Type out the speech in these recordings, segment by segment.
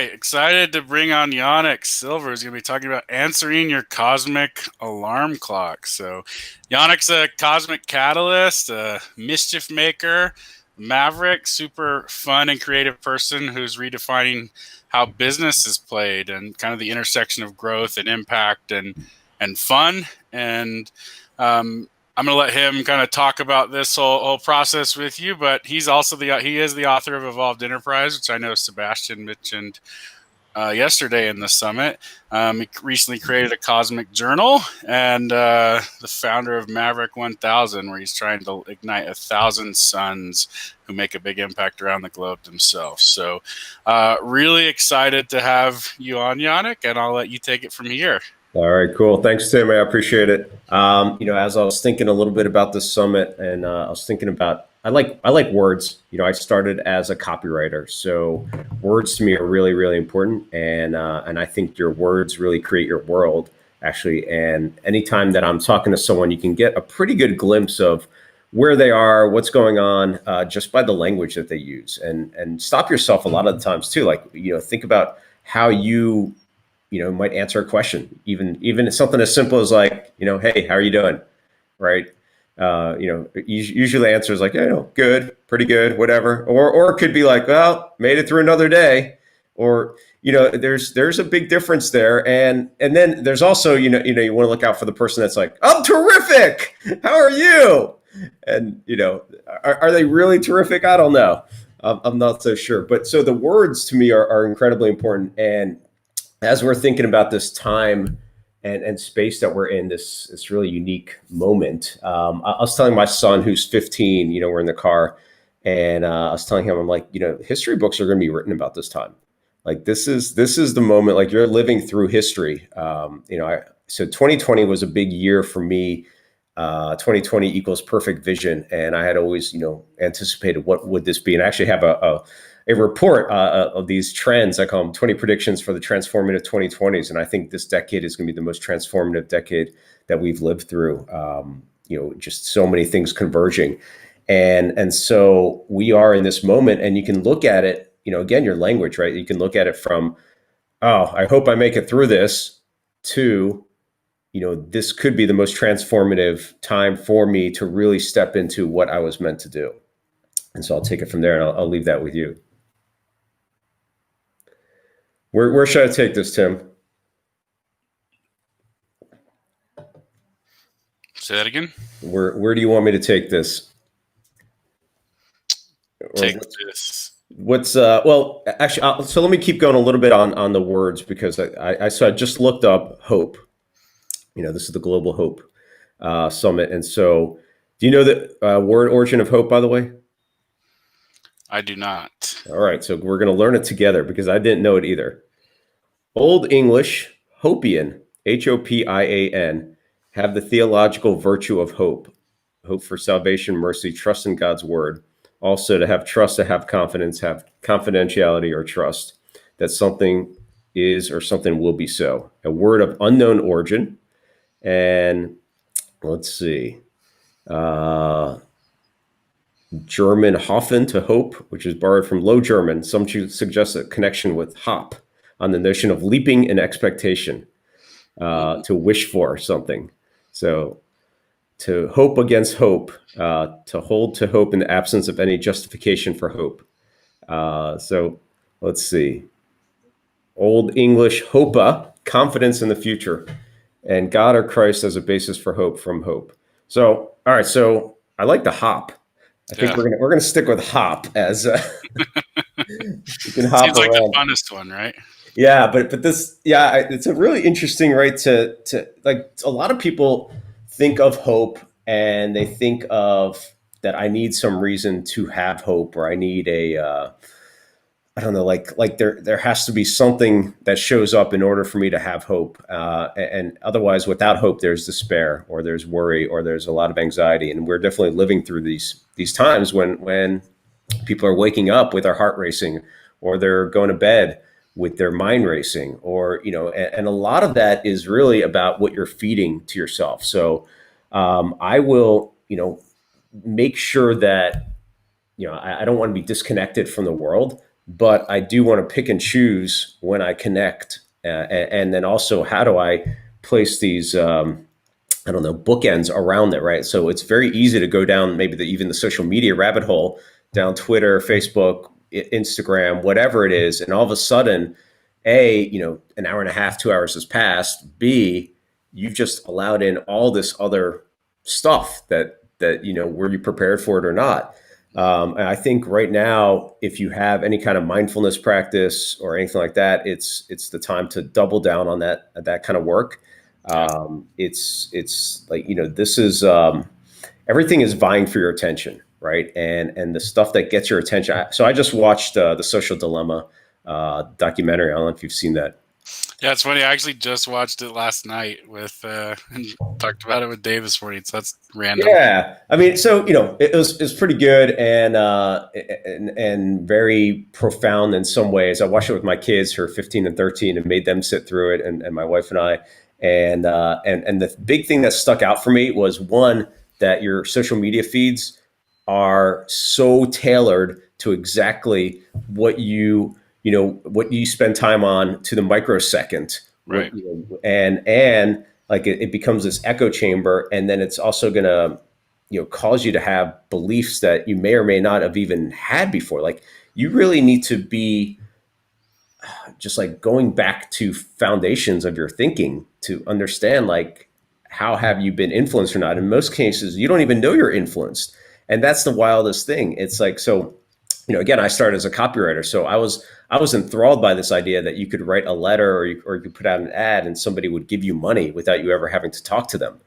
right, excited to bring on Yanik Silver. Who's going to be talking about answering your cosmic alarm clock. So, Yanik's a cosmic catalyst, a mischief maker, maverick, super fun and creative person who's redefining how business is played and kind of the intersection of growth and impact and fun. And I'm going to let him kind of talk about this whole process with you, but he is the author of Evolved Enterprise, which I know Sebastian mentioned yesterday in the summit. He recently created a cosmic journal and the founder of Maverick 1000, where he's trying to ignite 1,000 suns who make a big impact around the globe themselves. So really excited to have you on, Yanik, and I'll let you take it from here. All right, cool. Thanks, Tim. I appreciate it. As I was thinking a little bit about this summit, and I was thinking about, I like words. I started as a copywriter, so words to me are really, really important, and I think your words really create your world, actually. And anytime that I'm talking to someone, you can get a pretty good glimpse of where they are, what's going on, just by the language that they use, and stop yourself a lot of the times too. Like, think about how you might answer a question, even something as simple as like, hey, how are you doing? Right. Usually the answer is like, good, pretty good, whatever. Or it could be like, well, made it through another day. Or, there's a big difference there. And then there's also, you want to look out for the person that's like, I'm terrific. How are you? And, are they really terrific? I don't know. I'm not so sure. But so the words to me are incredibly important. And as we're thinking about this time and space that we're in, this really unique moment, I was telling my son who's 15, we're in the car, and I was telling him, I'm like, history books are going to be written about this time. Like this is the moment. Like you're living through history. So 2020 was a big year for me. 2020 equals perfect vision, and I had always anticipated what would this be, and I actually have a report of these trends. I call them 20 predictions for the transformative 2020s. And I think this decade is going to be the most transformative decade that we've lived through. Just so many things converging. And so we are in this moment, and you can look at it, again, your language, right? You can look at it from, oh, I hope I make it through this, to, this could be the most transformative time for me to really step into what I was meant to do. And so I'll take it from there, and I'll leave that with you. Where should I take this, Tim? Say that again. Where do you want me to take this? Take this. Well, actually, so let me keep going a little bit on the words, because I just looked up hope. This is the Global Hope Summit. And so do you know the word origin of hope, by the way? I do not. All right, so we're going to learn it together, because I didn't know it either. Old English, Hopian, Hopian, have the theological virtue of hope for salvation, mercy, trust in God's word. Also, to have trust, to have confidence, have confidentiality or trust that something is or something will be so. A word of unknown origin. And let's see. German Hoffen, to hope, which is borrowed from Low German. Some suggest a connection with hop on the notion of leaping in expectation, to wish for something. So to hope against hope, to hold to hope in the absence of any justification for hope. So let's see. Old English hopa, confidence in the future, and God or Christ as a basis for hope from hope. So, all right. So I like the hop. I think we're gonna stick with hop as you can hop Seems like around. the funnest one, right? Yeah, but this, it's a really interesting, right? To like, a lot of people think of hope, and they think of that I need some reason to have hope, or I need I don't know, like there has to be something that shows up in order for me to have hope, and otherwise, without hope, there's despair, or there's worry, or there's a lot of anxiety, and we're definitely living through these times when people are waking up with their heart racing, or they're going to bed with their mind racing, or and a lot of that is really about what you're feeding to yourself. So I will make sure that I don't want to be disconnected from the world, but I do want to pick and choose when I connect. And then also, how do I place these, I don't know, bookends around it, right? So it's very easy to go down maybe even the social media rabbit hole, down Twitter, Facebook, Instagram, whatever it is. And all of a sudden, A, an hour and a half, 2 hours has passed. B, you've just allowed in all this other stuff that were you prepared for it or not? And I think right now, if you have any kind of mindfulness practice or anything like that, it's the time to double down on that kind of work. It's like, this is, everything is vying for your attention, right? And the stuff that gets your attention. So I just watched the Social Dilemma documentary. I don't know if you've seen that. Yeah, it's funny. I actually just watched it last night and talked about it with Dave this morning. So that's random. Yeah, I mean, so it was pretty good and very profound in some ways. I watched it with my kids who are 15 and 13 and made them sit through it, and my wife and I. And the big thing that stuck out for me was, one, that your social media feeds are so tailored to exactly what you spend time on, to the microsecond, right? And like it becomes this echo chamber, and then it's also going to cause you to have beliefs that you may or may not have even had before. Like, you really need to be just like going back to foundations of your thinking to understand, like, how have you been influenced or not. In most cases, you don't even know you're influenced, and that's the wildest thing. It's like, so again, I started as a copywriter, so I was enthralled by this idea that you could write a letter, or you could put out an ad and somebody would give you money without you ever having to talk to them.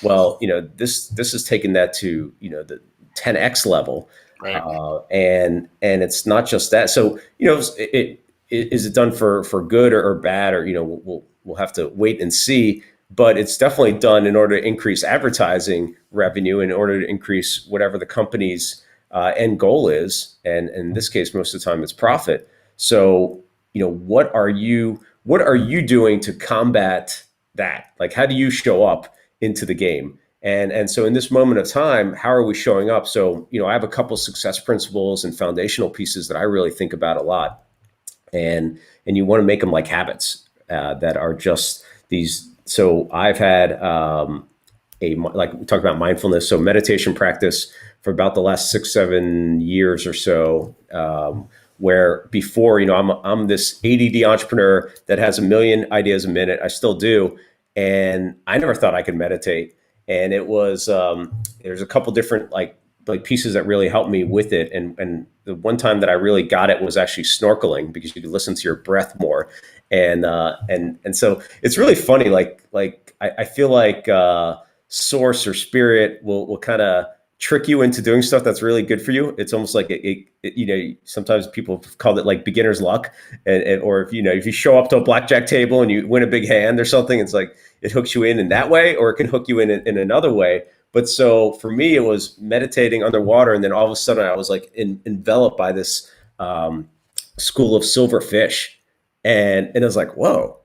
Well, this has taken that to the 10x level, right? And it's not just that. So is it done for good or bad, or we'll have to wait and see. But it's definitely done in order to increase advertising revenue, in order to increase whatever the company's end goal is, and in this case, most of the time, it's profit. So, what are you doing to combat that? Like, how do you show up into the game? And so, in this moment of time, how are we showing up? So, I have a couple success principles and foundational pieces that I really think about a lot, and you want to make them like habits that are just these. So, I've had like we talked about mindfulness, so meditation practice for about the last 6-7 years or so, where before, I'm this ADD entrepreneur that has a million ideas a minute. I still do. And I never thought I could meditate. And it was, there's a couple different like pieces that really helped me with it. And the one time that I really got it was actually snorkeling, because you could listen to your breath more. And so it's really funny. Like I feel like source or spirit will kind of trick you into doing stuff that's really good for you. It's almost like it sometimes people have called it like beginner's luck, or if you show up to a blackjack table and you win a big hand or something, it's like it hooks you in that way, or it can hook you in another way. But so for me, it was meditating underwater, and then all of a sudden I was like enveloped by this school of silver fish, and I was like, whoa,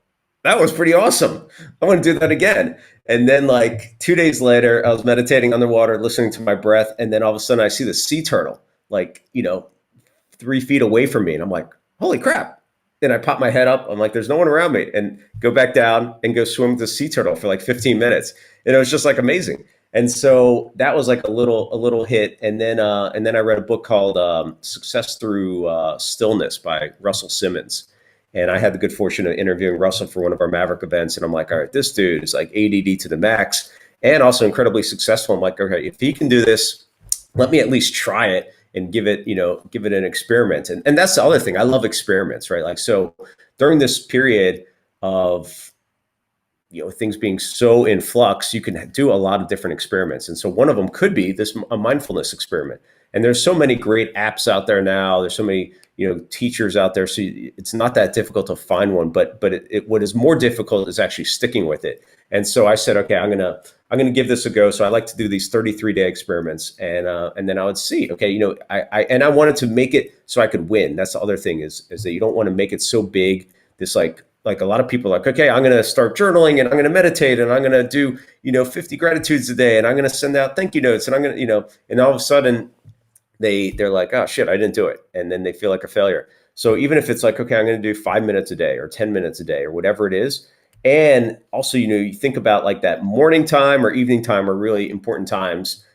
that was pretty awesome. I want to do that again. And then like 2 days later, I was meditating underwater, listening to my breath. And then all of a sudden I see the sea turtle, like, 3 feet away from me. And I'm like, holy crap. And I pop my head up. I'm like, there's no one around me, and go back down and go swim with the sea turtle for like 15 minutes. And it was just like amazing. And so that was like a little hit. And then I read a book called Success Through Stillness by Russell Simmons. And I had the good fortune of interviewing Russell for one of our Maverick events. And I'm like, all right, this dude is like ADD to the max, and also incredibly successful. I'm like, okay, if he can do this, let me at least try it and give it an experiment. And that's the other thing. I love experiments, right? Like, so during this period of, things being so in flux, you can do a lot of different experiments. And so one of them could be a mindfulness experiment. And there's so many great apps out there now. There's so many, teachers out there. So it's not that difficult to find one, but what is more difficult is actually sticking with it. And so I said, okay, I'm going to give this a go. So I like to do these 33-day experiments, and then I would see, okay, I wanted to make it so I could win. That's the other thing is that you don't want to make it so big. This like a lot of people are like, okay, I'm going to start journaling, and I'm going to meditate, and I'm going to do, 50 gratitudes a day, and I'm going to send out thank you notes, and I'm going to, and all of a sudden they're like, oh shit, I didn't do it. And then they feel like a failure. So even if it's like, okay, I'm going to do 5 minutes a day or 10 minutes a day or whatever it is. And also, you think about like that morning time or evening time are really important times,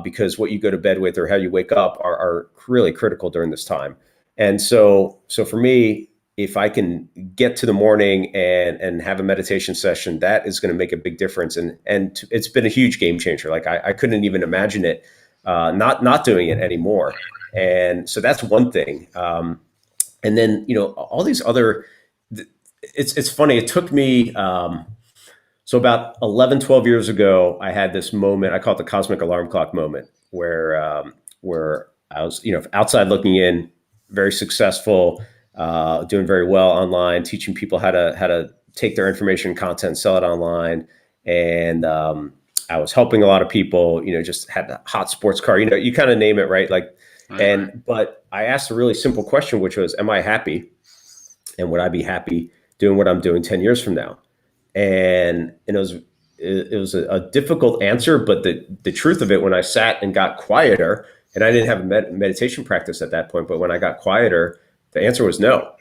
because what you go to bed with or how you wake up are really critical during this time. And so for me, if I can get to the morning and have a meditation session, that is going to make a big difference. And it's been a huge game changer. Like I couldn't even imagine it, not doing it anymore. And so that's one thing. And then, all these other, it's funny. It took me, so about 11, 12 years ago, I had this moment, I call it the cosmic alarm clock moment, where I was, outside looking in, very successful, doing very well online, teaching people how to take their information content, sell it online. And I was helping a lot of people, just had a hot sports car, you kind of name it, right? Like, but I asked a really simple question, which was, am I happy? And would I be happy doing what I'm doing 10 years from now? And it was a difficult answer, but the truth of it, when I sat and got quieter, and I didn't have a meditation practice at that point, but when I got quieter, the answer was no.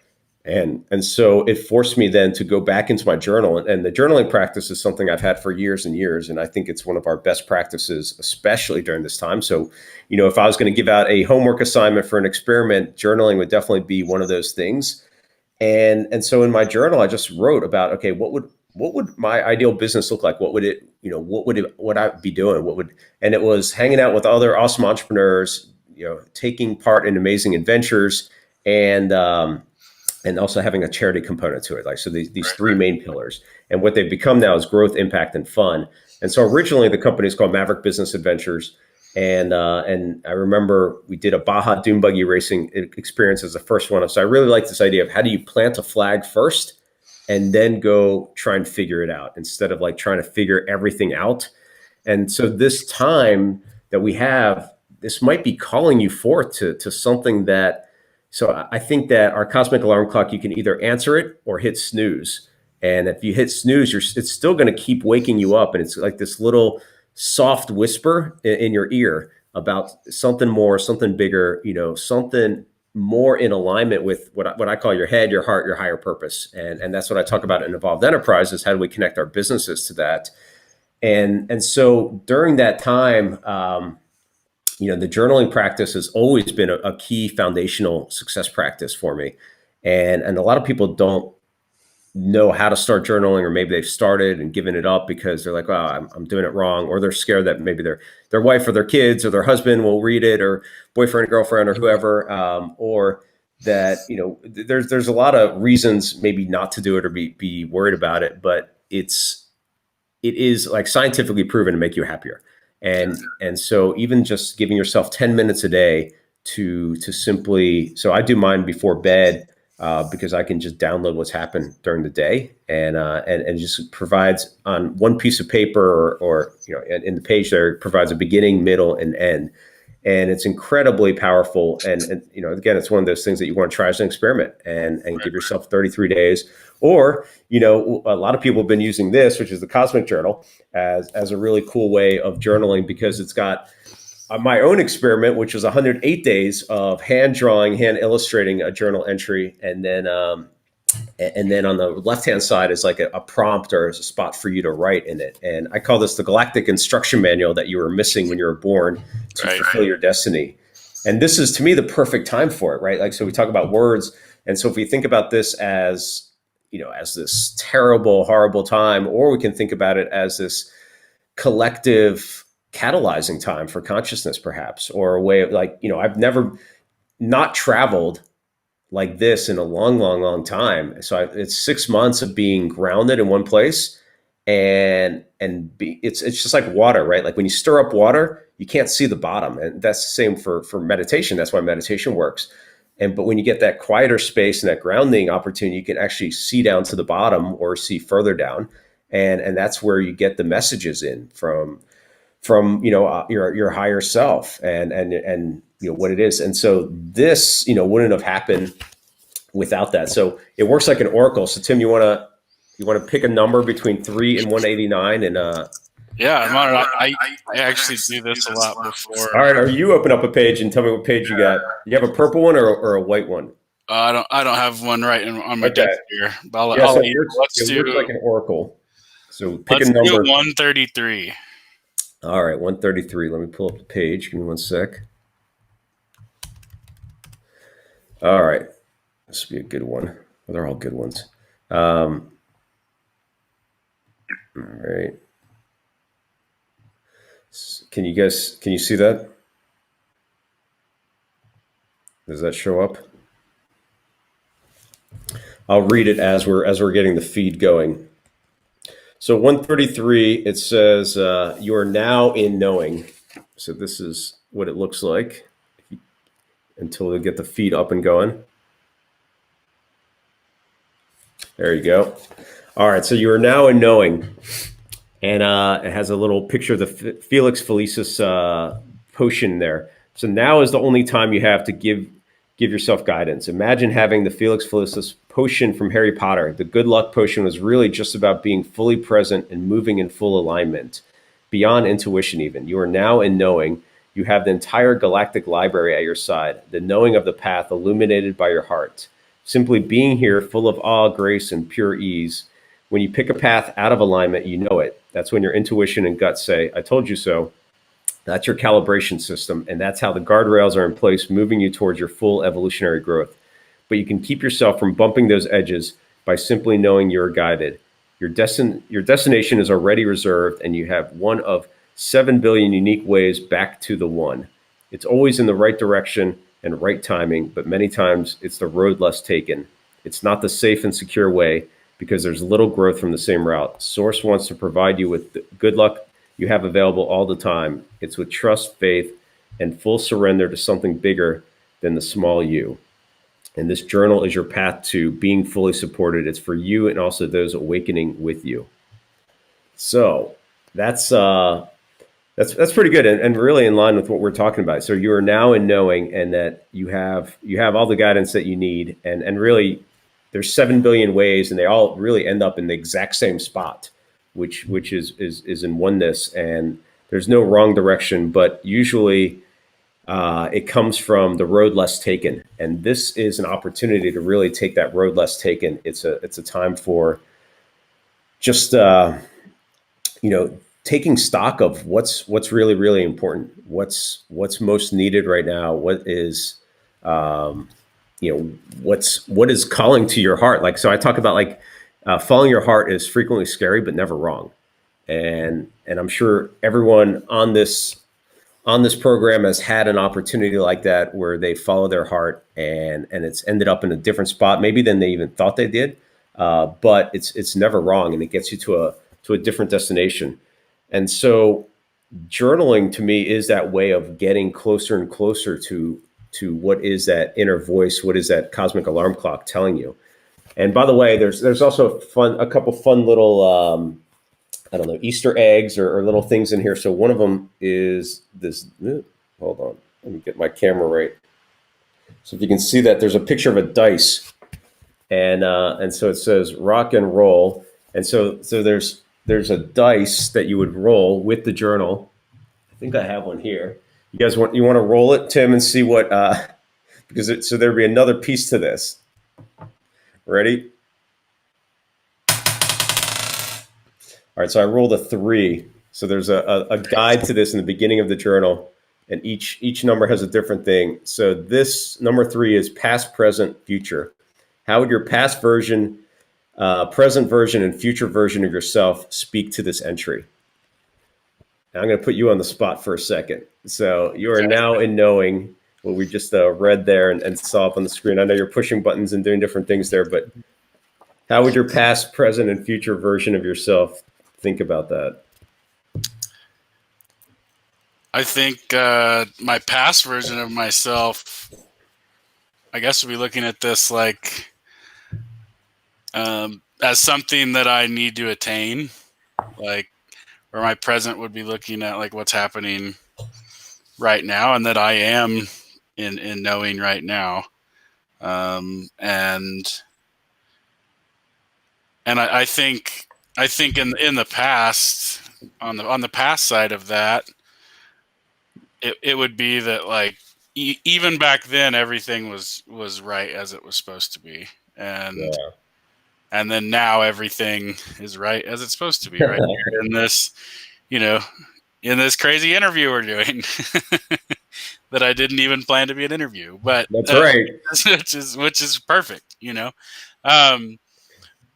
And so it forced me then to go back into my journal, and the journaling practice is something I've had for years and years, and I think it's one of our best practices, especially during this time. So, if I was going to give out a homework assignment for an experiment, journaling would definitely be one of those things. And so in my journal, I just wrote about, okay, what would my ideal business look like? What would it, what I be doing? And it was hanging out with other awesome entrepreneurs, taking part in amazing adventures, and also having a charity component to it. Like, so these three main pillars, and what they've become now is growth, impact, and fun. And so originally the company is called Maverick Business Adventures. And I remember we did a Baja Dune Buggy racing experience as the first one. So I really like this idea of how do you plant a flag first and then go try and figure it out, instead of like trying to figure everything out. And so this time that we have, this might be calling you forth to something that, so I think that our cosmic alarm clock, you can either answer it or hit snooze. And if you hit snooze, it's still going to keep waking you up. And it's like this little soft whisper in your ear about something more, something bigger, something more in alignment with what I call your head, your heart, your higher purpose. And that's what I talk about in Evolved Enterprises. How do we connect our businesses to that? And so during that time, the journaling practice has always been a key foundational success practice for me. And a lot of people don't know how to start journaling, or maybe they've started and given it up because they're like, "Oh, I'm doing it wrong," or they're scared that maybe their wife or their kids or their husband will read it, or boyfriend, girlfriend, or whoever, or that there's a lot of reasons maybe not to do it or be worried about it, but it is like scientifically proven to make you happier. And so even just giving yourself 10 minutes a day to simply, so I do mine before bed. Because I can just download what's happened during the day, and just provides on one piece of paper or in the page there, it provides a beginning, middle, and end. And it's incredibly powerful. And again, it's one of those things that you want to try as an experiment, and give yourself 33 days. Or, a lot of people have been using this, which is the Cosmic Journal, as a really cool way of journaling, because it's got my own experiment, which was 108 days of hand drawing, hand illustrating a journal entry. And then on the left-hand side is like a prompt or a spot for you to write in it. And I call this the galactic instruction manual that you were missing when you were born to fulfill your destiny. And this is, to me, the perfect time for it, right? Like, so we talk about words. And so if we think about this as, as this terrible, horrible time, or we can think about it as this collective catalyzing time for consciousness, perhaps, or a way of like, I've never not traveled like this in a long, long, long time. So it's 6 months of being grounded in one place, it's just like water, right? Like when you stir up water, you can't see the bottom. And that's the same for meditation. That's why meditation works. But when you get that quieter space and that grounding opportunity, you can actually see down to the bottom or see further down. And that's where you get the messages in from your higher self and what it is. And so this wouldn't have happened without that. So it works like an oracle. So Tim, you want to pick a number between 3 and 189, and yeah, I actually do this a lot before. All right, or you open up a page and tell me what page you got. You have a purple one or a white one? I don't have one on my Okay. desk here, but Yeah, I'll so let you know. it works like an oracle. So pick a Let's do number. 133. All right, 133. Let me pull up the page. Give me one sec. All right. This will be a good one. Well, they're all good ones. All right. Can you see that? Does that show up? I'll read it as we're getting the feed going. So 133, it says, you are now in knowing. So this is what it looks like until we get the feed up and going. There you go. All right, so you are now in knowing. And it has a little picture of the Felix Felicis potion there. So now is the only time you have to give yourself guidance. Imagine having the Felix Felicis potion from Harry Potter. The good luck potion was really just about being fully present and moving in full alignment, beyond intuition even. You are now in knowing. You have the entire galactic library at your side, the knowing of the path illuminated by your heart. Simply being here full of awe, grace, and pure ease. When you pick a path out of alignment, you know it. That's when your intuition and gut say, I told you so. That's your calibration system. And that's how the guardrails are in place, moving you towards your full evolutionary growth. But you can keep yourself from bumping those edges by simply knowing you're guided. Your destination is already reserved, and you have one of 7 billion unique ways back to the one. It's always in the right direction and right timing, but many times it's the road less taken. It's not the safe and secure way because there's little growth from the same route. Source wants to provide you with the good luck you have available all the time. It's with trust, faith, and full surrender to something bigger than the small you. And this journal is your path to being fully supported. It's for you and also those awakening with you. So that's pretty good and really in line with what we're talking about. So you are now in knowing, and that you have all the guidance that you need, and really there's 7 billion ways, and they all really end up in the exact same spot, which is in oneness, and there's no wrong direction, but usually it comes from the road less taken, and this is an opportunity to really take that road less taken. It's a time for just taking stock of what's really important, what's most needed right now, what is um, what is calling to your heart. Like, so I talk about, like, following your heart is frequently scary but never wrong, and I'm sure everyone on this program has had an opportunity like that where they follow their heart, and it's ended up in a different spot maybe than they even thought they did, but it's never wrong, and it gets you to a different destination. And so journaling to me is that way of getting closer and closer to what is that inner voice, what is that cosmic alarm clock telling you. And by the way, there's also a couple fun little I don't know, Easter eggs or little things in here. So one of them is this. Hold on, let me get my camera right. So if you can see that, there's a picture of a dice, and so it says rock and roll, and so there's a dice that you would roll with the journal. I think I have one here. You want to roll it, Tim, and see what so there'd be another piece to this. Ready? All right, so I rolled a 3. So there's a guide to this in the beginning of the journal, and each number has a different thing. So this number 3 is past, present, future. How would your past version, present version, and future version of yourself speak to this entry? Now I'm going to put you on the spot for a second. So you are now in knowing what we just read there and saw up on the screen. I know you're pushing buttons and doing different things there, but how would your past, present, and future version of yourself think about that? I think my past version of myself, I guess, would be looking at this like as something that I need to attain, like, or my present would be looking at like what's happening right now, and that I am in knowing right now, and I think in the past, on the past side of that, it would be that, like, even back then, everything was right as it was supposed to be, and Yeah. and then now everything is right as it's supposed to be, right here in this, you know, in this crazy interview we're doing that I didn't even plan to be an interview, but That's right. which is perfect, you know. Um,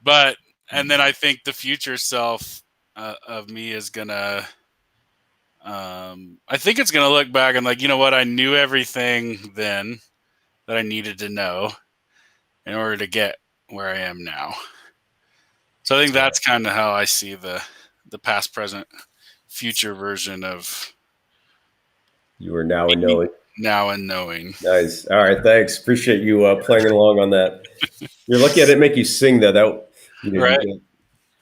but and then I think the future self of me is gonna. I think it's gonna look back and like, you know what, I knew everything then that I needed to know in order to get where I am now. So I think that's kind of how I see the past, present, future version of You are now in knowing. now and knowing. Nice. All right. Thanks. Appreciate you playing along on that. You're lucky I didn't make you sing though. That Right? you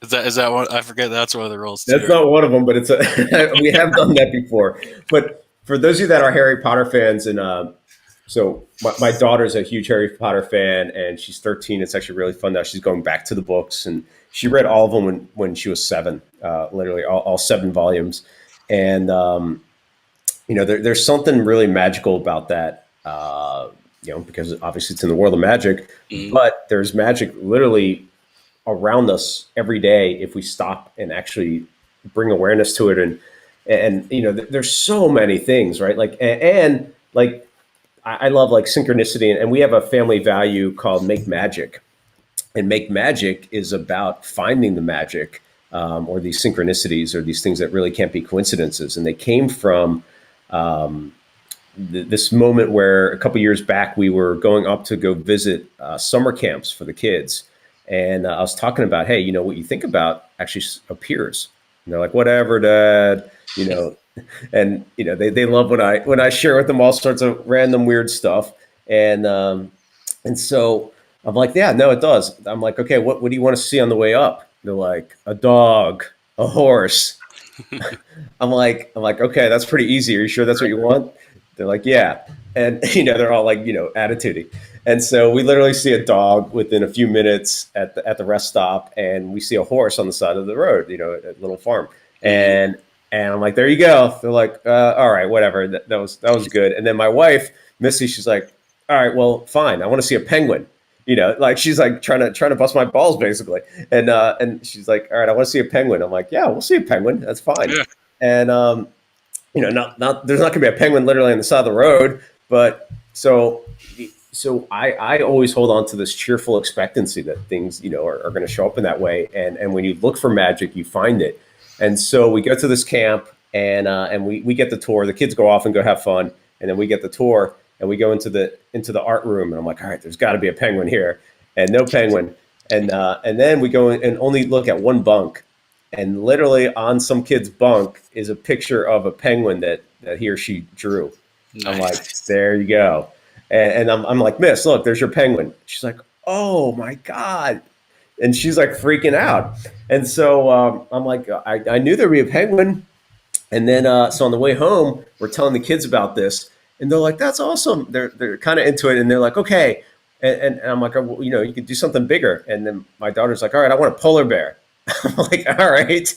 Is that one? I forget. That's one of the rules that's too. not one of them, but it's a we have done that before. But for those of you that are Harry Potter fans, and so my daughter's a huge Harry Potter fan, and she's 13. It's actually really fun now. She's going back to the books, and she read all of them when she was 7, literally all 7 volumes. And there's something really magical about that. Because obviously it's in the world of magic, Mhm. but there's magic literally around us every day if we stop and actually bring awareness to it. And there's so many things, right? Like and like I love like synchronicity, and we have a family value called make magic. And make magic is about finding the magic, or these synchronicities, or these things that really can't be coincidences. And they came from this moment where a couple years back we were going up to go visit summer camps for the kids, and I was talking about, hey, what you think about actually appears. And they're like, whatever, Dad. And they love when I share with them all sorts of random weird stuff, and so I'm like, yeah, no, it does. I'm like, okay, what do you want to see on the way up? They're like, a dog, a horse. I'm like, okay, that's pretty easy. Are you sure that's what you want? They're like, yeah. And they're all like, attitudey. And so we literally see a dog within a few minutes at the rest stop, and we see a horse on the side of the road, at a little farm. And I'm like, there you go. They're like, all right, whatever. That was good. And then my wife, Missy, she's like, all right, well, fine. I want to see a penguin. Like she's like trying to bust my balls basically. And she's like, all right, I want to see a penguin. I'm like, yeah, we'll see a penguin. That's fine. Yeah. And not there's not gonna be a penguin literally on the side of the road, but so I always hold on to this cheerful expectancy that things are going to show up in that way, and when you look for magic, you find it. And so we go to this camp, and we get the tour. The kids go off and go have fun, and then we get the tour, and we go into the art room, and I'm like, all right, there's got to be a penguin here, and no penguin. And then we go in and only look at one bunk, and literally on some kid's bunk is a picture of a penguin that he or she drew. I'm like, Nice. there you go. And I'm like, Miss, look, there's your penguin. She's like, oh my God. And she's like freaking out. And so I'm like, I knew there'd be a penguin. And then, so on the way home, we're telling the kids about this. And they're like, that's awesome. They're kind of into it. And they're like, okay. And I'm like, well, you could do something bigger. And then my daughter's like, all right, I want a polar bear. I'm like, all right.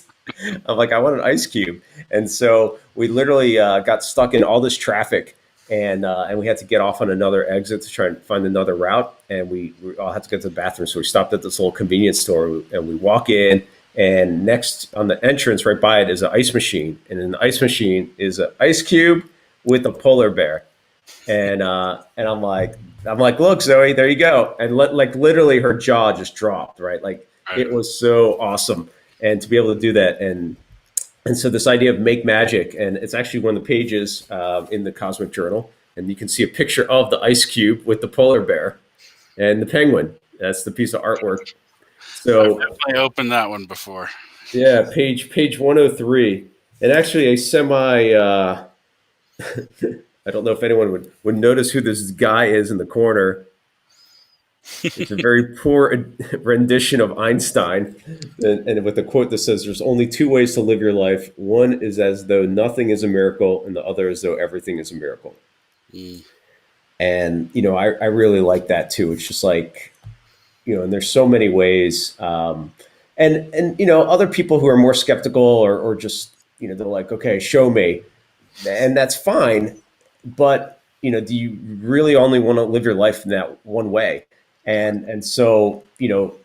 I'm like, I want an ice cube. And so we literally got stuck in all this traffic, and we had to get off on another exit to try and find another route. And we all had to get to the bathroom. So we stopped at this little convenience store, and we walk in, and next on the entrance right by it is an ice machine. And in the ice machine is an ice cube with a polar bear. And I'm like, look, Zoe, there you go. And like literally her jaw just dropped, right? Like Right. it was so awesome. And to be able to do that, and so this idea of make magic, and it's actually one of the pages in the Cosmic Journal, and you can see a picture of the ice cube with the polar bear and the penguin. That's the piece of artwork. I've So definitely opened that one before. yeah, page 103, and actually a semi. I don't know if anyone would notice who this guy is in the corner. It's a very poor rendition of Einstein, and with a quote that says, "There's only 2 ways to live your life. One is as though nothing is a miracle, and the other is though everything is a miracle." Mm. And I really like that too. It's just like, and there's so many ways. And other people who are more skeptical, or just they're like, okay, show me, and that's fine. But do you really only want to live your life in that one way? And so,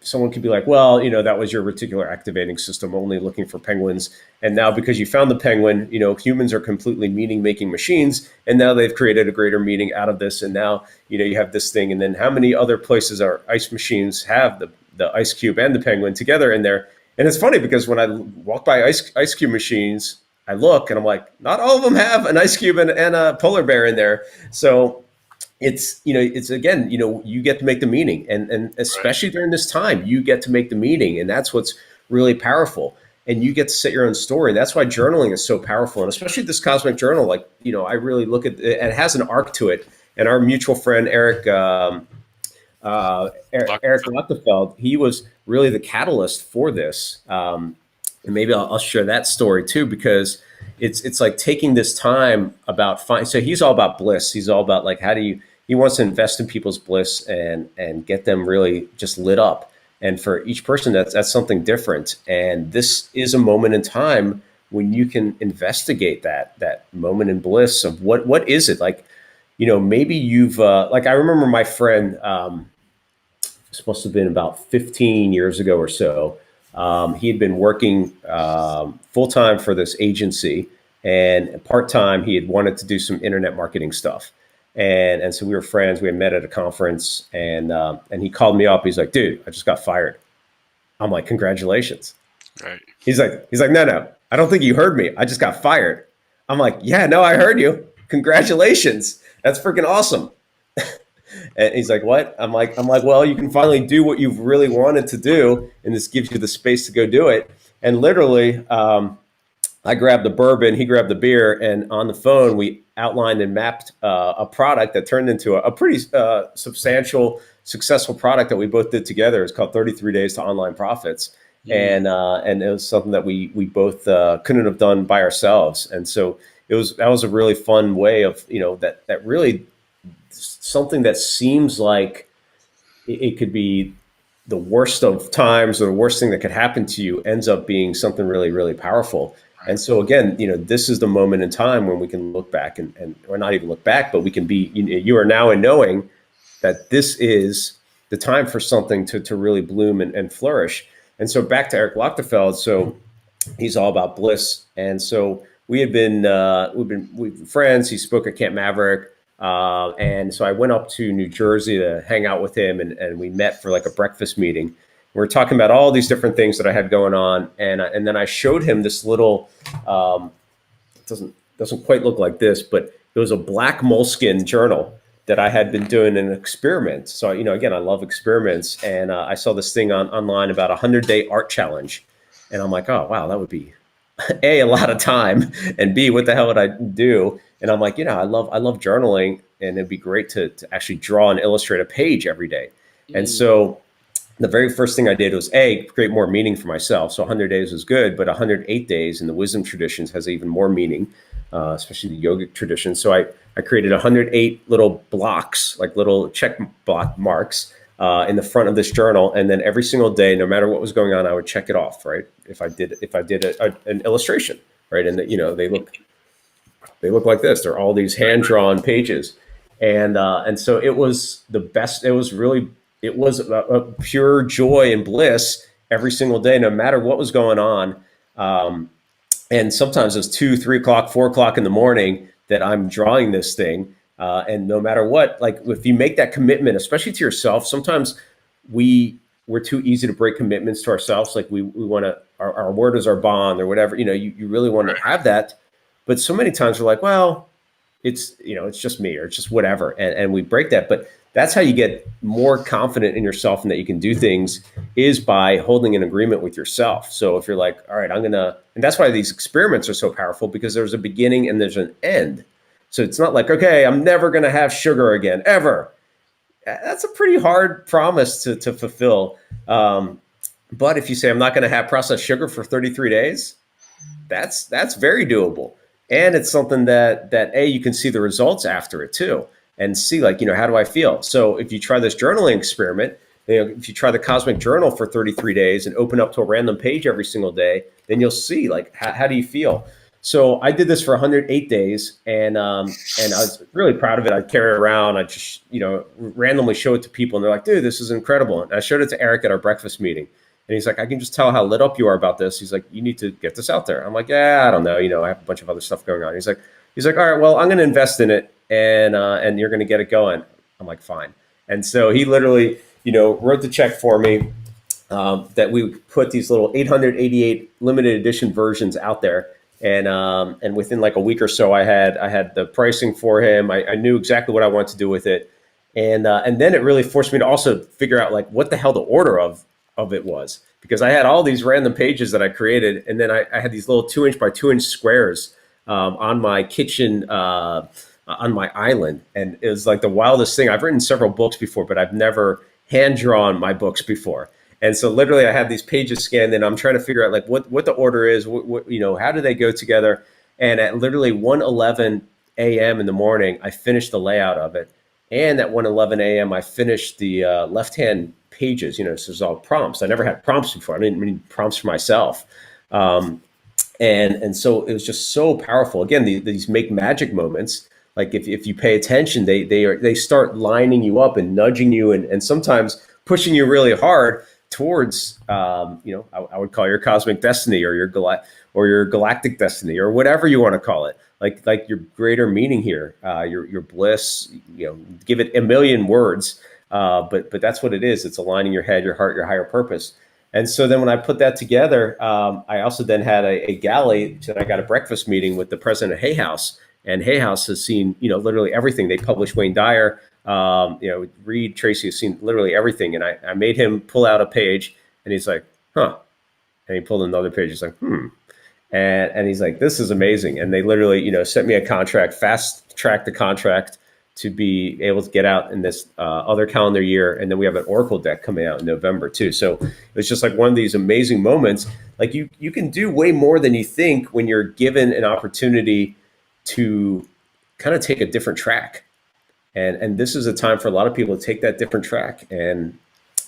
someone could be like, well, that was your reticular activating system only looking for penguins. And now because you found the penguin, humans are completely meaning making machines. And now they've created a greater meaning out of this. And now, you have this thing. And then how many other places are ice machines have the ice cube and the penguin together in there? And it's funny because when I walk by ice cube machines, I look and I'm like, not all of them have an ice cube and a polar bear in there. So it's again, you get to make the meaning, and especially during this time, you get to make the meaning, and that's what's really powerful. And you get to set your own story. And that's why journaling is so powerful, and especially this cosmic journal. Like, I really look at it, and it has an arc to it. And our mutual friend Eric Lochtefeld, he was really the catalyst for this. And maybe I'll share that story too, because it's like taking this time about so he's all about bliss. He's all about like, he wants to invest in people's bliss and get them really just lit up. And for each person, that's something different. And this is a moment in time when you can investigate that moment in bliss of what is it like. Maybe you've like, I remember my friend, this must have been about 15 years ago or so. He had been working full-time for this agency, and part-time he had wanted to do some internet marketing stuff. And so we were friends. We had met at a conference, and he called me up. He's like, dude, I just got fired. I'm like, congratulations. Right. He's like, no, I don't think you heard me. I just got fired. I'm like, yeah, no, I heard you. Congratulations. That's freaking awesome. And he's like, what? I'm like, well, you can finally do what you've really wanted to do, and this gives you the space to go do it. And literally, I grabbed the bourbon, he grabbed the beer, and on the phone, we outlined and mapped a product that turned into a pretty substantial, successful product that we both did together. It's called 33 Days to Online Profits. And it was something that we both couldn't have done by ourselves. And so that was a really fun way of, that really something that seems like it could be the worst of times or the worst thing that could happen to you ends up being something really, really powerful. And so again, this is the moment in time when we can look back or not even look back, but we can be, you are now in knowing that this is the time for something to really bloom and flourish. And so back to Eric Lochtefeld. So he's all about bliss. And so we've been friends. He spoke at Camp Maverick. And so I went up to New Jersey to hang out with him, and we met for like a breakfast meeting. We were talking about all these different things that I had going on, and then I showed him this little. It doesn't quite look like this, but it was a black moleskin journal that I had been doing an experiment. So again, I love experiments, and I saw this thing online about 100-day art challenge, and I'm like, oh wow, that would be A, a lot of time, and B, what the hell would I do? And I'm like, I love journaling, and it'd be great to actually draw and illustrate a page every day. And so the very first thing I did was create more meaning for myself. So 100 days was good, but 108 days in the wisdom traditions has even more meaning, especially the yogic tradition. So I created 108 little blocks, like little check block marks in the front of this journal. And then every single day, no matter what was going on, I would check it off, right? If I did an illustration, right? And they look like this. They're all these hand-drawn pages. And so it was the best. It was a pure joy and bliss every single day, no matter what was going on. And sometimes it was 2, 3 o'clock, 4 o'clock in the morning that I'm drawing this thing. And no matter what, like if you make that commitment, especially to yourself, sometimes we're too easy to break commitments to ourselves. Like we want to, our word is our bond or whatever, you really want to have that. But so many times we're like, well, it's just me or it's just whatever. And we break that. But that's how you get more confident in yourself and that you can do things is by holding an agreement with yourself. So if you're like, all right, and that's why these experiments are so powerful, because there's a beginning and there's an end. So it's not like, okay, I'm never going to have sugar again, ever. That's a pretty hard promise to fulfill. But if you say, I'm not going to have processed sugar for 33 days, that's very doable. And it's something that you can see the results after it too, and see like, how do I feel? So if you try this journaling experiment, if you try the Cosmic Journal for 33 days and open up to a random page every single day, then you'll see like, how do you feel? So I did this for 108 days, and I was really proud of it. I'd carry it around. I just randomly show it to people, and they're like, "Dude, this is incredible." And I showed it to Eric at our breakfast meeting, and he's like, "I can just tell how lit up you are about this." He's like, "You need to get this out there." I'm like, "Yeah, I don't know. I have a bunch of other stuff going on." He's like, "All right, well, I'm going to invest in it, and you're going to get it going." I'm like, "Fine." And so he literally, wrote the check for me. That we put these little 888 limited edition versions out there. And within like a week or so, I had the pricing for him. I knew exactly what I wanted to do with it, and then it really forced me to also figure out like what the hell the order of it was, because I had all these random pages that I created, and then I had these little 2-inch by 2-inch squares on my kitchen on my island, and it was like the wildest thing. I've written several books before, but I've never hand drawn my books before. And so literally I have these pages scanned and I'm trying to figure out like what the order is, how do they go together? And at literally 1:11 a.m. in the morning, I finished the layout of it. And at 1:11 a.m., I finished the left-hand pages, so it's all prompts. I never had prompts before. I didn't need prompts for myself. And so it was just so powerful. Again, these make magic moments. Like if you pay attention, they start lining you up and nudging you and sometimes pushing you really hard towards, I would call your cosmic destiny or your galactic destiny or whatever you want to call it, like your greater meaning here, your bliss. Give it a million words, but that's what it is. It's aligning your head, your heart, your higher purpose. And so then when I put that together, I also then had a galley that I got a breakfast meeting with the president of Hay House, and Hay House has seen literally everything. They published Wayne Dyer. Reed Tracy has seen literally everything. And I made him pull out a page and he's like, huh. And he pulled another page. He's like, And he's like, this is amazing. And they literally, sent me a contract, fast track the contract to be able to get out in this other calendar year. And then we have an Oracle deck coming out in November too. So it's just like one of these amazing moments. Like you can do way more than you think when you're given an opportunity to kind of take a different track. And this is a time for a lot of people to take that different track and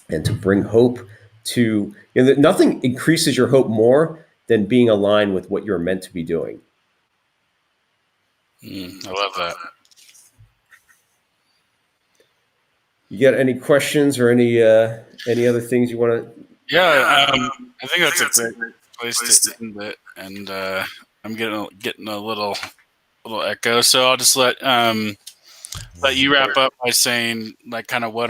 to bring hope to, nothing increases your hope more than being aligned with what you're meant to be doing. I love that. You got any questions or any other things you want to? Yeah, I think that's a great place to end it. And I'm getting a little echo, so I'll just let you wrap up by saying like kind of where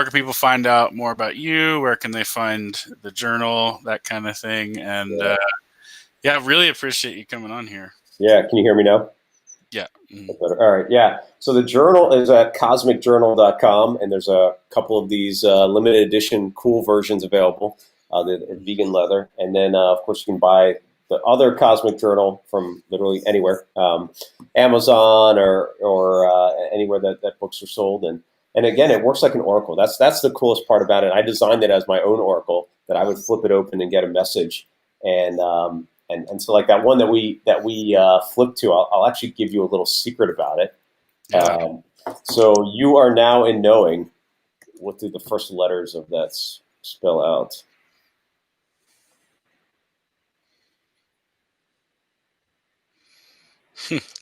can people find out more about you? Where can they find the journal? That kind of thing. And really appreciate you coming on here. Yeah, can you hear me now? Yeah. All right. Yeah. So the journal is at cosmicjournal.com, and there's a couple of these limited edition cool versions available. The vegan leather, and then of course you can buy the other Cosmic Journal from literally anywhere, Amazon or anywhere that books are sold. And again, it works like an oracle. That's the coolest part about it. I designed it as my own oracle that I would flip it open and get a message. And so like that one that we flipped to, I'll actually give you a little secret about it. So you are now in knowing. What do the first letters of that spell out?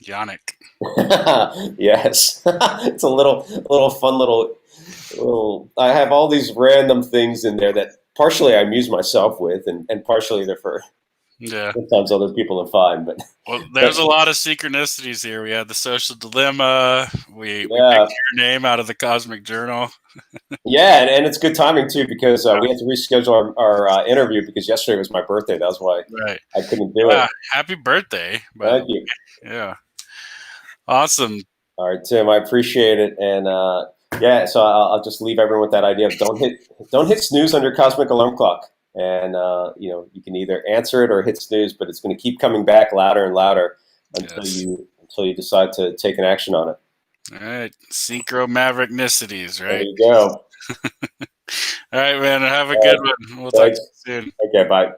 Yanik. Yes. It's a little fun little. I have all these random things in there that partially I amuse myself with, and partially they're for sometimes other people to find. But there's a lot of synchronicities here. We had the social dilemma. We picked your name out of the Cosmic Journal. Yeah, and it's good timing too, because we had to reschedule our interview because yesterday was my birthday. That was why I couldn't do it. Happy birthday! Thank you. Yeah, awesome. All right, Tim, I appreciate it, and so I'll just leave everyone with that idea of don't hit snooze on your cosmic alarm clock, and you can either answer it or hit snooze, but it's going to keep coming back louder and louder until you decide to take an action on it. All right, synchro mavericnicities, right? There you go. All right, man. Have a good one. We'll talk to you soon. Okay, bye.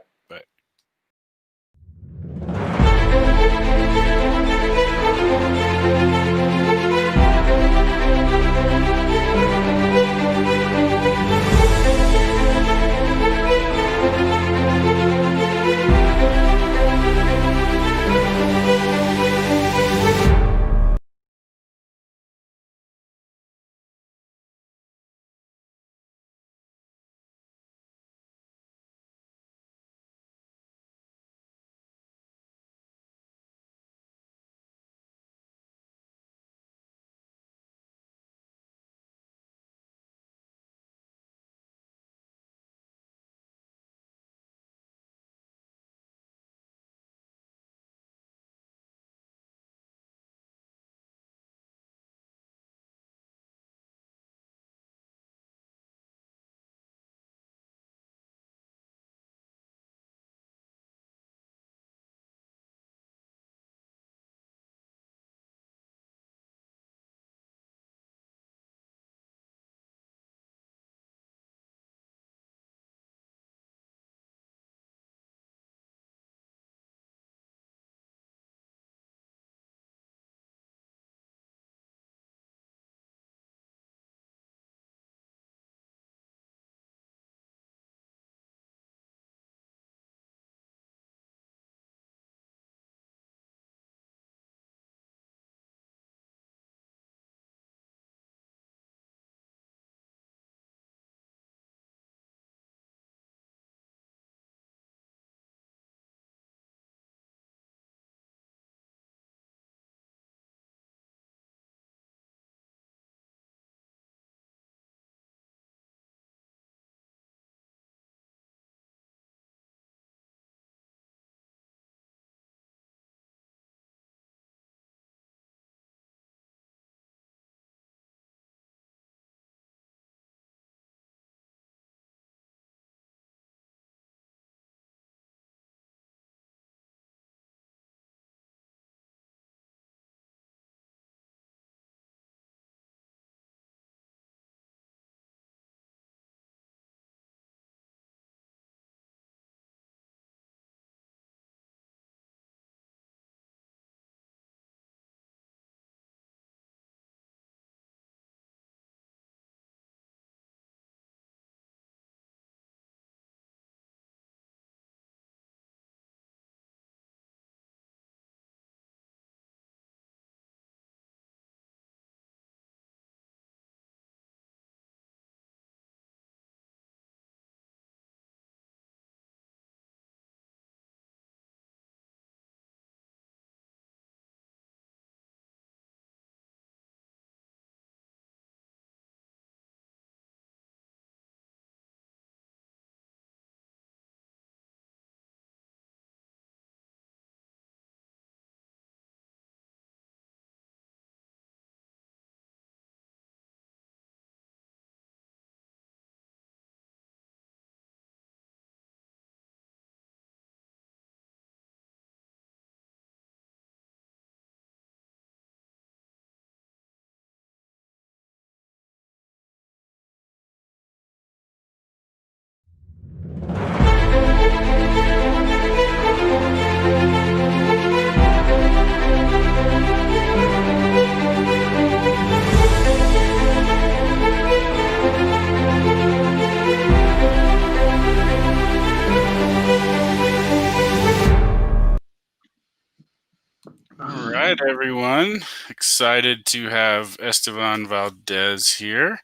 right, everyone. Excited to have Estevan Valdes here.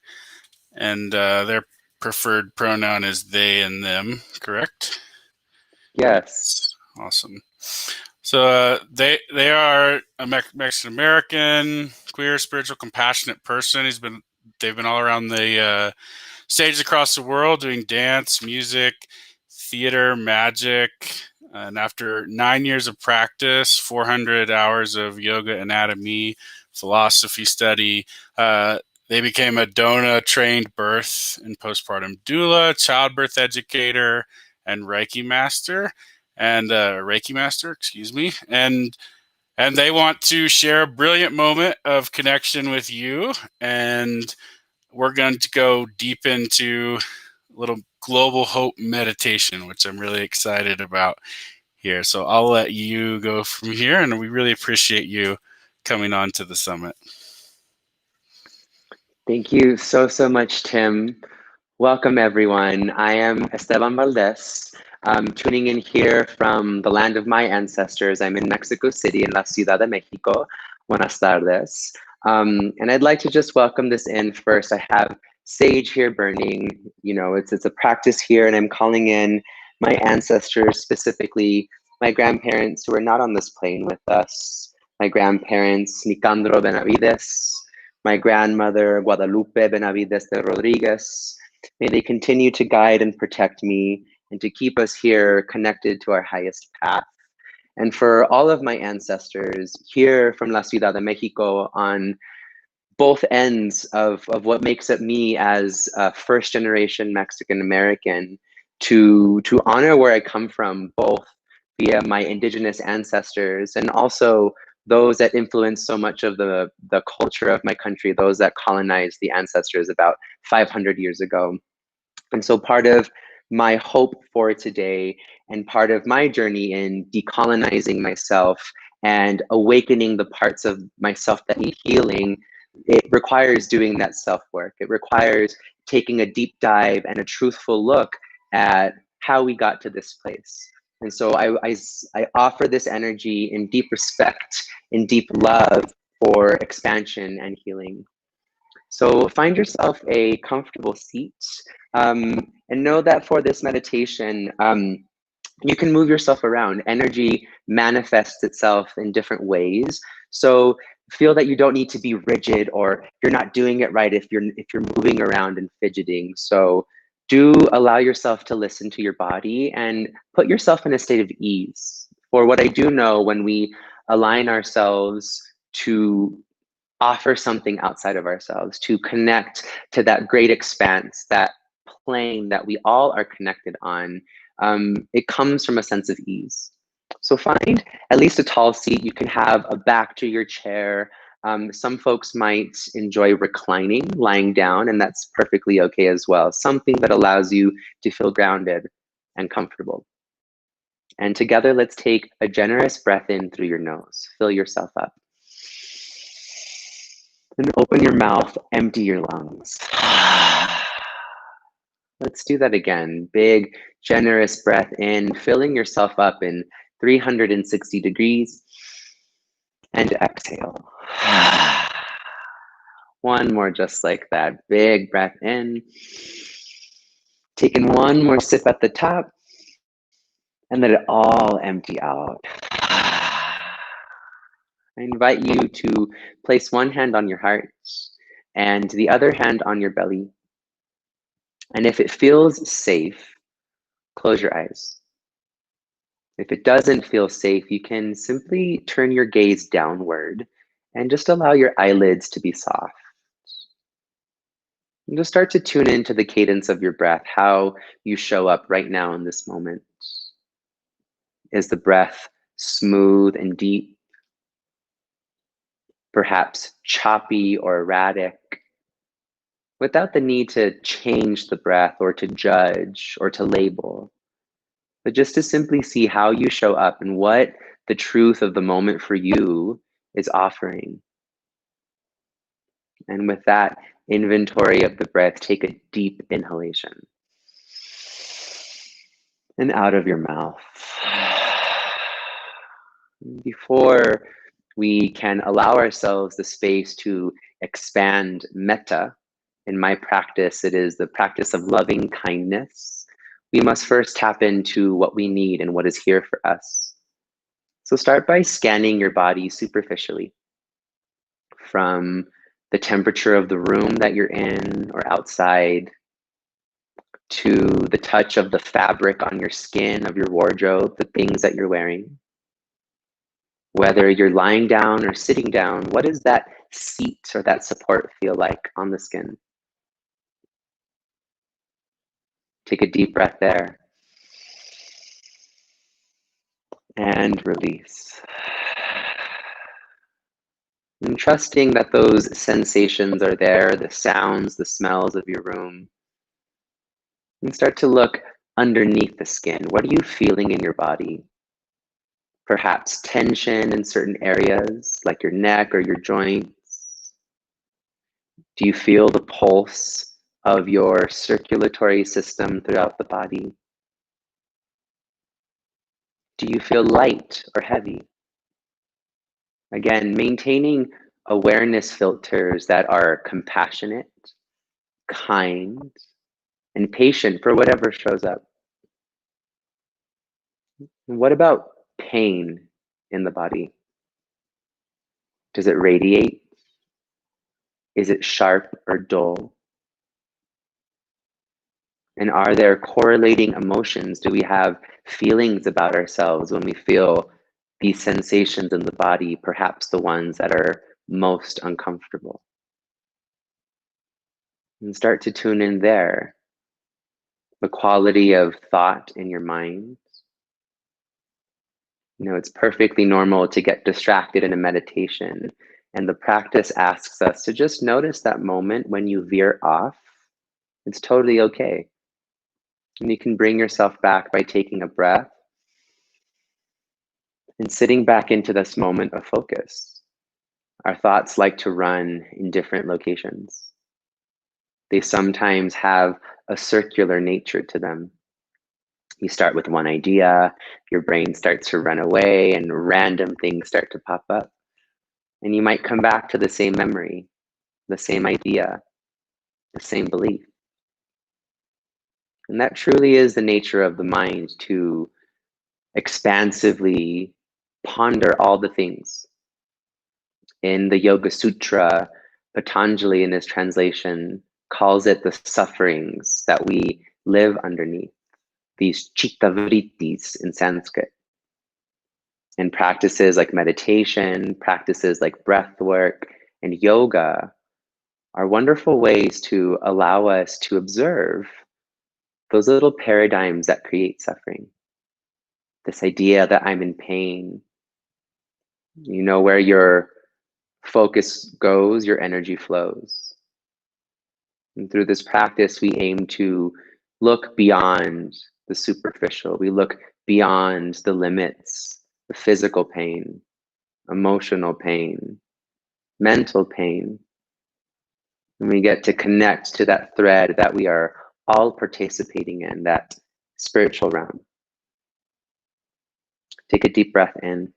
And their preferred pronoun is they and them, correct? Yes. Awesome. So they are a Mexican American, queer, spiritual, compassionate person. They've been all around the stages across the world doing dance, music, theater, magic. And after 9 years of practice, 400 hours of yoga, anatomy, philosophy study, they became a DONA trained birth and postpartum doula, childbirth educator, and Reiki master, excuse me. And they want to share a brilliant moment of connection with you. And we're going to go deep into a little global hope meditation, which I'm really excited about here. So I'll let you go from here, and we really appreciate you coming on to the summit. Thank you so much, Tim. Welcome, everyone. I am Estevan Valdes, tuning in here from the land of my ancestors. I'm in Mexico City, in La Ciudad de Mexico. Buenas tardes. And I'd like to just welcome this in first. I have sage here burning. You know, it's a practice here, and I'm calling in my ancestors, specifically my grandparents who are not on this plane with us. My grandparents, Nicandro Benavides, my grandmother, Guadalupe Benavides de Rodriguez. May they continue to guide and protect me and to keep us here connected to our highest path. And for all of my ancestors here from La Ciudad de Mexico on both ends of what makes up me as a first generation Mexican American, to honor where I come from, both via my indigenous ancestors and also those that influence so much of the culture of my country, those that colonized the ancestors about 500 years ago. And so part of my hope for today and part of my journey in decolonizing myself and awakening the parts of myself that need healing, it requires doing that self-work. It requires taking a deep dive and a truthful look at how we got to this place. And so I offer this energy in deep respect, in deep love for expansion and healing. So find yourself a comfortable seat, and know that for this meditation, you can move yourself around. Energy manifests itself in different ways. So feel that you don't need to be rigid, or you're not doing it right if you're moving around and fidgeting. So do allow yourself to listen to your body and put yourself in a state of ease. For what I do know, when we align ourselves to offer something outside of ourselves, to connect to that great expanse, that plane that we all are connected on, it comes from a sense of ease. So find at least a tall seat. You can have a back to your chair. Some folks might enjoy reclining, lying down, and that's perfectly okay as well. Something that allows you to feel grounded and comfortable. And together, let's take a generous breath in through your nose. Fill yourself up. And open your mouth, empty your lungs. Let's do that again. Big, generous breath in, filling yourself up in 360 degrees. And exhale. One more just like that. Big breath in. Taking one more sip at the top. And let it all empty out. I invite you to place one hand on your heart and the other hand on your belly. And if it feels safe, close your eyes. If it doesn't feel safe, you can simply turn your gaze downward and just allow your eyelids to be soft. And just start to tune into the cadence of your breath, how you show up right now in this moment. Is the breath smooth and deep? Perhaps choppy or erratic? Without the need to change the breath or to judge or to label, but just to simply see how you show up and what the truth of the moment for you is offering. And with that inventory of the breath, take a deep inhalation. And out of your mouth. Before We can allow ourselves the space to expand metta. In my practice, it is the practice of loving kindness. We must first tap into what we need and what is here for us. So start by scanning your body superficially, from the temperature of the room that you're in or outside, to the touch of the fabric on your skin, of your wardrobe, the things that you're wearing. Whether you're lying down or sitting down, what does that seat or that support feel like on the skin? Take a deep breath there. And release. And trusting that those sensations are there, the sounds, the smells of your room. And start to look underneath the skin. What are you feeling in your body? Perhaps tension in certain areas, like your neck or your joints. Do you feel the pulse of your circulatory system throughout the body? Do you feel light or heavy? Again, maintaining awareness filters that are compassionate, kind, and patient for whatever shows up. And what about pain in the body? Does it radiate? Is it sharp or dull? And are there correlating emotions? Do we have feelings about ourselves when we feel these sensations in the body, perhaps the ones that are most uncomfortable? And start to tune in there. The quality of thought in your mind. You know, it's perfectly normal to get distracted in a meditation. And the practice asks us to just notice that moment when you veer off. It's totally okay. And you can bring yourself back by taking a breath and sitting back into this moment of focus. Our thoughts like to run in different locations. They sometimes have a circular nature to them. You start with one idea, your brain starts to run away, and random things start to pop up. And you might come back to the same memory, the same idea, the same belief. And that truly is the nature of the mind, to expansively ponder all the things. In the Yoga Sutra, Patanjali in his translation calls it the sufferings that we live underneath, these chitta vrittis in Sanskrit. And practices like meditation, practices like breath work, and yoga are wonderful ways to allow us to observe those little paradigms that create suffering. This idea that I'm in pain. You know, where your focus goes, your energy flows. And through this practice, we aim to look beyond the superficial. We look beyond the limits, the physical pain, emotional pain, mental pain. And we get to connect to that thread that we are all participating in, that spiritual realm. Take a deep breath in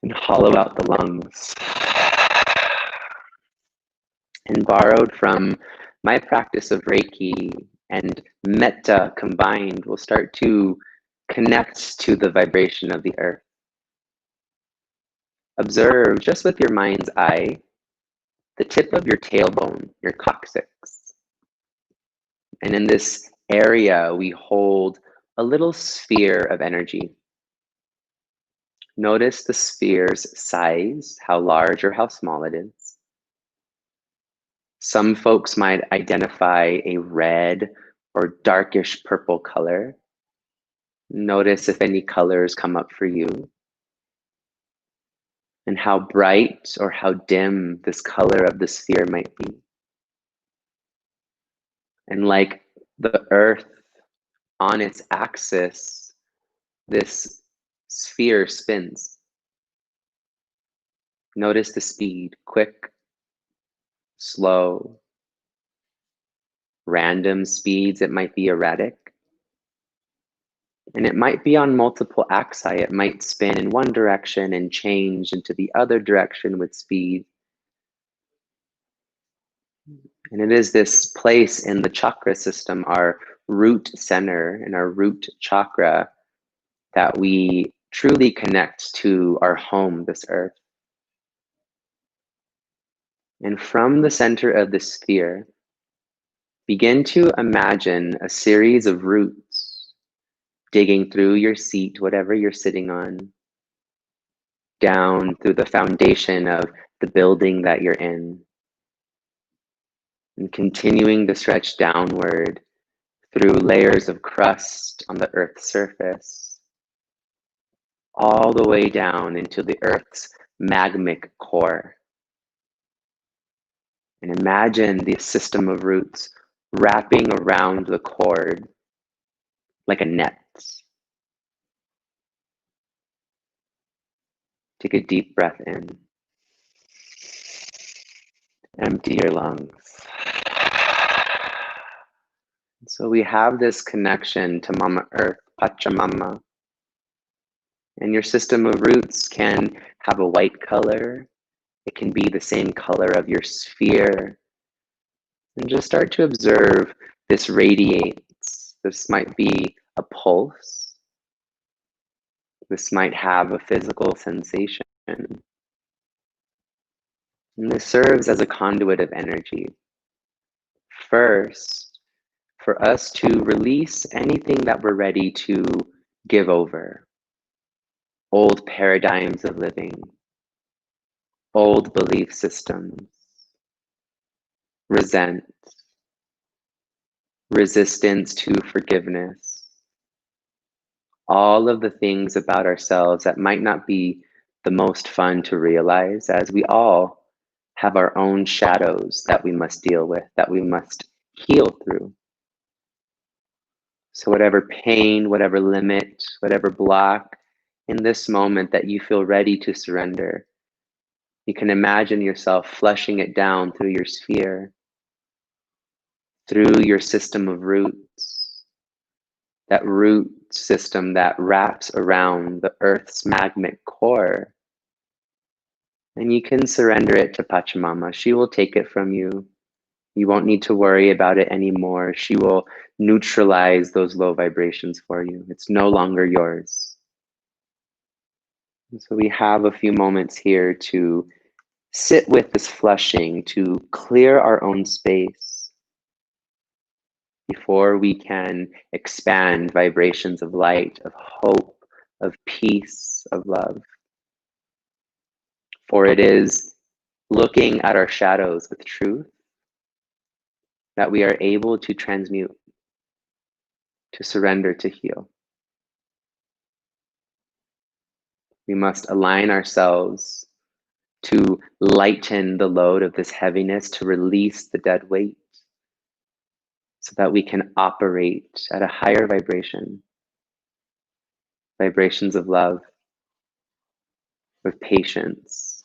and hollow out the lungs. And borrowed from my practice of Reiki and Metta combined, we'll start to connect to the vibration of the earth. Observe just with your mind's eye the tip of your tailbone, your coccyx. And in this area, we hold a little sphere of energy. Notice the sphere's size, how large or how small it is. Some folks might identify a red or darkish purple color. Notice if any colors come up for you, and how bright or how dim this color of the sphere might be. And like the earth on its axis, this sphere spins. Notice the speed, quick, slow, random speeds. It might be erratic. And it might be on multiple axi. It might spin in one direction and change into the other direction with speed. And it is this place in the chakra system, our root center and our root chakra, that we truly connect to our home, this earth. And from the center of the sphere, begin to imagine a series of roots digging through your seat, whatever you're sitting on, down through the foundation of the building that you're in, and continuing to stretch downward through layers of crust on the Earth's surface, all the way down into the Earth's magmic core. And imagine the system of roots wrapping around the cord like a net. Take a deep breath in. Empty your lungs. So we have this connection to Mama Earth, Pachamama. And your system of roots can have a white color. It can be the same color of your sphere. And just start to observe this radiates. This might be a pulse. This might have a physical sensation. And this serves as a conduit of energy. First, for us to release anything that we're ready to give over. Old paradigms of living, old belief systems, resistance to forgiveness, all of the things about ourselves that might not be the most fun to realize, as we all have our own shadows that we must deal with, that we must heal through. So whatever pain, whatever limit, whatever block in this moment that you feel ready to surrender, you can imagine yourself flushing it down through your sphere, through your system of roots, that root system that wraps around the Earth's magmic core. And you can surrender it to Pachamama. She will take it from you. You won't need to worry about it anymore. She will neutralize those low vibrations for you. It's no longer yours. And so we have a few moments here to sit with this flushing, to clear our own space before we can expand vibrations of light, of hope, of peace, of love. For it is looking at our shadows with truth that we are able to transmute, to surrender, to heal. We must align ourselves to lighten the load of this heaviness, to release the dead weight, so that we can operate at a higher vibration, vibrations of love, of patience,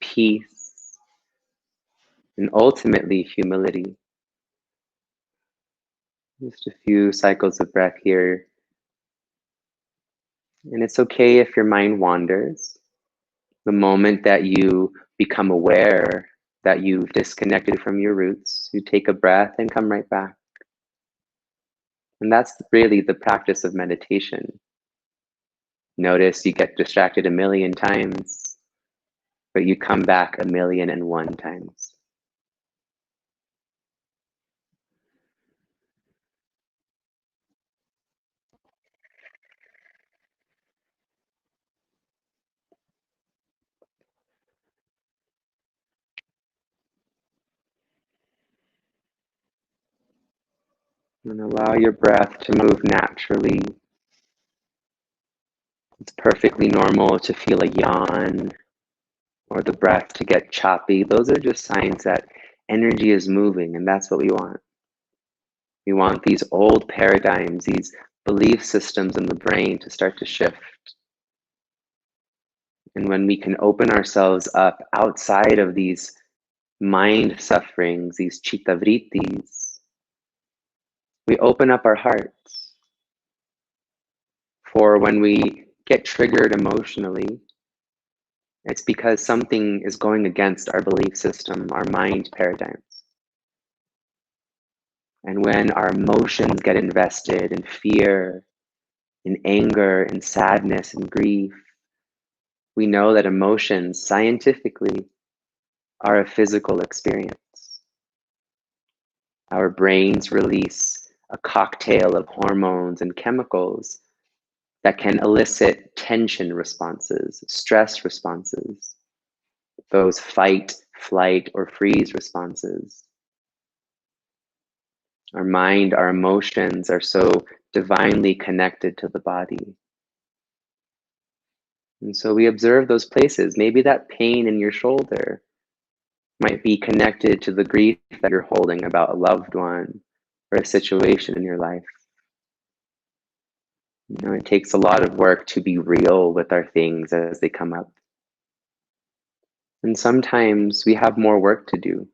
peace, and ultimately humility. Just a few cycles of breath here. And it's okay if your mind wanders. The moment that you become aware that you've disconnected from your roots, you take a breath and come right back. And that's really the practice of meditation. Notice you get distracted a million times, but you come back 1,000,001 times. And allow your breath to move naturally. It's perfectly normal to feel a yawn or the breath to get choppy. Those are just signs that energy is moving, and that's what we want. We want these old paradigms, these belief systems in the brain to start to shift. And when we can open ourselves up outside of these mind sufferings, these chitta vrittis, we open up our hearts. For when we get triggered emotionally, it's because something is going against our belief system, our mind paradigms. And when our emotions get invested in fear, in anger, in sadness, and grief, we know that emotions scientifically are a physical experience. Our brains release a cocktail of hormones and chemicals that can elicit tension responses, stress responses, those fight, flight, or freeze responses. Our mind, our emotions are so divinely connected to the body. And so we observe those places. Maybe that pain in your shoulder might be connected to the grief that you're holding about a loved one or a situation in your life. You know, it takes a lot of work to be real with our things as they come up. And sometimes we have more work to do.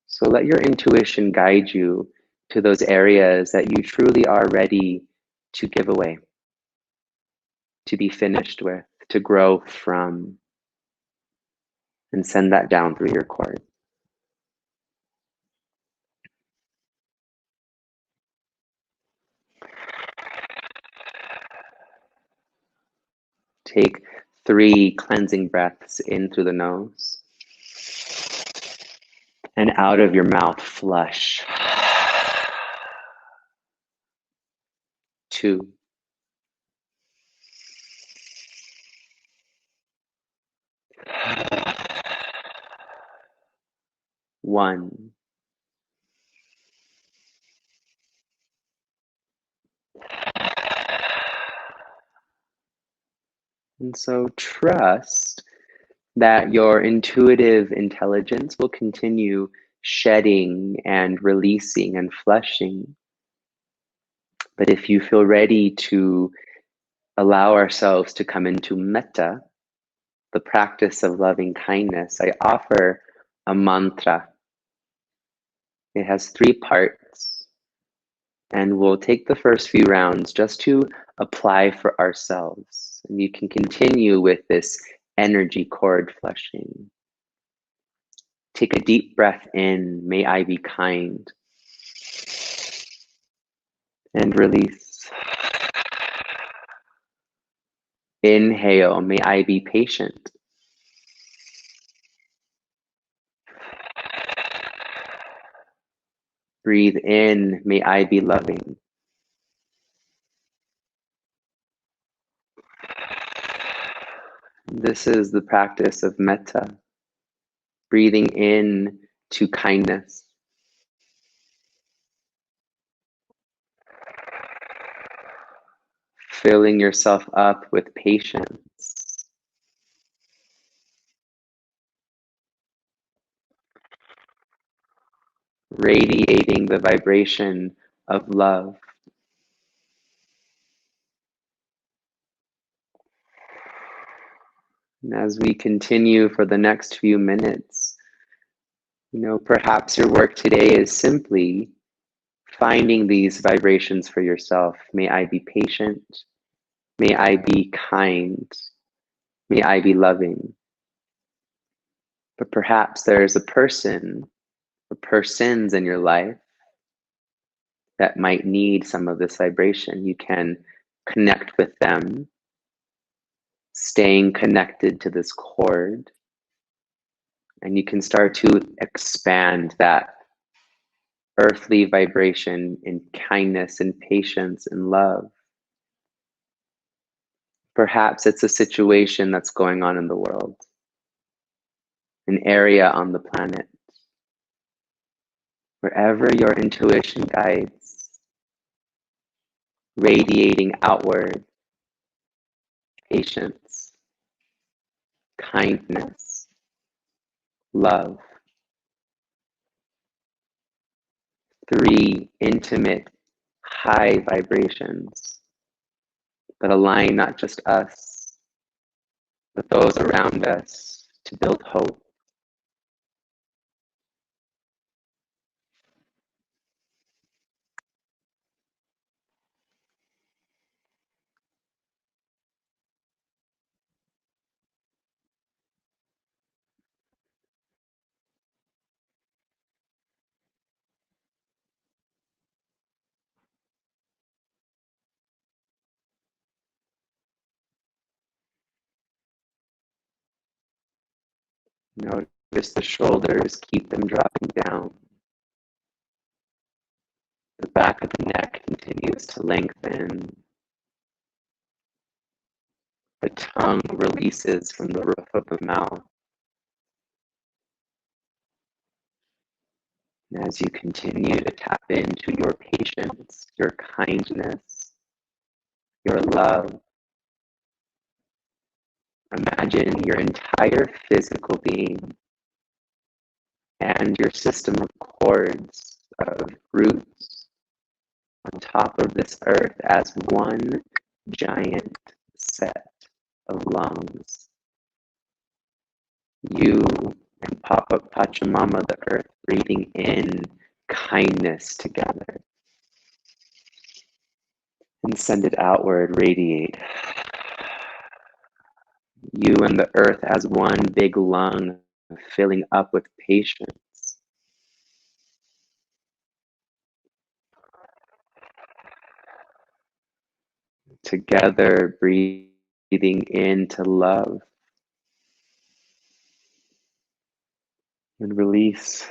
So let your intuition guide you to those areas that you truly are ready to give away, to be finished with, to grow from, and send that down through your cord. Take 3 cleansing breaths in through the nose and out of your mouth, flush. 2. 1. And so trust that your intuitive intelligence will continue shedding and releasing and flushing. But if you feel ready to allow ourselves to come into metta, the practice of loving kindness, I offer a mantra. It has 3 parts, and we'll take the first few rounds just to apply for ourselves. And you can continue with this energy cord flushing. Take a deep breath in, may I be kind. And release. Inhale, may I be patient. Breathe in, may I be loving. This is the practice of metta, breathing in to kindness. Filling yourself up with patience. Radiating the vibration of love. And as we continue for the next few minutes, you know, perhaps your work today is simply finding these vibrations for yourself. May I be patient. May I be kind. May I be loving. But perhaps there's a person or persons in your life that might need some of this vibration. You can connect with them, staying connected to this cord, and you can start to expand that earthly vibration in kindness and patience and love. Perhaps it's a situation that's going on in the world, an area on the planet. Wherever your intuition guides, radiating outward, patience, kindness, love. 3 intimate, high vibrations that align not just us, but those around us to build hope. Notice the shoulders, keep them dropping down. The back of the neck continues to lengthen. The tongue releases from the roof of the mouth. And as you continue to tap into your patience, your kindness, your love, imagine your entire physical being and your system of cords, of roots on top of this earth as one giant set of lungs. You and Papa Pachamama, the earth, breathing in kindness together. And send it outward, radiate. You and the earth as one big lung, filling up with patience. Together, breathing into love. And release.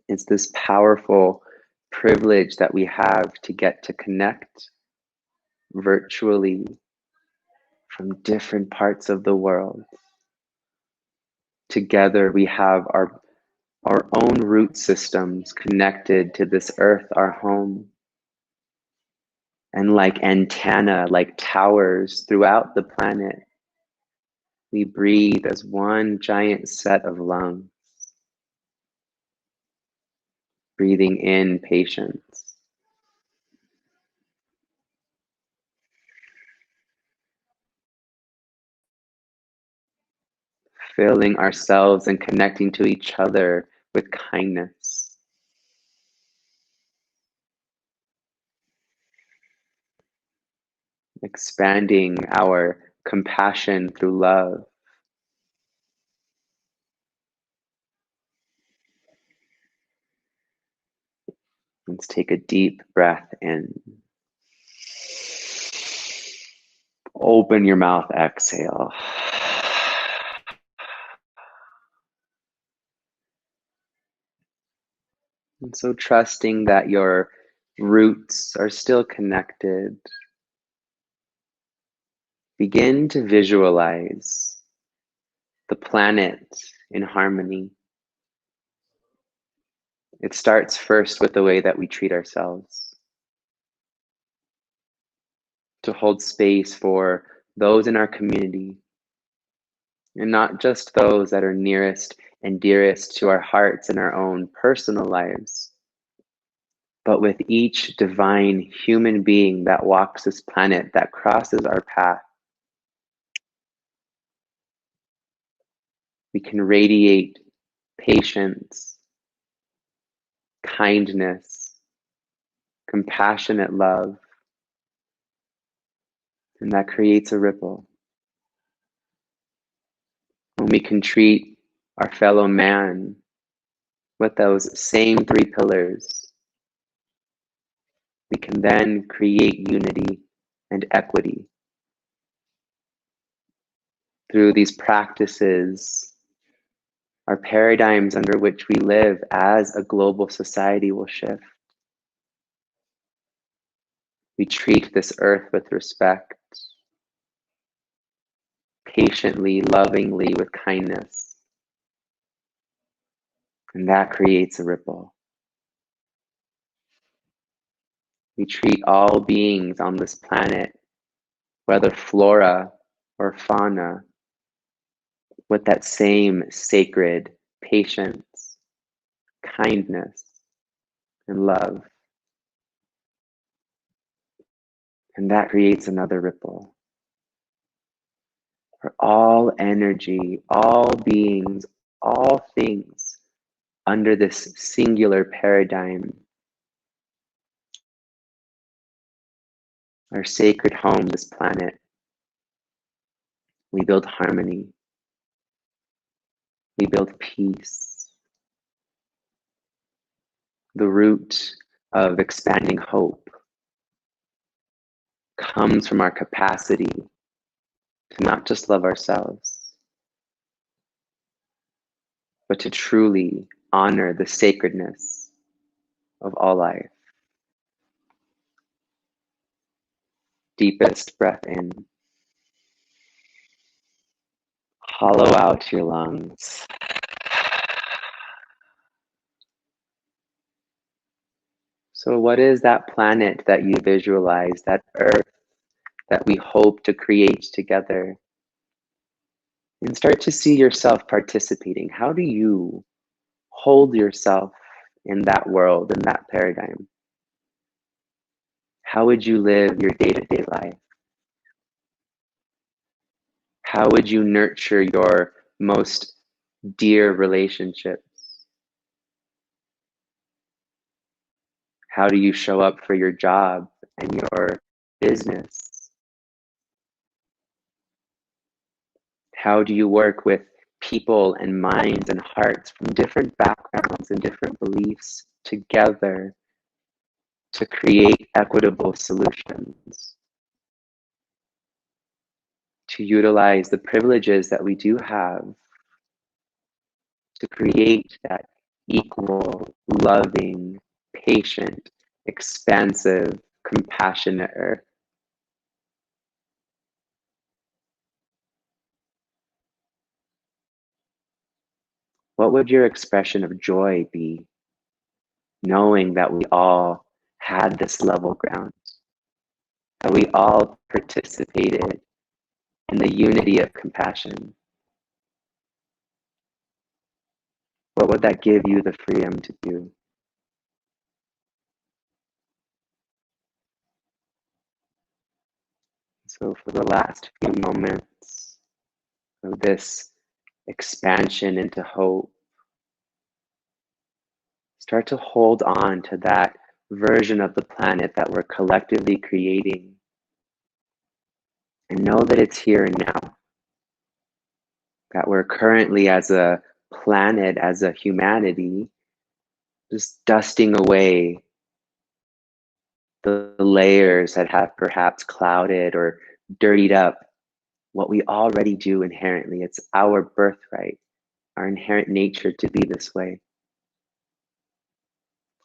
It's this powerful privilege that we have to get to connect virtually from different parts of the world. Together, we have our own root systems connected to this earth, our home. And like antennae, like towers throughout the planet, we breathe as one giant set of lungs, breathing in patience. Filling ourselves and connecting to each other with kindness. Expanding our compassion through love. Let's take a deep breath in. Open your mouth, exhale. And so trusting that your roots are still connected. Begin to visualize the planet in harmony. It starts first with the way that we treat ourselves. To hold space for those in our community, and not just those that are nearest and dearest to our hearts and our own personal lives, but with each divine human being that walks this planet, that crosses our path. We can radiate patience, kindness, compassionate love, and that creates a ripple. When we can treat our fellow man with those same three pillars, we can then create unity and equity. Through these practices, our paradigms under which we live as a global society will shift. We treat this earth with respect, patiently, lovingly, with kindness. And that creates a ripple. We treat all beings on this planet, whether flora or fauna, with that same sacred patience, kindness, and love. And that creates another ripple. For all energy, all beings, all things under this singular paradigm, our sacred home, this planet, we build harmony. We build peace. The root of expanding hope comes from our capacity to not just love ourselves, but to truly honor the sacredness of all life. Deepest breath in. Hollow out your lungs. So what is that planet that you visualize, that earth that we hope to create together? And start to see yourself participating. How do you hold yourself in that world, in that paradigm? How would you live your day-to-day life? How would you nurture your most dear relationships? How do you show up for your job and your business? How do you work with people and minds and hearts from different backgrounds and different beliefs together to create equitable solutions? To utilize the privileges that we do have to create that equal, loving, patient, expansive, compassionate earth. What would your expression of joy be, knowing that we all had this level ground, that we all participated in the unity of compassion? What would that give you the freedom to do? So for the last few moments of this expansion into hope, start to hold on to that version of the planet that we're collectively creating, and know that it's here and now, that we're currently as a planet, as a humanity, just dusting away the layers that have perhaps clouded or dirtied up what we already do inherently. It's our birthright, our inherent nature to be this way.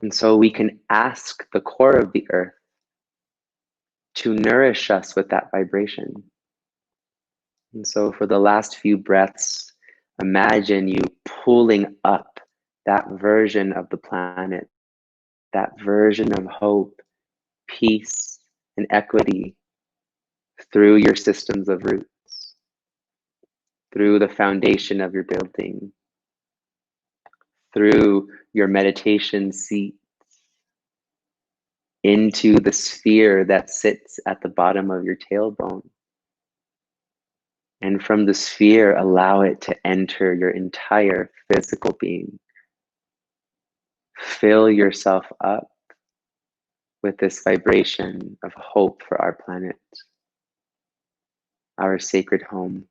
And so we can ask the core of the earth to nourish us with that vibration. And so for the last few breaths, imagine you pulling up that version of the planet, that version of hope, peace, and equity through your systems of roots, through the foundation of your building, through your meditation seat, into the sphere that sits at the bottom of your tailbone. And from the sphere, allow it to enter your entire physical being. Fill yourself up with this vibration of hope for our planet, our sacred home.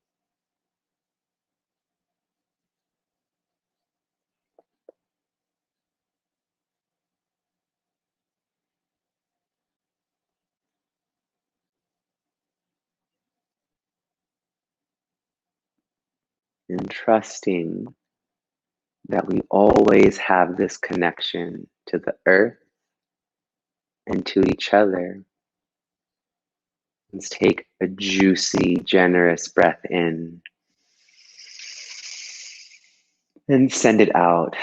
And trusting that we always have this connection to the earth and to each other. Let's take a juicy, generous breath in and send it out.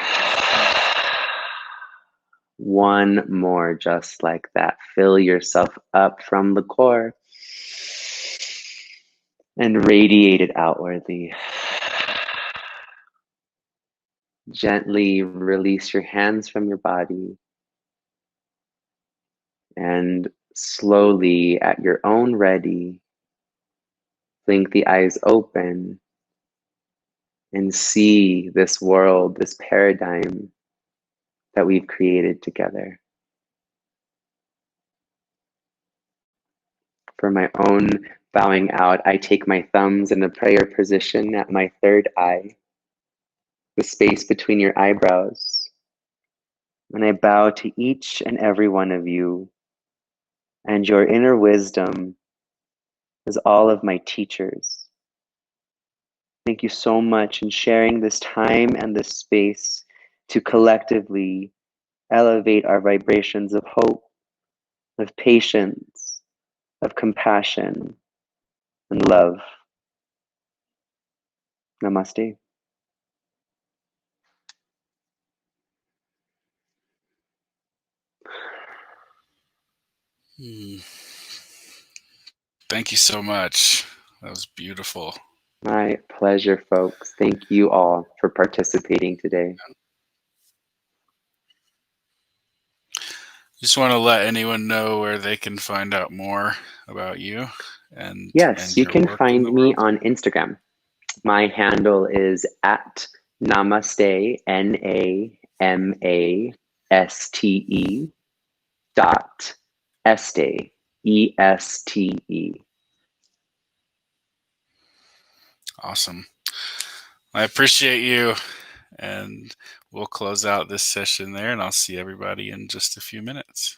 One more, just like that. Fill yourself up from the core and radiate it outwardly. Gently release your hands from your body and slowly, at your own ready, blink the eyes open and see this world, this paradigm that we've created together. For my own bowing out, I take my thumbs in a prayer position at my third eye, the space between your eyebrows, and I bow to each and every one of you and your inner wisdom as all of my teachers, Thank you so much in sharing this time and this space to collectively elevate our vibrations of hope, of patience, of compassion, and love. Namaste. Thank you so much. That was beautiful. My pleasure, folks. Thank you all for participating today. Just want to let anyone know where they can find out more about you Yes, and you your can work in find the me world. on Instagram. My handle is at namaste, NAMASTE dot este, ESTE. Awesome. I appreciate you. And we'll close out this session there, and I'll see everybody in just a few minutes.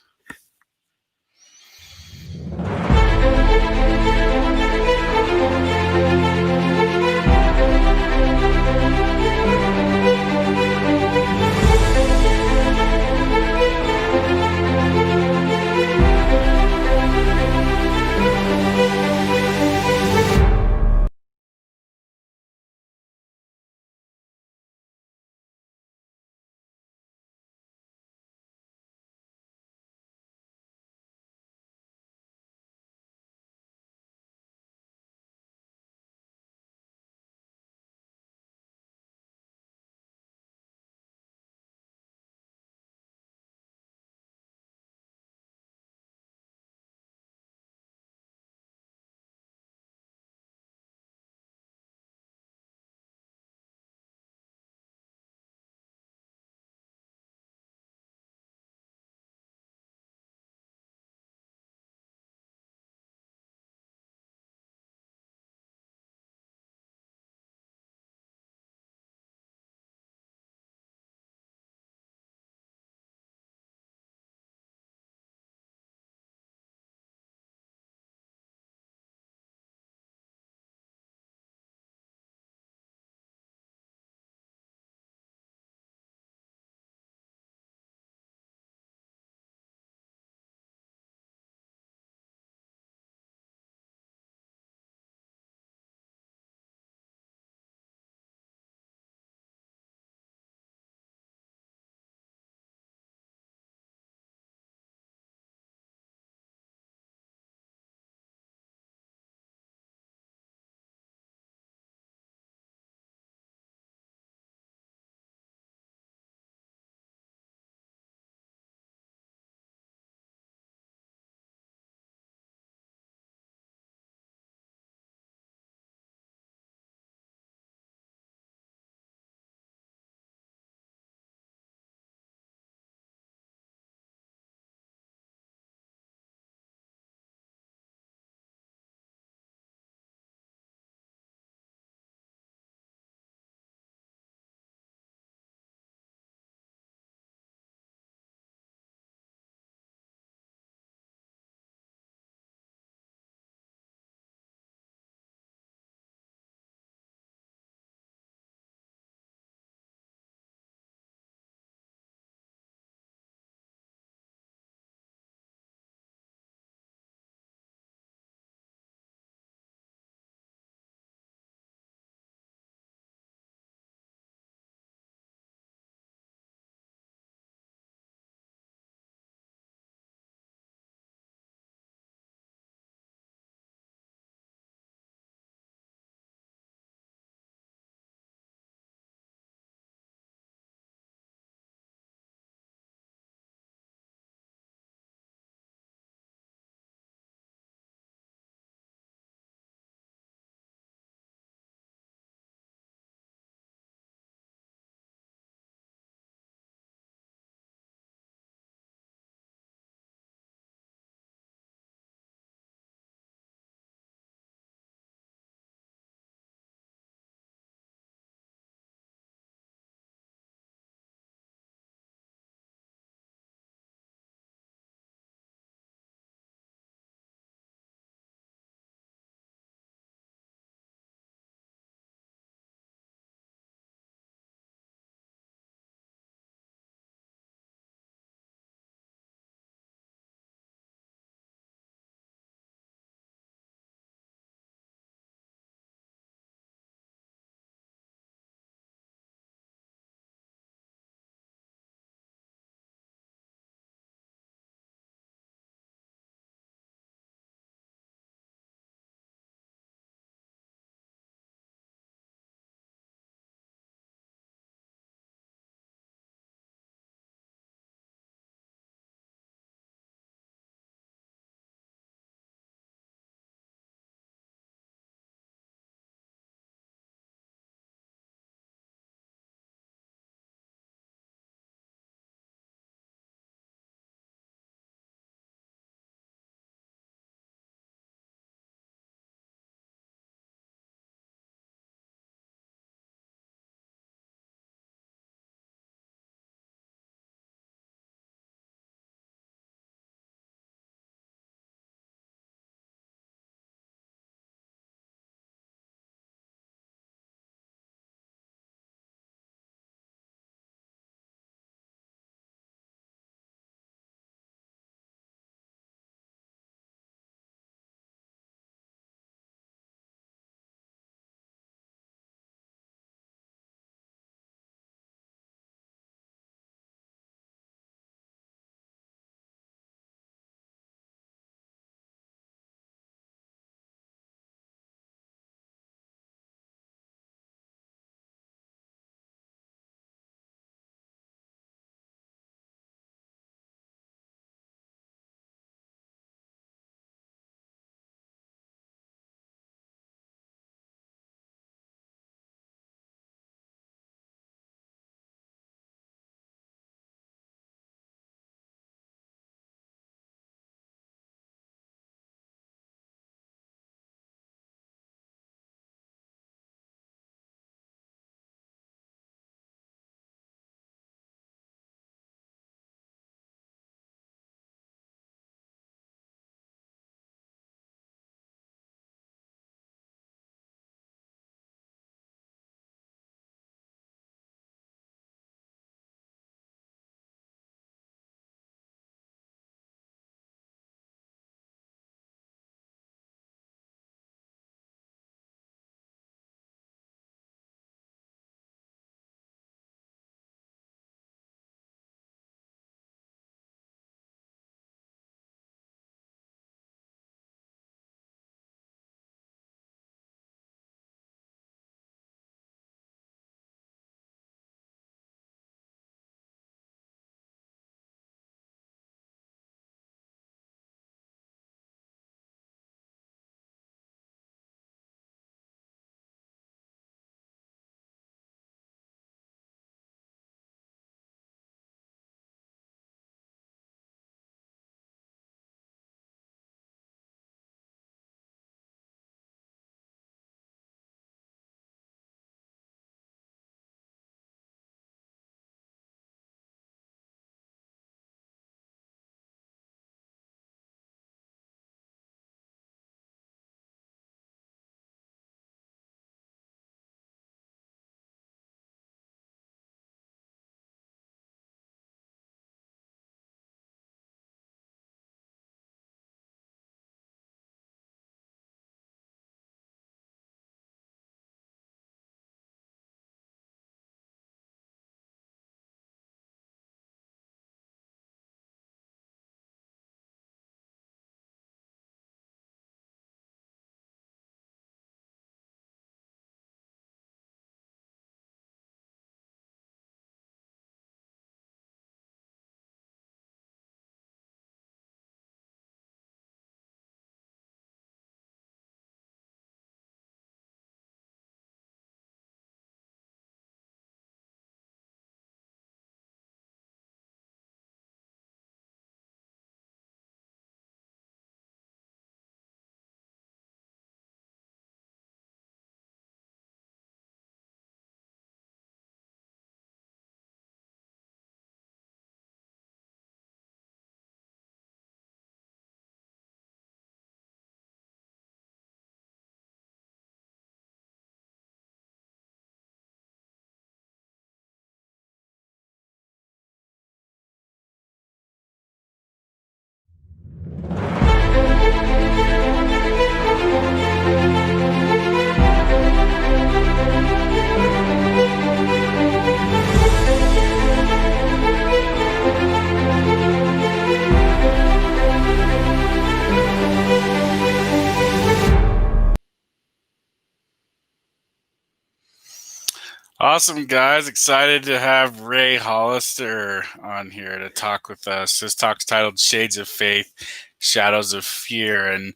Awesome, guys. Excited to have Ray Hollister on here to talk with us. This talk's titled Shades of Faith, Shadows of Fear. And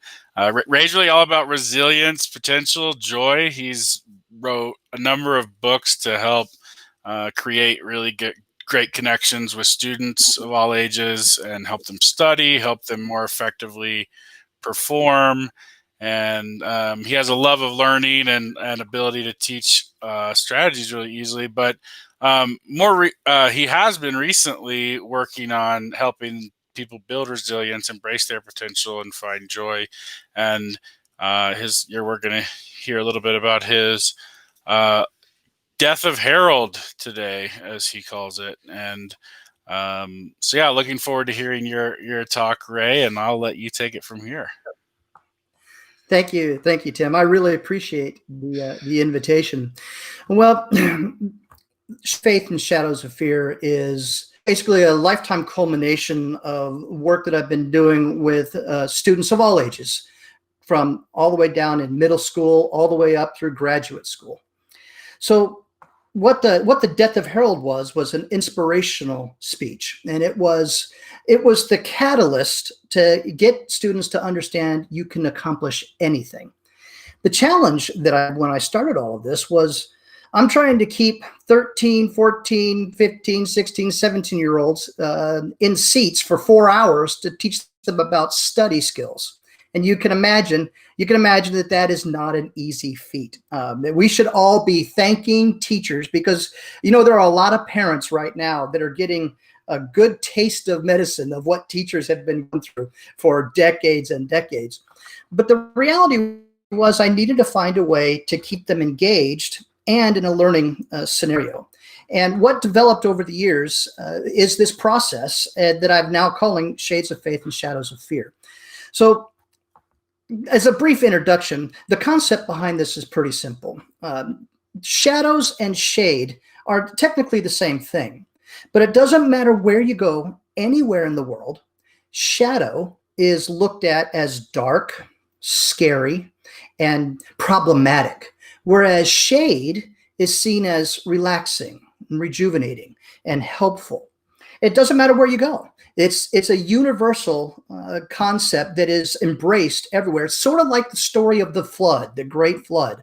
Ray's really all about resilience, potential, joy. He's wrote a number of books to help create really great connections with students of all ages and help them study, help them more effectively perform. And he has a love of learning and ability to teach strategies really easily. But he has been recently working on helping people build resilience, embrace their potential, and find joy. And we're going to hear a little bit about his death of Harold today, as he calls it. And so, yeah, looking forward to hearing your talk, Ray, and I'll let you take it from here. Thank you, Tim. I really appreciate the invitation. Well, Faith and Shadows of Fear is basically a lifetime culmination of work that I've been doing with students of all ages, from all the way down in middle school, all the way up through graduate school. So what the death of Harold was an inspirational speech, and it was the catalyst to get students to understand you can accomplish anything. The challenge when I started all of this was I'm trying to keep 13, 14, 15, 16, 17-year-olds in seats for 4 hours to teach them about study skills. And you can imagine that is not an easy feat. We should all be thanking teachers because, there are a lot of parents right now that are getting a good taste of medicine of what teachers have been going through for decades and decades. But the reality was I needed to find a way to keep them engaged and in a learning scenario. And what developed over the years is this process that I'm now calling Shades of Faith and Shadows of Fear. So as a brief introduction, the concept behind this is pretty simple. Shadows and shade are technically the same thing, but it doesn't matter where you go, anywhere in the world, shadow is looked at as dark, scary, and problematic, whereas shade is seen as relaxing, and rejuvenating, and helpful. It doesn't matter where you go. It's a universal concept that is embraced everywhere. It's sort of like the story of the flood, the Great Flood.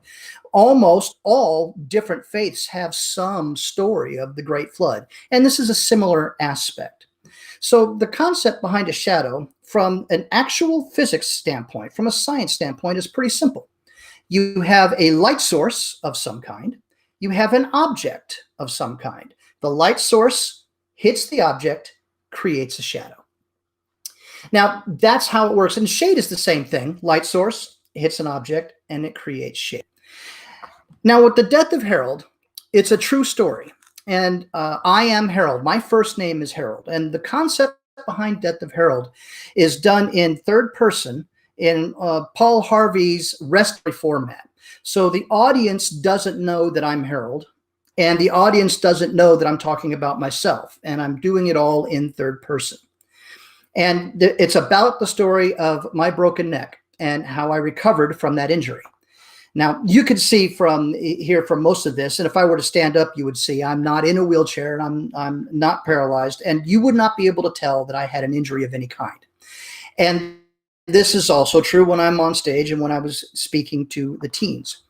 Almost all different faiths have some story of the Great Flood, and this is a similar aspect. So the concept behind a shadow from an actual physics standpoint, from a science standpoint, is pretty simple. You have a light source of some kind. You have an object of some kind. The light source hits the object, creates a shadow. Now, that's how it works. And shade is the same thing. Light source hits an object, and it creates shade. Now, with the death of Harold, it's a true story. And I am Harold. My first name is Harold. And the concept behind Death of Harold is done in third person in Paul Harvey's rest format. So the audience doesn't know that I'm Harold, and the audience doesn't know that I'm talking about myself, and I'm doing it all in third person. And it's about the story of my broken neck and how I recovered from that injury. Now, you could see from most of this, and if I were to stand up, you would see I'm not in a wheelchair and I'm not paralyzed, and you would not be able to tell that I had an injury of any kind. And this is also true when I'm on stage and when I was speaking to the teens.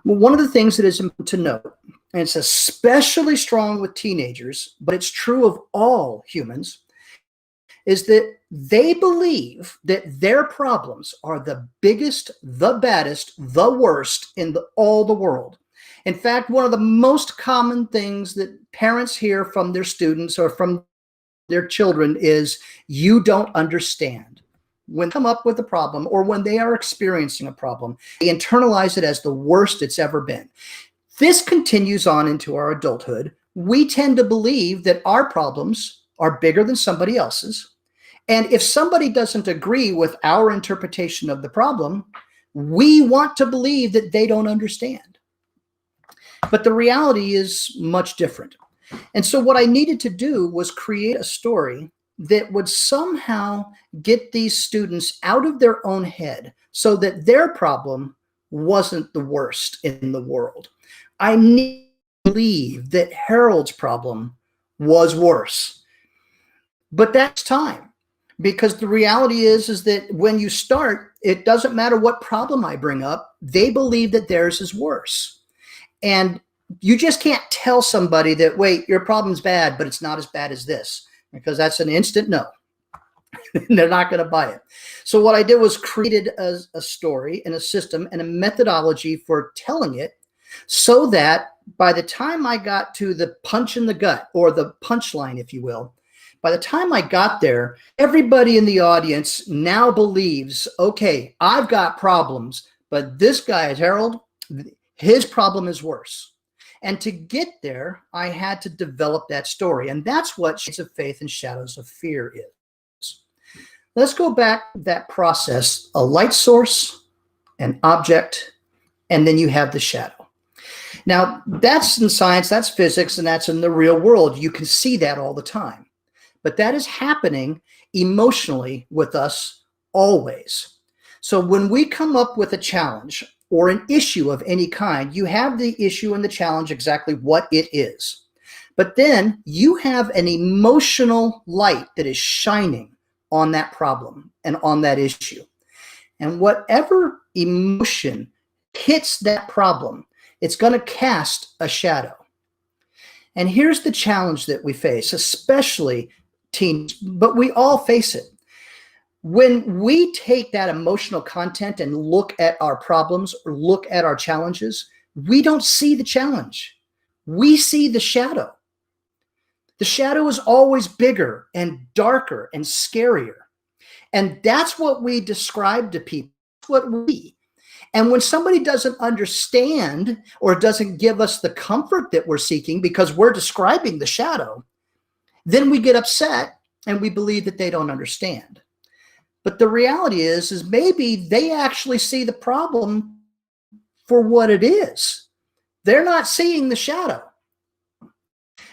Well, one of the things that is important to note, and it's especially strong with teenagers, but it's true of all humans, is that they believe that their problems are the biggest, the baddest, the worst in all the world. In fact, one of the most common things that parents hear from their students or from their children is, "You don't understand." When they come up with a problem or when they are experiencing a problem, they internalize it as the worst it's ever been. This continues on into our adulthood. We tend to believe that our problems are bigger than somebody else's. And if somebody doesn't agree with our interpretation of the problem, we want to believe that they don't understand. But the reality is much different. And so what I needed to do was create a story that would somehow get these students out of their own head so that their problem wasn't the worst in the world. I believe that Harold's problem was worse. But that's time, because the reality is that when you start, it doesn't matter what problem I bring up, they believe that theirs is worse. And you just can't tell somebody that, wait, your problem's bad, but it's not as bad as this, because that's an instant no. They're not going to buy it. So what I did was created a story and a system and a methodology for telling it, so that by the time I got to the punch in the gut, or the punchline, if you will, by the time I got there, everybody in the audience now believes, okay, I've got problems, but this guy, Harold, his problem is worse. And to get there, I had to develop that story. And that's what Shades of Faith and Shadows of Fear is. Let's go back to that process: a light source, an object, and then you have the shadow. Now, that's in science, that's physics, and that's in the real world. You can see that all the time. But that is happening emotionally with us always. So when we come up with a challenge or an issue of any kind, you have the issue and the challenge exactly what it is. But then you have an emotional light that is shining on that problem and on that issue. And whatever emotion hits that problem, it's going to cast a shadow. And here's the challenge that we face, especially teens, but we all face it. When we take that emotional content and look at our problems or look at our challenges, we don't see the challenge. We see the shadow. The shadow is always bigger and darker and scarier. And that's what we describe to people. That's what we. And when somebody doesn't understand or doesn't give us the comfort that we're seeking because we're describing the shadow, then we get upset and we believe that they don't understand. But the reality is maybe they actually see the problem for what it is. They're not seeing the shadow.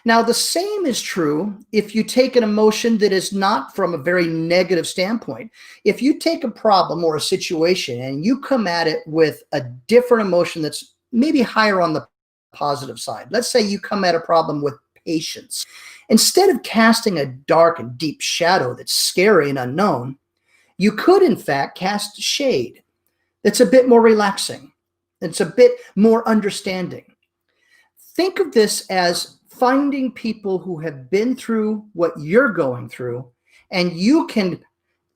Now, the same is true if you take an emotion that is not from a very negative standpoint. If you take a problem or a situation and you come at it with a different emotion that's maybe higher on the positive side. Let's say you come at a problem with patience. Instead of casting a dark and deep shadow that's scary and unknown, you could, in fact, cast shade that's a bit more relaxing. It's a bit more understanding. Think of this as finding people who have been through what you're going through, and you can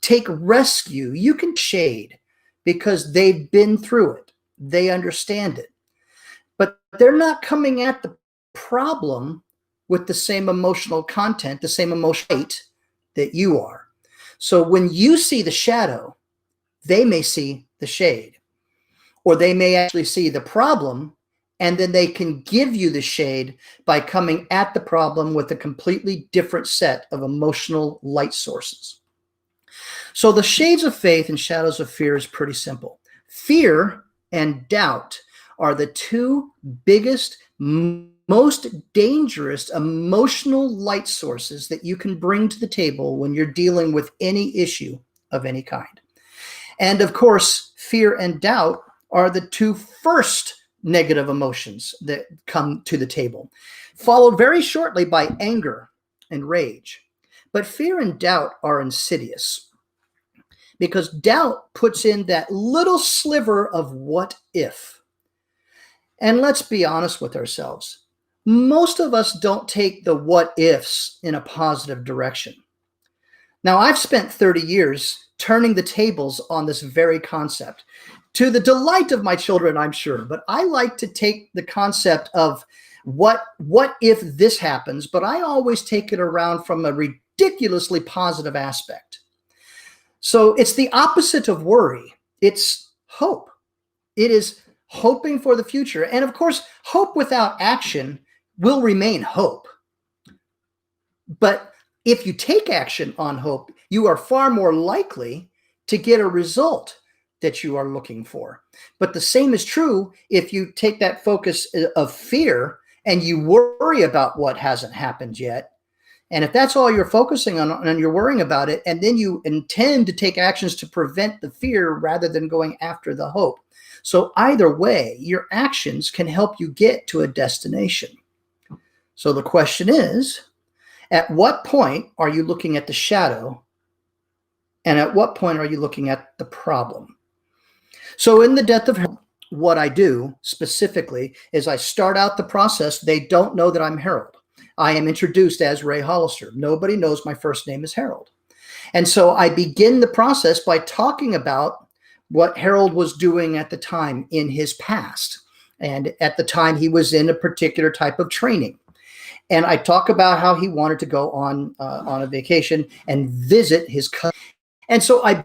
take rescue, you can shade because they've been through it. They understand it. But they're not coming at the problem with the same emotional content, the same emotional weight that you are. So when you see the shadow, they may see the shade, or they may actually see the problem, and then they can give you the shade by coming at the problem with a completely different set of emotional light sources. So the shades of faith and shadows of fear is pretty simple. Fear and doubt are the two biggest, most dangerous emotional light sources that you can bring to the table when you're dealing with any issue of any kind. And of course, fear and doubt are the two first negative emotions that come to the table, followed very shortly by anger and rage. But fear and doubt are insidious because doubt puts in that little sliver of what if. And let's be honest with ourselves. Most of us don't take the what ifs in a positive direction. Now, I've spent 30 years turning the tables on this very concept, to the delight of my children, I'm sure. But I like to take the concept of what if this happens, but I always take it around from a ridiculously positive aspect. So it's the opposite of worry. It's hope. It is hoping for the future. And of course, hope without action will remain hope. But if you take action on hope, you are far more likely to get a result that you are looking for. But the same is true if you take that focus of fear and you worry about what hasn't happened yet. And if that's all you're focusing on and you're worrying about it, and then you intend to take actions to prevent the fear rather than going after the hope. So either way, your actions can help you get to a destination. So the question is, at what point are you looking at the shadow? And at what point are you looking at the problem? So in the death of Harold, what I do specifically is I start out the process. They don't know that I'm Harold. I am introduced as Ray Hollister. Nobody knows my first name is Harold. And so I begin the process by talking about what Harold was doing at the time in his past. And at the time he was in a particular type of training. And I talk about how he wanted to go on a vacation and visit his cousin. And so I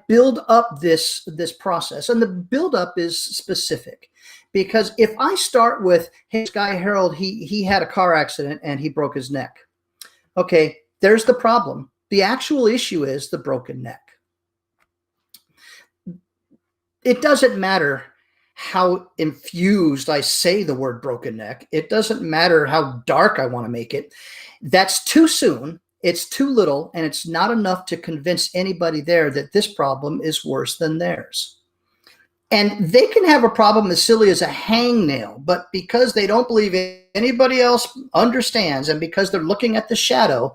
build up this process, and the build up is specific, because if I start with, hey, this guy Harold, he had a car accident and he broke his neck. Okay, there's the problem. The actual issue is the broken neck. It doesn't matter how infused I say the word broken neck. It doesn't matter how dark I want to make it. That's too soon. It's too little, and it's not enough to convince anybody there that this problem is worse than theirs. And they can have a problem as silly as a hangnail, but because they don't believe anybody else understands, and because they're looking at the shadow,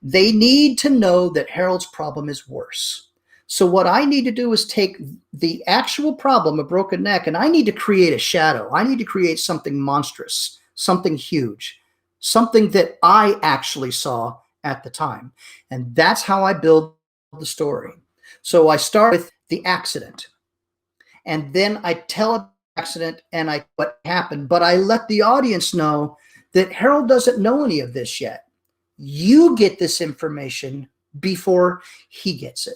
they need to know that Harold's problem is worse. So what I need to do is take the actual problem, a broken neck, and I need to create a shadow. I need to create something monstrous, something huge, something that I actually saw at the time. And that's how I build the story. So I start with the accident, and then I tell the accident and what happened, but I let the audience know that Harold doesn't know any of this yet. You get this information before he gets it.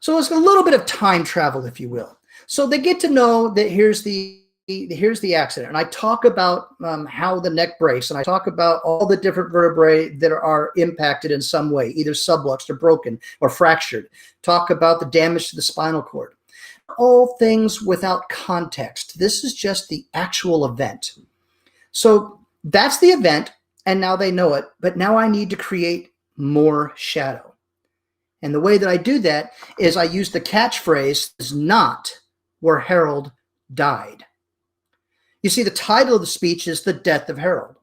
So it's a little bit of time travel, if you will. So they get to know that here's the accident. And I talk about how the neck breaks, and I talk about all the different vertebrae that are impacted in some way, either subluxed or broken or fractured. Talk about the damage to the spinal cord. All things without context. This is just the actual event. So that's the event, and now they know it. But now I need to create more shadow. And the way that I do that is I use the catchphrase, is not where Harold died. You see, the title of the speech is The Death of Harold.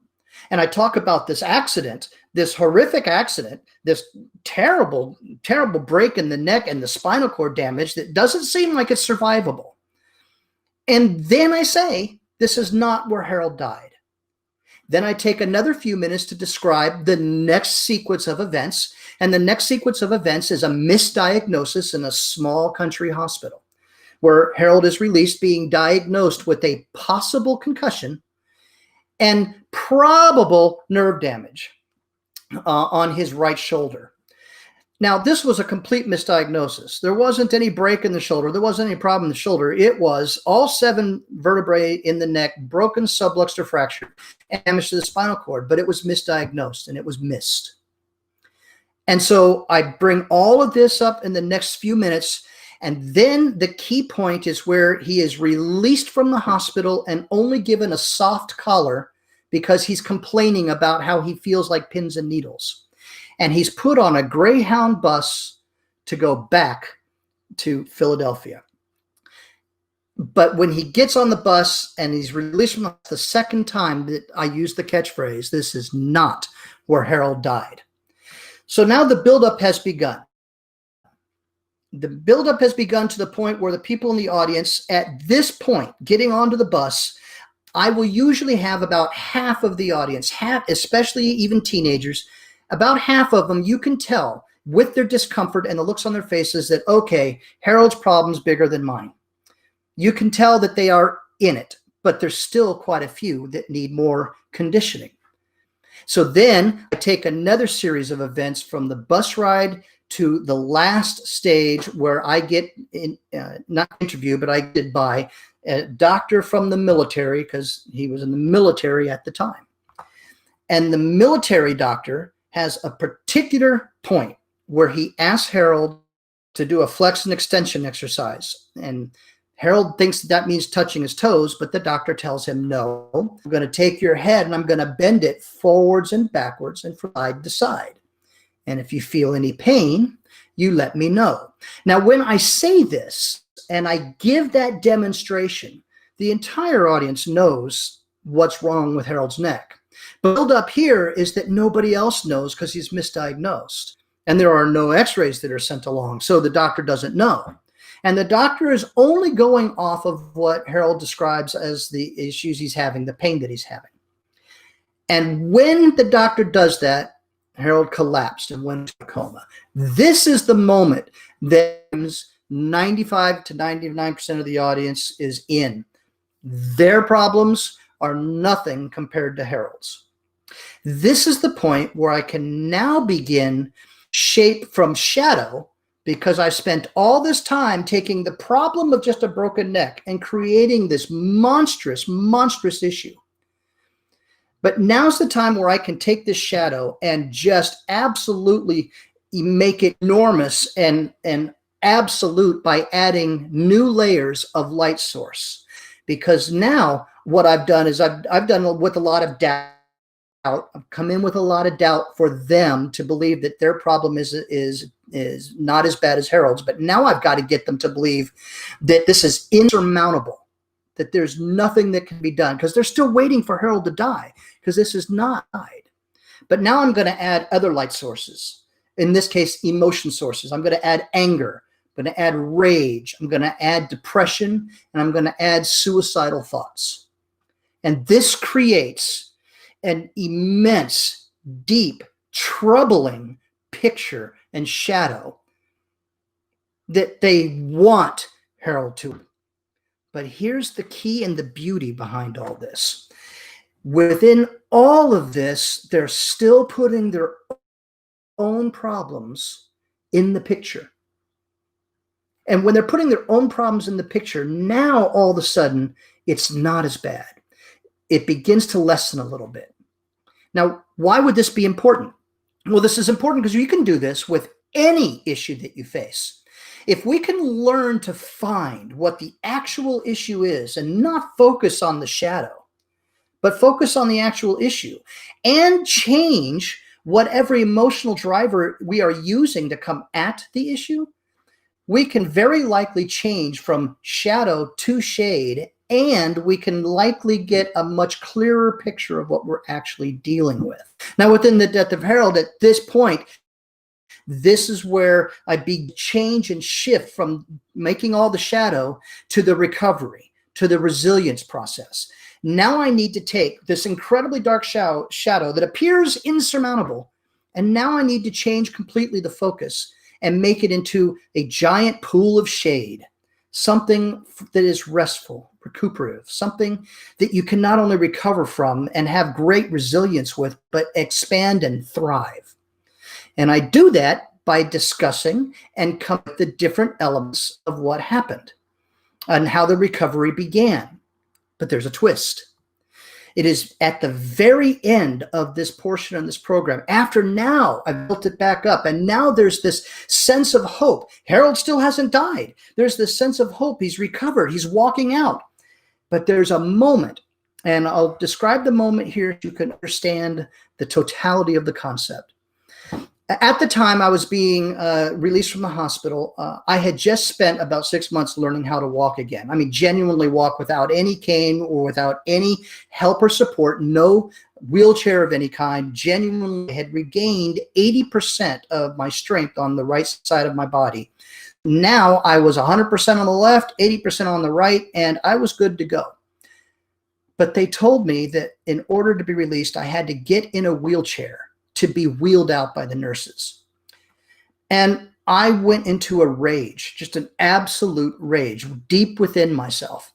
And I talk about this accident, this horrific accident, this terrible, terrible break in the neck and the spinal cord damage that doesn't seem like it's survivable. And then I say, this is not where Harold died. Then I take another few minutes to describe the next sequence of events. And the next sequence of events is a misdiagnosis in a small country hospital, where Harold is released being diagnosed with a possible concussion and probable nerve damage on his right shoulder. Now, this was a complete misdiagnosis. There wasn't any break in the shoulder. There wasn't any problem in the shoulder. It was all 7 vertebrae in the neck, broken, subluxed, or fractured, and damage to the spinal cord, but it was misdiagnosed and it was missed. And so I bring all of this up in the next few minutes. And then the key point is where he is released from the hospital and only given a soft collar because he's complaining about how he feels like pins and needles. And he's put on a Greyhound bus to go back to Philadelphia. But when he gets on the bus and he's released from the second time that I use the catchphrase, this is not where Harold died. So now the buildup has begun. The buildup has begun to the point where the people in the audience, at this point, getting onto the bus, I will usually have about half of the audience, half, especially even teenagers, about half of them, you can tell with their discomfort and the looks on their faces that, okay, Harold's problem's bigger than mine. You can tell that they are in it, but there's still quite a few that need more conditioning. So then I take another series of events from the bus ride to the last stage where I get not interviewed, but I get by a doctor from the military, because he was in the military at the time. And the military doctor has a particular point where he asks Harold to do a flex and extension exercise. And Harold thinks that means touching his toes, but the doctor tells him, no, I'm going to take your head and I'm going to bend it forwards and backwards and from side to side. And if you feel any pain, you let me know. Now, when I say this and I give that demonstration, the entire audience knows what's wrong with Harold's neck. Build up here is that nobody else knows because he's misdiagnosed. And there are no x-rays that are sent along, so the doctor doesn't know. And the doctor is only going off of what Harold describes as the issues he's having, the pain that he's having. And when the doctor does that, Harold collapsed and went into a coma. This is the moment that 95 to 99% of the audience is in. Their problems are nothing compared to Harold's. This is the point where I can now begin shape from shadow, because I spent all this time taking the problem of just a broken neck and creating this monstrous, monstrous issue. But now's the time where I can take this shadow and just absolutely make it enormous and absolute by adding new layers of light source. Because now what I've done is I've done with a lot of doubt. I've come in with a lot of doubt for them to believe that their problem is not as bad as Harold's. But now I've got to get them to believe that this is insurmountable, that there's nothing that can be done, because they're still waiting for Harold to die, because this is not died. But now I'm going to add other light sources. In this case, emotion sources. I'm going to add anger. I'm going to add rage. I'm going to add depression, and I'm going to add suicidal thoughts. And this creates an immense, deep, troubling picture and shadow that they want Harold to. But here's the key and the beauty behind all this. Within all of this, they're still putting their own problems in the picture. And when they're putting their own problems in the picture, now all of a sudden, it's not as bad. It begins to lessen a little bit. Now, why would this be important? Well, this is important because you can do this with any issue that you face. If we can learn to find what the actual issue is and not focus on the shadow, but focus on the actual issue and change whatever emotional driver we are using to come at the issue, we can very likely change from shadow to shade, and we can likely get a much clearer picture of what we're actually dealing with. Now, within the death of Harold, at this point, this is where I change and shift from making all the shadow to the recovery, to the resilience process. Now I need to take this incredibly dark shadow that appears insurmountable, and now I need to change completely the focus and make it into a giant pool of shade, something that is restful, recuperative, something that you can not only recover from and have great resilience with, but expand and thrive. And I do that by discussing and come up with the different elements of what happened and how the recovery began. But there's a twist. It is at the very end of this portion of this program. After now, I've built it back up, and now there's this sense of hope. Harold still hasn't died. There's this sense of hope. He's recovered. He's walking out. But there's a moment, and I'll describe the moment here so you can understand the totality of the concept. At the time I was being released from the hospital, I had just spent about 6 months learning how to walk again. I mean, genuinely walk without any cane or without any help or support, no wheelchair of any kind. Genuinely had regained 80% of my strength on the right side of my body. Now I was 100% on the left, 80% on the right, and I was good to go. But they told me that in order to be released, I had to get in a wheelchair to be wheeled out by the nurses. And I went into a rage, just an absolute rage, deep within myself.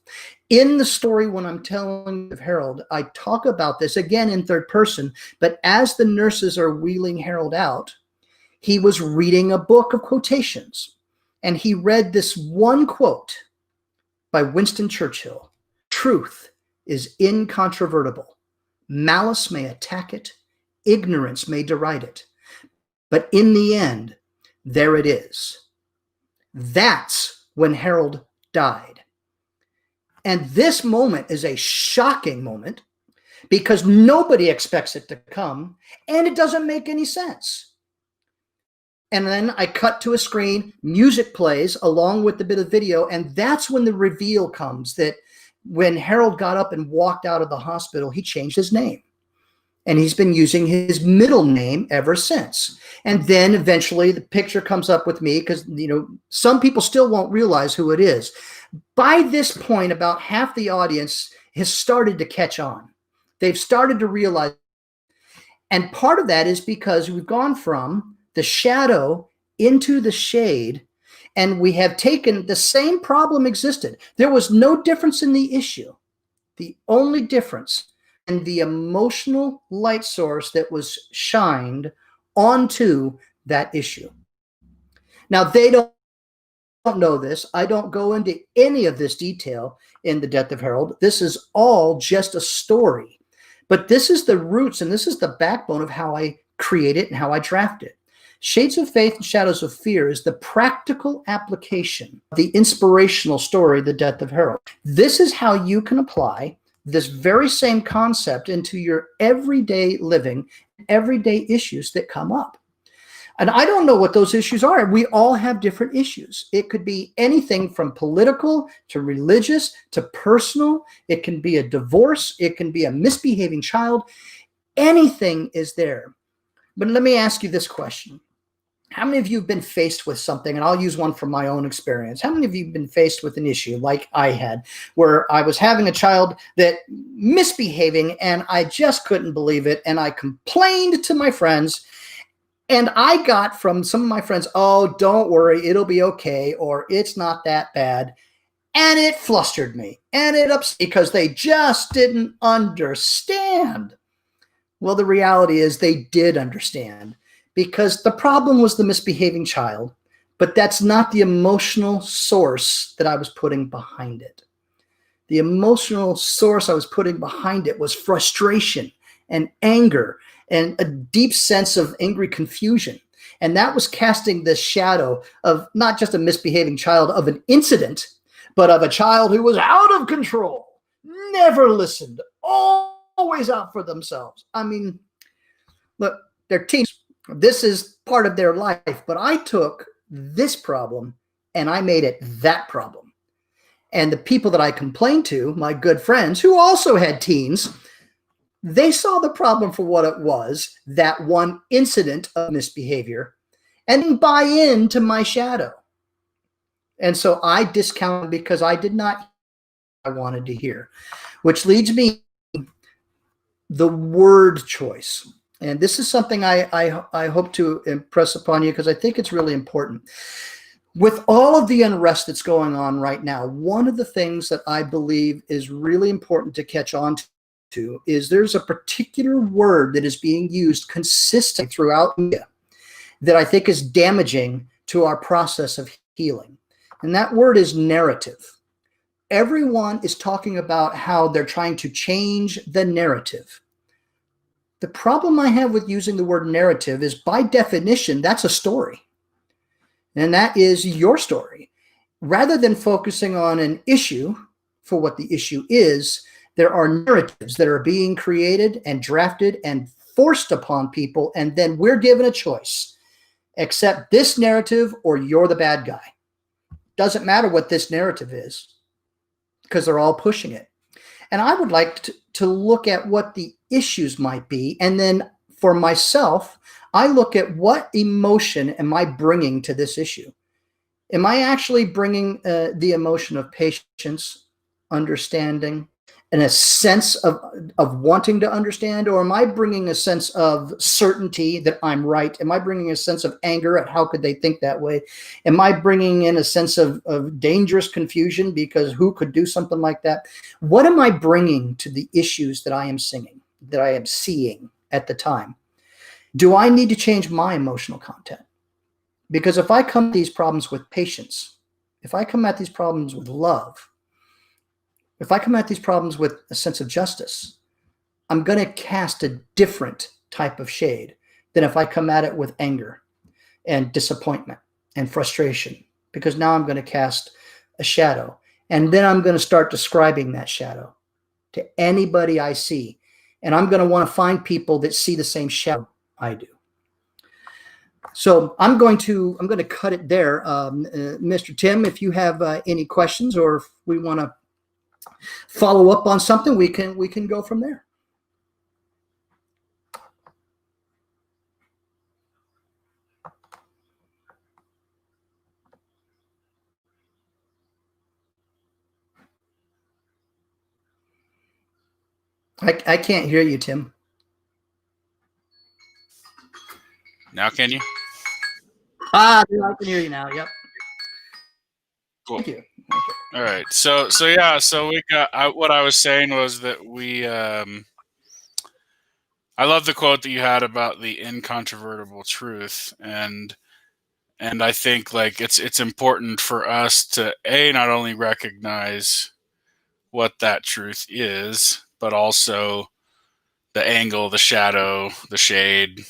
In the story, when I'm telling of Harold, I talk about this again in third person, but as the nurses are wheeling Harold out, he was reading a book of quotations. And he read this one quote by Winston Churchill: "Truth is incontrovertible. Malice may attack it, ignorance may deride it, but in the end, there it is." That's when Harold died. And this moment is a shocking moment because nobody expects it to come, and it doesn't make any sense. And then I cut to a screen, music plays along with the bit of video, and that's when the reveal comes that when Harold got up and walked out of the hospital, he changed his name. And he's been using his middle name ever since. And then eventually the picture comes up with me because, you know, some people still won't realize who it is. By this point, about half the audience has started to catch on. They've started to realize. And part of that is because we've gone from the shadow into the shade, and we have taken the same problem existed. There was no difference in the issue. The only difference in the emotional light source that was shined onto that issue. Now, they don't know this. I don't go into any of this detail in The Death of Harold. This is all just a story. But this is the roots and this is the backbone of how I create it and how I draft it. Shades of Faith and Shadows of Fear is the practical application of the inspirational story, The Death of Harold. This is how you can apply this very same concept into your everyday living, everyday issues that come up. And I don't know what those issues are. We all have different issues. It could be anything from political to religious to personal. It can be a divorce. It can be a misbehaving child. Anything is there. But let me ask you this question. How many of you have been faced with something, and I'll use one from my own experience. How many of you have been faced with an issue like I had, where I was having a child that misbehaving and I just couldn't believe it, and I complained to my friends, and I got from some of my friends, oh, don't worry, it'll be okay, or it's not that bad. And it flustered me, and it upset because they just didn't understand. Well, the reality is they did understand, because the problem was the misbehaving child, but that's not the emotional source that I was putting behind it. The emotional source I was putting behind it was frustration and anger and a deep sense of angry confusion. And that was casting the shadow of not just a misbehaving child, of an incident, but of a child who was out of control, never listened, always out for themselves. I mean, look, they're teens. This is part of their life, but I took this problem and I made it that problem. And the people that I complained to, my good friends who also had teens, they saw the problem for what it was, that one incident of misbehavior, and didn't buy into my shadow. And so I discounted because I did not hear what I wanted to hear, which leads me to the word choice. And this is something I hope to impress upon you because I think it's really important. With all of the unrest that's going on right now, one of the things that I believe is really important to catch on to is there's a particular word that is being used consistently throughout media that I think is damaging to our process of healing. And that word is narrative. Everyone is talking about how they're trying to change the narrative. The problem I have with using the word narrative is, by definition, that's a story. And that is your story. Rather than focusing on an issue for what the issue is, there are narratives that are being created and drafted and forced upon people, and then we're given a choice. Accept this narrative or you're the bad guy. Doesn't matter what this narrative is, because they're all pushing it. And I would like to look at what the issues might be. And then for myself, I look at what emotion am I bringing to this issue? Am I actually bringing the emotion of patience, understanding, and a sense of wanting to understand? Or am I bringing a sense of certainty that I'm right? Am I bringing a sense of anger at how could they think that way? Am I bringing in a sense of dangerous confusion because who could do something like that? What am I bringing to the issues that I am seeing at the time? Do I need to change my emotional content? Because if I come at these problems with patience, if I come at these problems with love, if I come at these problems with a sense of justice, I'm going to cast a different type of shade than if I come at it with anger and disappointment and frustration, because now I'm going to cast a shadow. And then I'm going to start describing that shadow to anybody I see. And I'm going to want to find people that see the same shadow I do. So I'm going to cut it there. Mr. Tim, if you have any questions, or if we want to follow up on something, we can go from there. I can't hear you, Tim. Now can you? I can hear you now. Yep. Cool. Thank you. All right. So we got. What I was saying was that we. I love the quote that you had about the incontrovertible truth, and I think like it's important for us to not only recognize what that truth is, but also the angle, the shadow, the shade,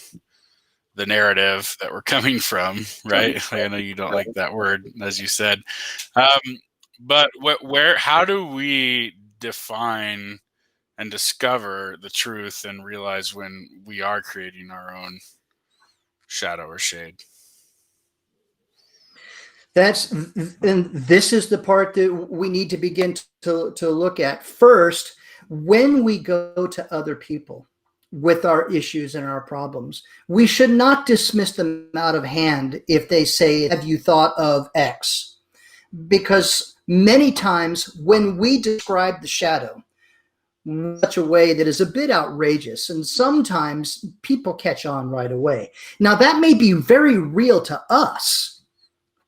the narrative that we're coming from, right? Like, I know you don't like that word, as you said, but how do we define and discover the truth and realize when we are creating our own shadow or shade? And this is the part that we need to begin to look at first. When we go to other people with our issues and our problems, we should not dismiss them out of hand if they say, have you thought of X? Because many times when we describe the shadow in such a way that is a bit outrageous, and sometimes people catch on right away. Now, that may be very real to us,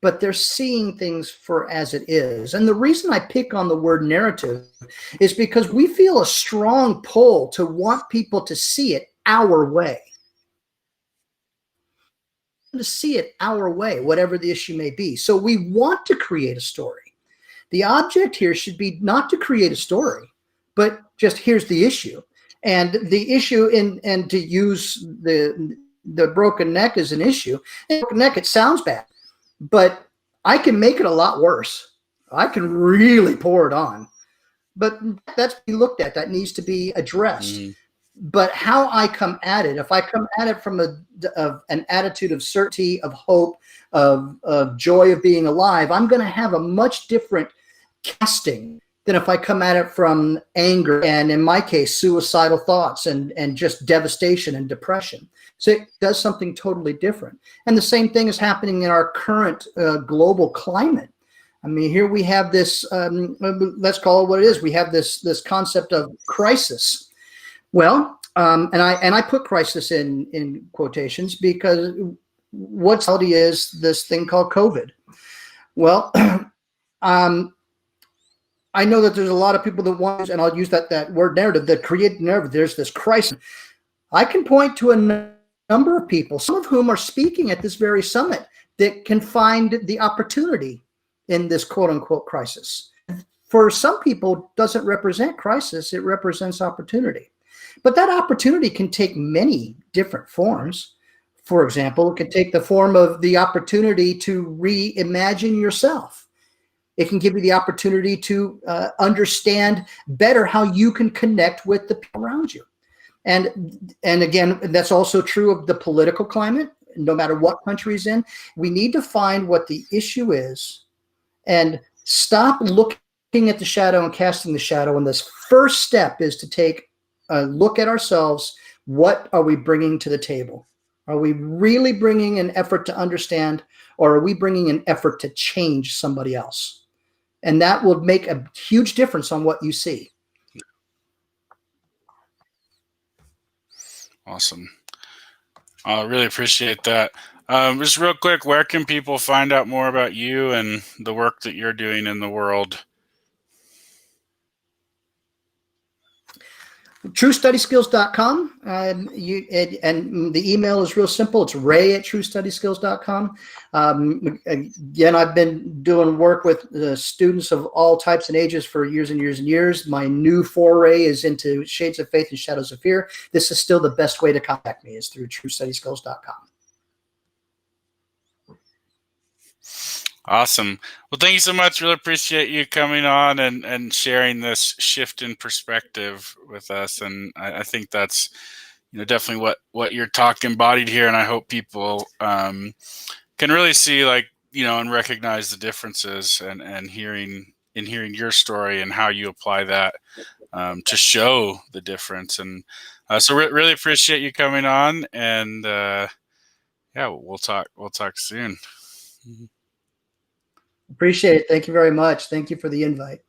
but they're seeing things for as it is. And the reason I pick on the word narrative is because we feel a strong pull to want people to see it our way. To see it our way, whatever the issue may be. So we want to create a story. The object here should be not to create a story, but just here's the issue. And the issue, and to use the broken neck as an issue, broken neck, it sounds bad, but I can make it a lot worse. I can really pour it on. But that's to be looked at. That needs to be addressed. Mm. But how I come at it, if I come at it from an attitude of certainty, of hope, of joy of being alive, I'm going to have a much different casting than if I come at it from anger and, in my case, suicidal thoughts and just devastation and depression. So it does something totally different. And the same thing is happening in our current global climate. I mean, here we have this, let's call it what it is. We have this concept of crisis. Well, and I put crisis in quotations because what's reality is this thing called COVID. Well, I know that there's a lot of people that want, and I'll use that word narrative, that create narrative. There's this crisis. I can point to a number of people, some of whom are speaking at this very summit, that can find the opportunity in this quote unquote crisis. For some people, it doesn't represent crisis, it represents opportunity. But that opportunity can take many different forms. For example, it can take the form of the opportunity to reimagine yourself. It can give you the opportunity to understand better how you can connect with the people around you. And again, that's also true of the political climate, no matter what country is in. We need to find what the issue is and stop looking at the shadow and casting the shadow. And this first step is to take a look at ourselves. What are we bringing to the table? Are we really bringing an effort to understand, or are we bringing an effort to change somebody else? And that will make a huge difference on what you see. Awesome. I really appreciate that. Just real quick, where can people find out more about you and the work that you're doing in the world? TrueStudySkills.com. And the email is real simple. It's ray@TrueStudySkills.com. Again, I've been doing work with students of all types and ages for years and years and years. My new foray is into Shades of Faith and Shadows of Fear. This is still the best way to contact me, is through TrueStudySkills.com. Awesome. Well, thank you so much. Really appreciate you coming on and sharing this shift in perspective with us. And I think that's, definitely what your talk embodied here. And I hope people can really see, and recognize the differences and hearing your story and how you apply that to show the difference. And so really appreciate you coming on. And we'll talk soon. Appreciate it. Thank you very much. Thank you for the invite.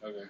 Okay.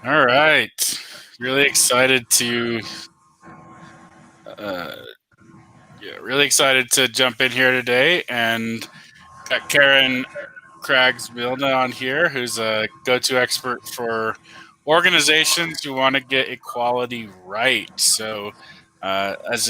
All right. Really excited to really excited to jump in here today, and got Karen Craggs-Milne on here, who's a go-to expert for organizations who want to get equality right. So, as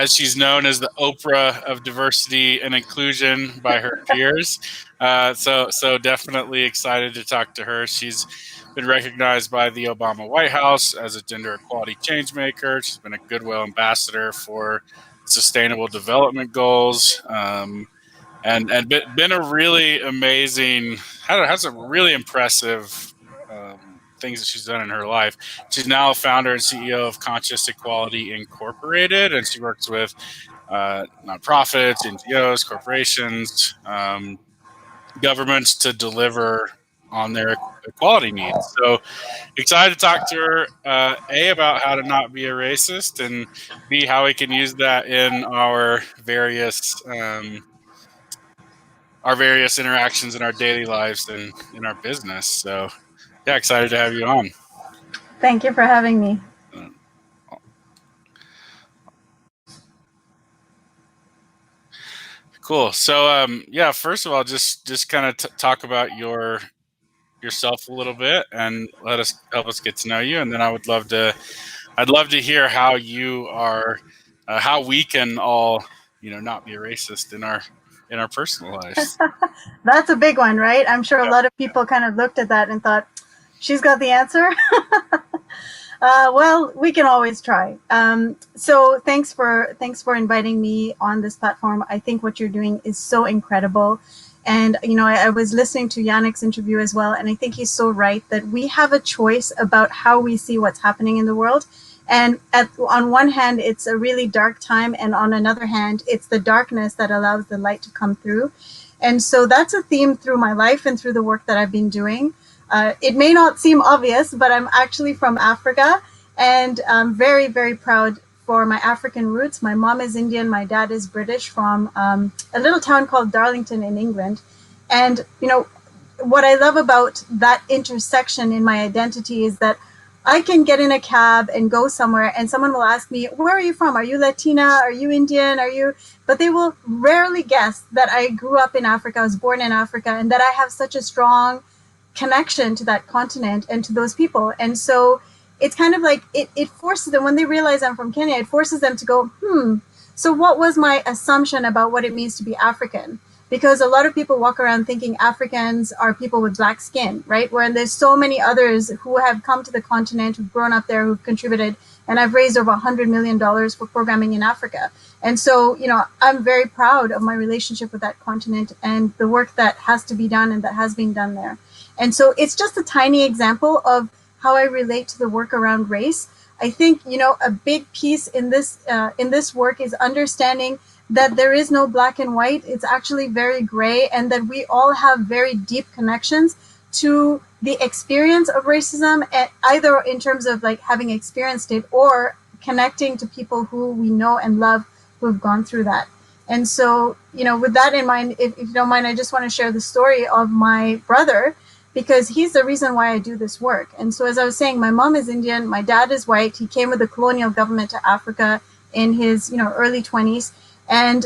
she's known as the Oprah of diversity and inclusion by her peers, so definitely excited to talk to her. She's been recognized by the Obama White House as a gender equality change maker. She's been a Goodwill ambassador for Sustainable Development Goals. And been a really amazing, has a really impressive things that she's done in her life. She's now a founder and CEO of Conscious Equality Incorporated, and she works with nonprofits, NGOs, corporations, governments to deliver on their equality needs. So excited to talk to her, A, about how to not be a racist, and B, how we can use that in our various interactions in our daily lives and in our business. So, yeah, excited to have you on. Thank you for having me. Cool. So, yeah, first of all, just kind of talk about yourself a little bit and help us get to know you, and then I'd love to hear how you are, how we can all, not be a racist in our personal lives. That's a big one, right? I'm sure a lot of people kind of looked at that and thought, she's got the answer. Well, we can always try. So thanks for inviting me on this platform. I think what you're doing is so incredible. And, I was listening to Yanik's interview as well, and I think he's so right that we have a choice about how we see what's happening in the world. And on one hand, it's a really dark time, and on another hand, it's the darkness that allows the light to come through. And so that's a theme through my life and through the work that I've been doing. It may not seem obvious, but I'm actually from Africa, and I'm very, very proud for my African roots. My mom is Indian, my dad is British, from a little town called Darlington in England. And, what I love about that intersection in my identity is that I can get in a cab and go somewhere and someone will ask me, where are you from? Are you Latina? Are you Indian? But they will rarely guess that I grew up in Africa, I was born in Africa, and that I have such a strong connection to that continent and to those people. And so it's kind of like it forces them, when they realize I'm from Kenya, it forces them to go, so what was my assumption about what it means to be African? Because a lot of people walk around thinking Africans are people with black skin, right? Where there's so many others who have come to the continent, who've grown up there, who've contributed. And I've raised over $100 million for programming in Africa. And so, I'm very proud of my relationship with that continent and the work that has to be done and that has been done there. And so it's just a tiny example of how I relate to the work around race. I think, a big piece in this work is understanding that there is no black and white. It's actually very gray, and that we all have very deep connections to the experience of racism, either in terms of like having experienced it or connecting to people who we know and love who have gone through that. And so, with that in mind, if you don't mind, I just want to share the story of my brother, because he's the reason why I do this work. And so, as I was saying, my mom is Indian, my dad is white. He came with the colonial government to Africa in his, early 20s. And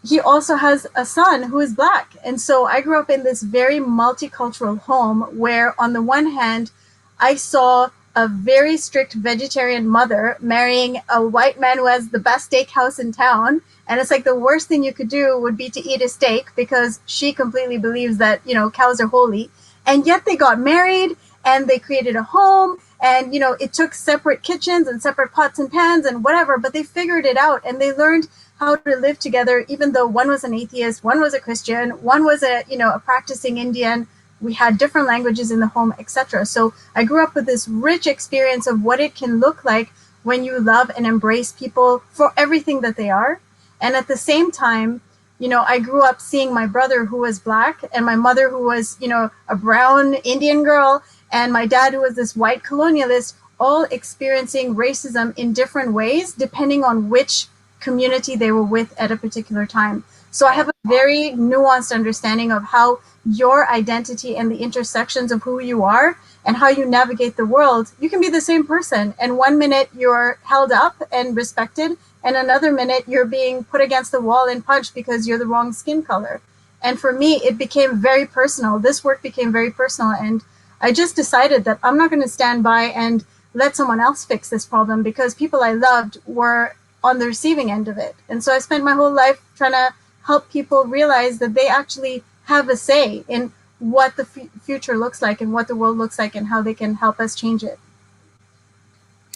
he also has a son who is black. And so I grew up in this very multicultural home where on the one hand, I saw a very strict vegetarian mother marrying a white man who has the best steakhouse in town. And it's like the worst thing you could do would be to eat a steak because she completely believes that, you know, cows are holy. And yet they got married and they created a home, and, you know, it took separate kitchens and separate pots and pans and whatever, but they figured it out and they learned how to live together, even though one was an atheist, one was a Christian, one was a, you know, a practicing Indian. We had different languages in the home, etc. So I grew up with this rich experience of what it can look like when you love and embrace people for everything that they are. And at the same time, you know, I grew up seeing my brother who was black and my mother who was, you know, a brown Indian girl, and my dad who was this white colonialist, all experiencing racism in different ways, depending on which community they were with at a particular time. So I have a very nuanced understanding of how your identity and the intersections of who you are and how you navigate the world. You can be the same person, and one minute you're held up and respected, and another minute you're being put against the wall and punched because you're the wrong skin color. And for me, it became very personal. This work became very personal, and I just decided that I'm not going to stand by and let someone else fix this problem, because people I loved were on the receiving end of it. And so I spent my whole life trying to help people realize that they actually have a say in what the future looks like and what the world looks like and how they can help us change it.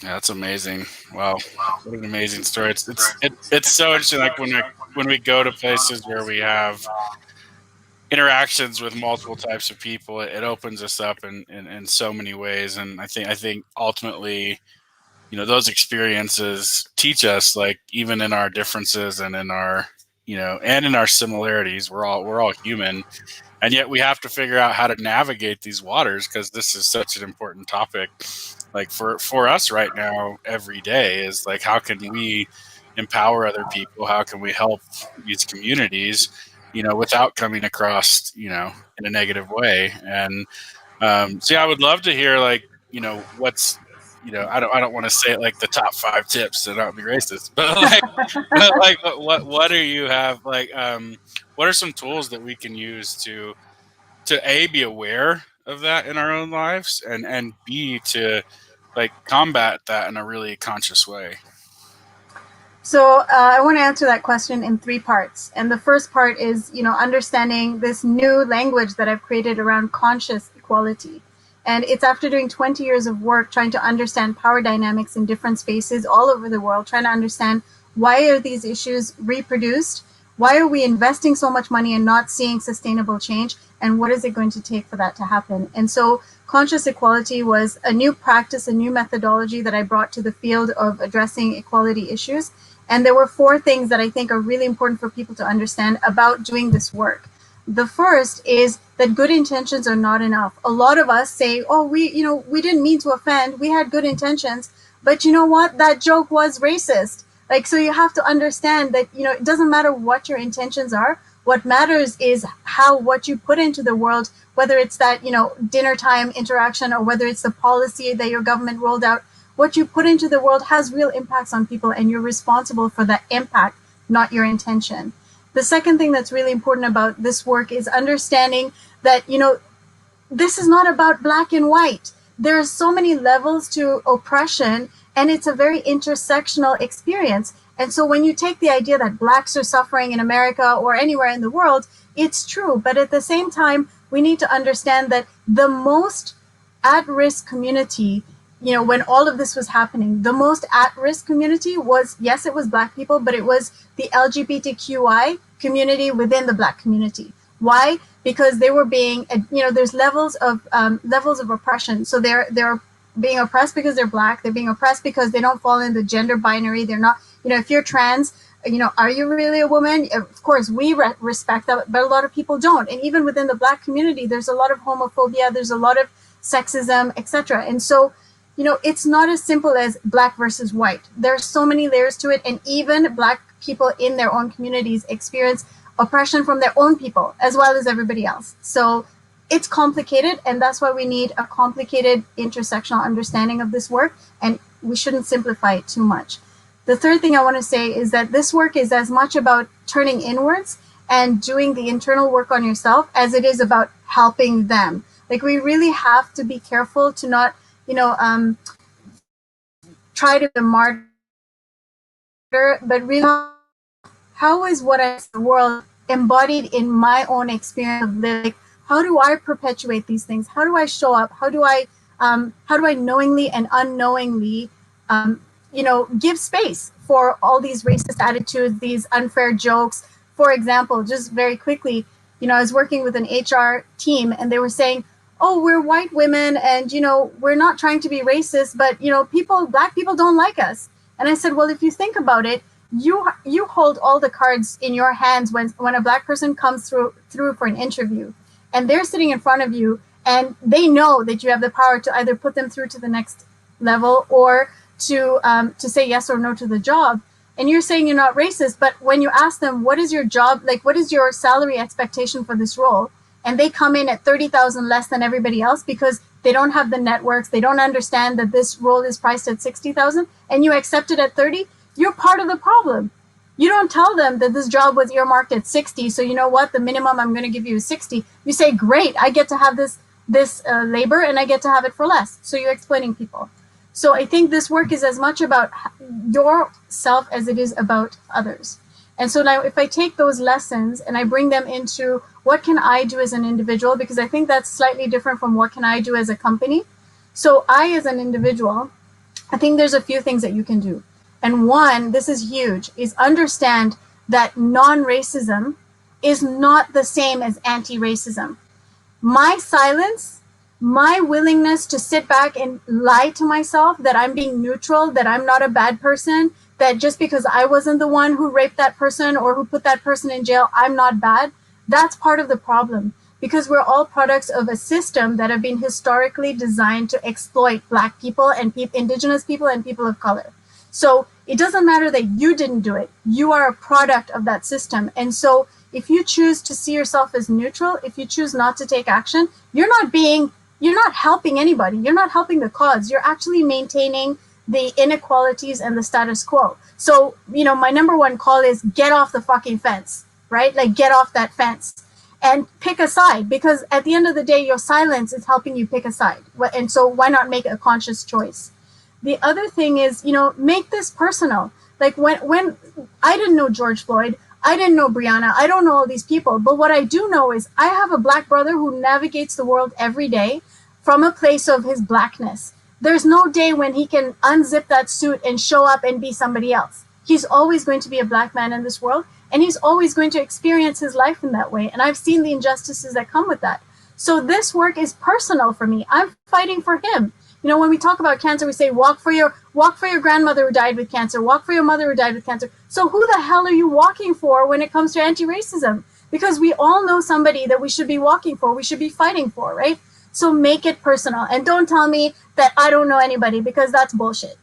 Yeah, that's amazing. Wow, what an amazing story! It's so interesting. Like when we go to places where we have interactions with multiple types of people, it opens us up in so many ways. And I think ultimately, you know, those experiences teach us, like, even in our differences and in our, you know, and in our similarities, we're all human, and yet we have to figure out how to navigate these waters, because this is such an important topic. Like for us right now, every day is like, how can we empower other people? How can we help these communities, you know, without coming across, you know, in a negative way? And so yeah, I would love to hear, like, you know, what's, you know, I don't want to say it like the top 5 tips to not be racist, but like what do you have, like, what are some tools that we can use to A, be aware of that in our own lives, and B, to like combat that in a really conscious way? So I want to answer that question in 3 parts. And the first part is, you know, understanding this new language that I've created around conscious equality. And it's after doing 20 years of work trying to understand power dynamics in different spaces all over the world, trying to understand why are these issues reproduced? Why are we investing so much money and not seeing sustainable change? And what is it going to take for that to happen? And so conscious equality was a new practice, a new methodology that I brought to the field of addressing equality issues. And there were 4 things that I think are really important for people to understand about doing this work. The first is that good intentions are not enough. A lot of us say, oh, we didn't mean to offend. We had good intentions. But you know what? That joke was racist. Like, so you have to understand that, you know, it doesn't matter what your intentions are. What matters is what you put into the world, whether it's that, you know, dinner time interaction or whether it's the policy that your government rolled out. What you put into the world has real impacts on people, and you're responsible for that impact, not your intention. The second thing that's really important about this work is understanding that, you know, this is not about black and white. There are so many levels to oppression, and it's a very intersectional experience. And so when you take the idea that blacks are suffering in America or anywhere in the world, it's true. But at the same time, we need to understand that the most at-risk community, you know, when all of this was happening, the most at-risk community was, yes, it was black people, but it was the LGBTQI community within the black community. Why? Because they were being, you know, there's levels of oppression. So they're being oppressed because they're black. They're being oppressed because they don't fall in the gender binary. They're not, you know, if you're trans, you know, are you really a woman? Of course, we respect that, but a lot of people don't. And even within the black community, there's a lot of homophobia. There's a lot of sexism, etc. And so, you know, it's not as simple as black versus white. There are so many layers to it, and even black people in their own communities experience oppression from their own people as well as everybody else. So it's complicated, and that's why we need a complicated intersectional understanding of this work, and we shouldn't simplify it too much. The third thing I want to say is that this work is as much about turning inwards and doing the internal work on yourself as it is about helping them. Like, we really have to be careful to not try to be a martyr, but really how is what I see in the world embodied in my own experience of living? How do I perpetuate these things? How do I show up? How do I knowingly and unknowingly, give space for all these racist attitudes, these unfair jokes? For example, just very quickly, I was working with an HR team and they were saying, oh, we're white women and, we're not trying to be racist, but, black people don't like us. And I said, well, if you think about it, you hold all the cards in your hands when a black person comes through for an interview and they're sitting in front of you and they know that you have the power to either put them through to the next level or to say yes or no to the job. And you're saying you're not racist, but when you ask them, what is your job, like what is your salary expectation for this role? And they come in at 30,000 less than everybody else because they don't have the networks. They don't understand that this role is priced at 60,000 and you accept it at 30. You're part of the problem. You don't tell them that this job was earmarked at 60. So you know what? The minimum I'm going to give you is 60. You say, great, I get to have this labor and I get to have it for less. So you're explaining people. So I think this work is as much about yourself as it is about others. And so now if I take those lessons and I bring them into what can I do as an individual, because I think that's slightly different from what can I do as a company. So I, as an individual, I think there's a few things that you can do. And one, this is huge, is understand that non-racism is not the same as anti-racism. My silence, my willingness to sit back and lie to myself that I'm being neutral, that I'm not a bad person, that just because I wasn't the one who raped that person or who put that person in jail, I'm not bad. That's part of the problem because we're all products of a system that have been historically designed to exploit Black people and Indigenous people and people of color. So it doesn't matter that you didn't do it. You are a product of that system. And so if you choose to see yourself as neutral, if you choose not to take action, you're not helping anybody. You're not helping the cause. You're actually maintaining the inequalities and the status quo. So, my number one call is get off the fucking fence, right? Like get off that fence and pick a side, because at the end of the day, your silence is helping you pick a side. And so why not make a conscious choice? The other thing is, make this personal. Like when I didn't know George Floyd, I didn't know Breonna, I don't know all these people, but what I do know is I have a Black brother who navigates the world every day from a place of his Blackness. There's no day when he can unzip that suit and show up and be somebody else. He's always going to be a Black man in this world, and he's always going to experience his life in that way. And I've seen the injustices that come with that. So this work is personal for me. I'm fighting for him. When we talk about cancer, we say, walk for your grandmother who died with cancer, walk for your mother who died with cancer. So who the hell are you walking for when it comes to anti-racism? Because we all know somebody that we should be walking for, we should be fighting for, right? So make it personal. And don't tell me that I don't know anybody, because that's bullshit.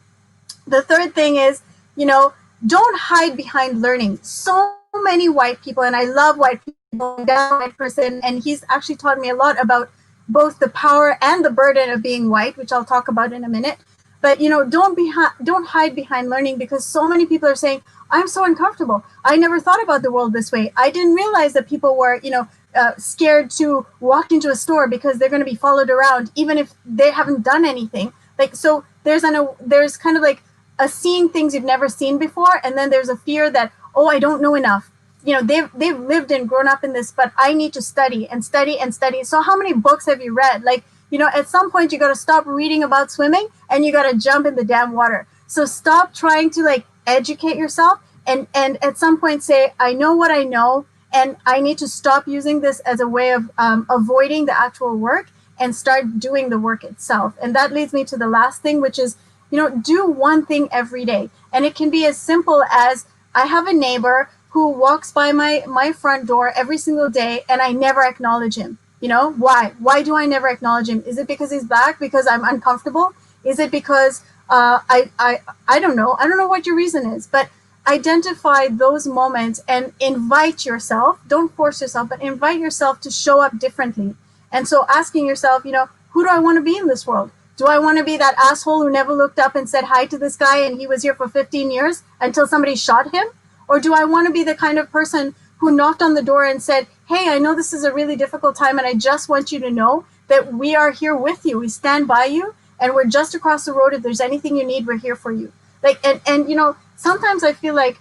The third thing is, don't hide behind learning. So many white people, and I love white people, I'm a white person, and he's actually taught me a lot about both the power and the burden of being white, which I'll talk about in a minute. But, don't hide behind learning, because so many people are saying, I'm so uncomfortable. I never thought about the world this way. I didn't realize that people were, scared to walk into a store because they're going to be followed around, even if they haven't done anything. Like, so there's kind of like a seeing things you've never seen before. And then there's a fear that, oh, I don't know enough. They've lived and grown up in this, but I need to study and study and study. So how many books have you read? Like, at some point you got to stop reading about swimming and you got to jump in the damn water. So stop trying to educate yourself and at some point say, I know what I know, and I need to stop using this as a way of avoiding the actual work and start doing the work itself. And that leads me to the last thing, which is, do one thing every day. And it can be as simple as, I have a neighbor who walks by my front door every single day and I never acknowledge him. Why? Why do I never acknowledge him? Is it because he's Black? Because I'm uncomfortable? Is it because I don't know. I don't know what your reason is, but identify those moments and invite yourself, don't force yourself, but invite yourself to show up differently. And so asking yourself, who do I want to be in this world? Do I want to be that asshole who never looked up and said hi to this guy and he was here for 15 years until somebody shot him? Or do I want to be the kind of person who knocked on the door and said, hey, I know this is a really difficult time and I just want you to know that we are here with you. We stand by you and we're just across the road. If there's anything you need, we're here for you. Like, and you know, sometimes I feel like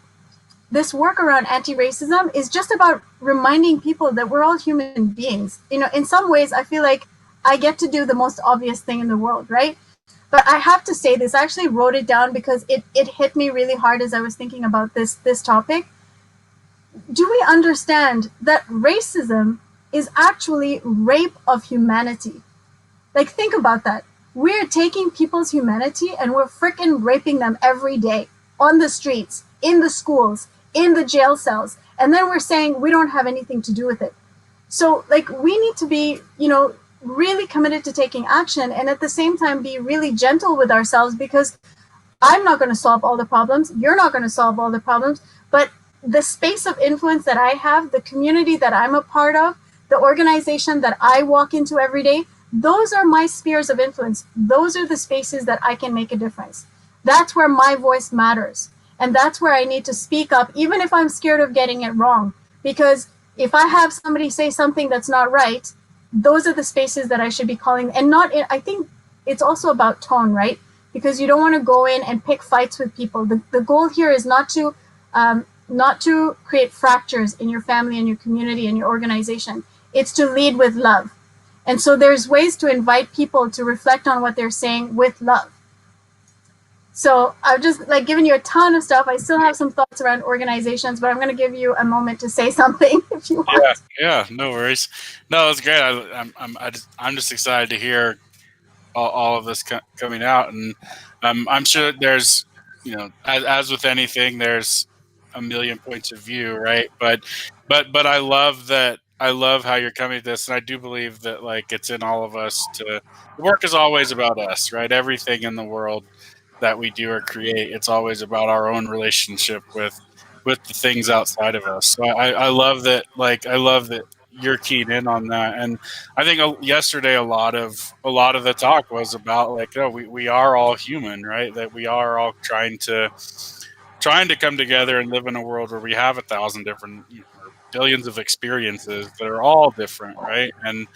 this work around anti-racism is just about reminding people that we're all human beings. You know, in some ways, I feel like I get to do the most obvious thing in the world, right? But I have to say this, I actually wrote it down because it hit me really hard as I was thinking about this topic. Do we understand that racism is actually rape of humanity? Like, think about that. We're taking people's humanity and we're freaking raping them every day on the streets, in the schools, in the jail cells. And then we're saying we don't have anything to do with it. So, like, we need to be, you know, really committed to taking action and at the same time be really gentle with ourselves, because I'm not going to solve all the problems. You're not going to solve all the problems. But the space of influence that I have, the community that I'm a part of, the organization that I walk into every day, those are my spheres of influence. Those are the spaces that I can make a difference. That's where my voice matters. And that's where I need to speak up, even if I'm scared of getting it wrong. Because if I have somebody say something that's not right, those are the spaces that I should be calling. And not, I think it's also about tone, right? Because you don't want to go in and pick fights with people. The goal here is not to create fractures in your family and your community and your organization. It's to lead with love. And so there's ways to invite people to reflect on what they're saying with love. So I've just like given you a ton of stuff. I still have some thoughts around organizations, but I'm going to give you a moment to say something if you want. Yeah, no worries. No, it's great. I'm just excited to hear all of this coming out, and I'm sure there's, you know, as with anything, there's a million points of view, right? But I love that. I love how you're coming to this, and I do believe that like it's in all of us to. The work is always about us, right? Everything in the world that we do or create, it's always about our own relationship with the things outside of us. So I love that. Like I love that you're keyed in on that, and I think yesterday a lot of the talk was about like, oh, we are all human, right? That we are all trying to come together and live in a world where we have 1,000 different, you know, or billions of experiences that are all different, right? And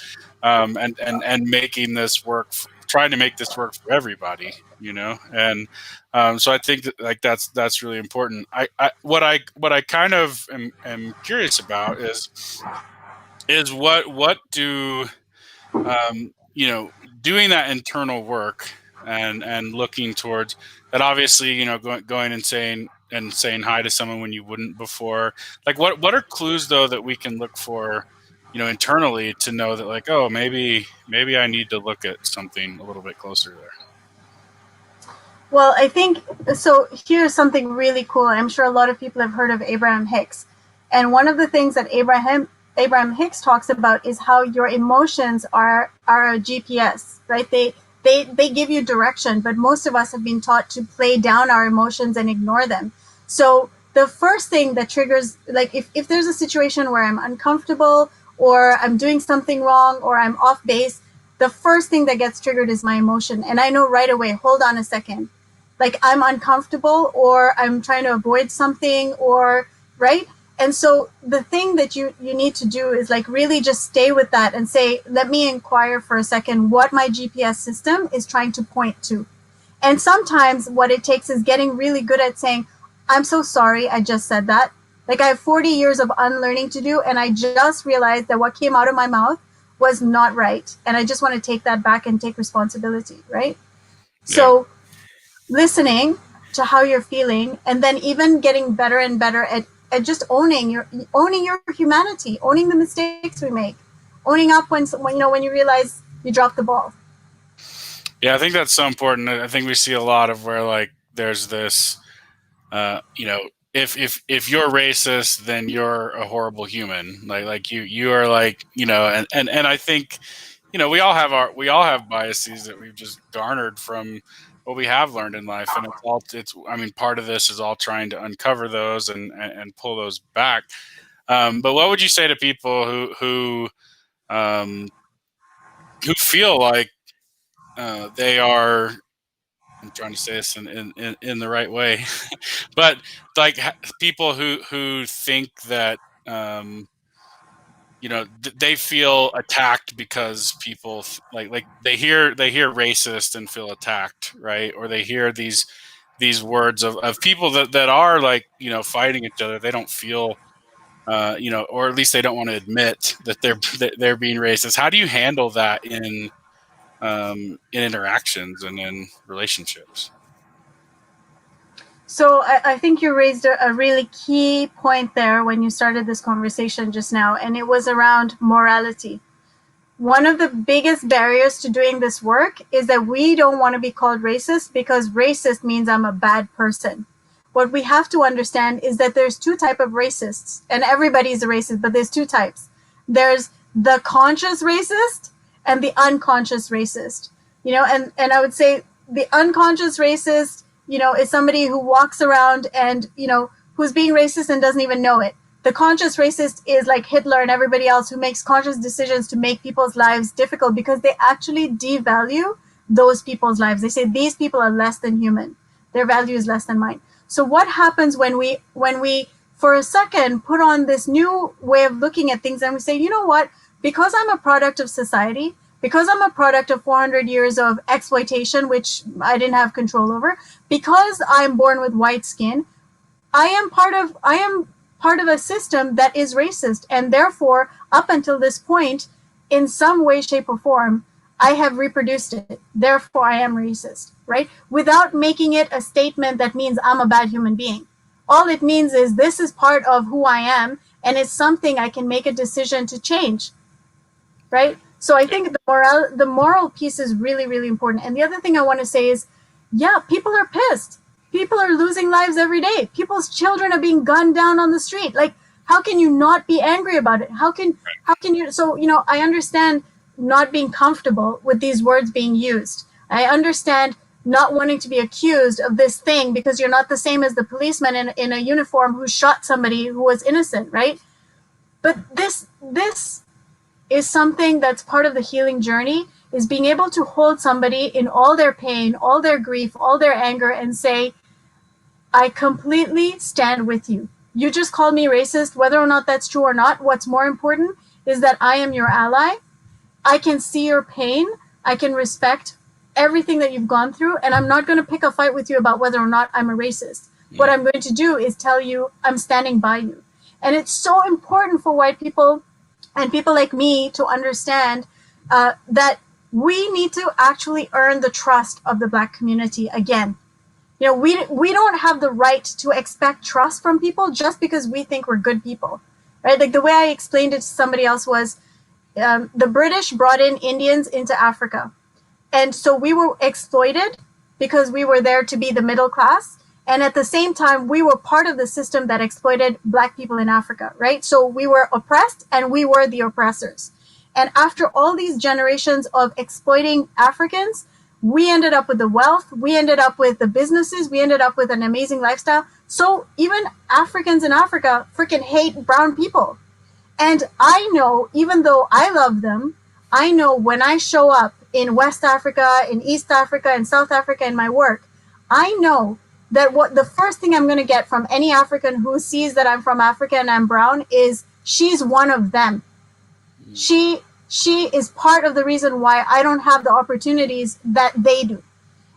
making this work, trying to make this work for everybody, you know. And so I think that, like that's really important. What I kind of am curious about is what do you know, doing that internal work and looking towards that, obviously, you know, going and saying hi to someone when you wouldn't before, like what are clues though that we can look for, you know, internally to know that like, oh, maybe I need to look at something a little bit closer there. Well, I think so. Here's something really cool. I'm sure a lot of people have heard of Abraham Hicks. And one of the things that Abraham Hicks talks about is how your emotions are a GPS, right? They give you direction, but most of us have been taught to play down our emotions and ignore them. So the first thing that triggers, like if there's a situation where I'm uncomfortable or I'm doing something wrong or I'm off base, the first thing that gets triggered is my emotion. And I know right away, hold on a second. Like I'm uncomfortable or I'm trying to avoid something, or right. And so the thing that you need to do is like really just stay with that and say, let me inquire for a second what my GPS system is trying to point to. And sometimes what it takes is getting really good at saying, I'm so sorry, I just said that. Like I have 40 years of unlearning to do, and I just realized that what came out of my mouth was not right. And I just want to take that back and take responsibility, right? Yeah. So listening to how you're feeling, and then even getting better and better at just owning your humanity, owning the mistakes we make, owning up when you realize you dropped the ball. Yeah, I think that's so important. I think we see a lot of where like there's this, you know, if you're racist, then you're a horrible human. Like you are like, you know, and I think, you know, we all have biases that we've just garnered from what we have learned in life, and I mean, part of this is all trying to uncover those and pull those back. But what would you say to people who feel like they are, I'm trying to say this in the right way, but like people who think that they feel attacked because people like they hear racist and feel attacked, right? Or they hear these words of people that are like, fighting each other. They don't feel, or at least they don't want to admit that they're being racist. How do you handle that in interactions and in relationships? So I think you raised a really key point there when you started this conversation just now, and it was around morality. One of the biggest barriers to doing this work is that we don't want to be called racist because racist means I'm a bad person. What we have to understand is that there's two types of racists, and everybody's a racist, but there's two types. There's the conscious racist and the unconscious racist. And I would say the unconscious racist, is somebody who walks around and, who's being racist and doesn't even know it. The conscious racist is like Hitler and everybody else who makes conscious decisions to make people's lives difficult because they actually devalue those people's lives. They say these people are less than human. Their value is less than mine. So what happens when we for a second put on this new way of looking at things and we say, you know what, because I'm a product of society, because I'm a product of 400 years of exploitation, which I didn't have control over, because I'm born with white skin, I am part of a system that is racist. And therefore, up until this point, in some way, shape, or form, I have reproduced it. Therefore, I am racist, right? Without making it a statement that means I'm a bad human being. All it means is this is part of who I am, and it's something I can make a decision to change, right? So I think the moral piece is really, really important. And the other thing I want to say is, yeah, people are pissed. People are losing lives every day. People's children are being gunned down on the street. Like, how can you not be angry about it? How can you? So, I understand not being comfortable with these words being used. I understand not wanting to be accused of this thing because you're not the same as the policeman in a uniform who shot somebody who was innocent, right? But this is something that's part of the healing journey, is being able to hold somebody in all their pain, all their grief, all their anger, and say, I completely stand with you. You just called me racist, whether or not that's true or not. What's more important is that I am your ally. I can see your pain. I can respect everything that you've gone through, and I'm not going to pick a fight with you about whether or not I'm a racist. Yeah. What I'm going to do is tell you I'm standing by you. And it's so important for white people and people like me to understand that we need to actually earn the trust of the Black community again. We don't have the right to expect trust from people just because we think we're good people, right? Like the way I explained it to somebody else was the British brought in Indians into Africa. And so we were exploited because we were there to be the middle class. And at the same time, we were part of the system that exploited Black people in Africa, right? So we were oppressed and we were the oppressors. And after all these generations of exploiting Africans, we ended up with the wealth, we ended up with the businesses, we ended up with an amazing lifestyle. So even Africans in Africa freaking hate brown people. And I know, even though I love them, I know when I show up in West Africa, in East Africa, in South Africa in my work, I know that what the first thing I'm going to get from any African who sees that I'm from Africa and I'm brown is she's one of them. She is part of the reason why I don't have the opportunities that they do.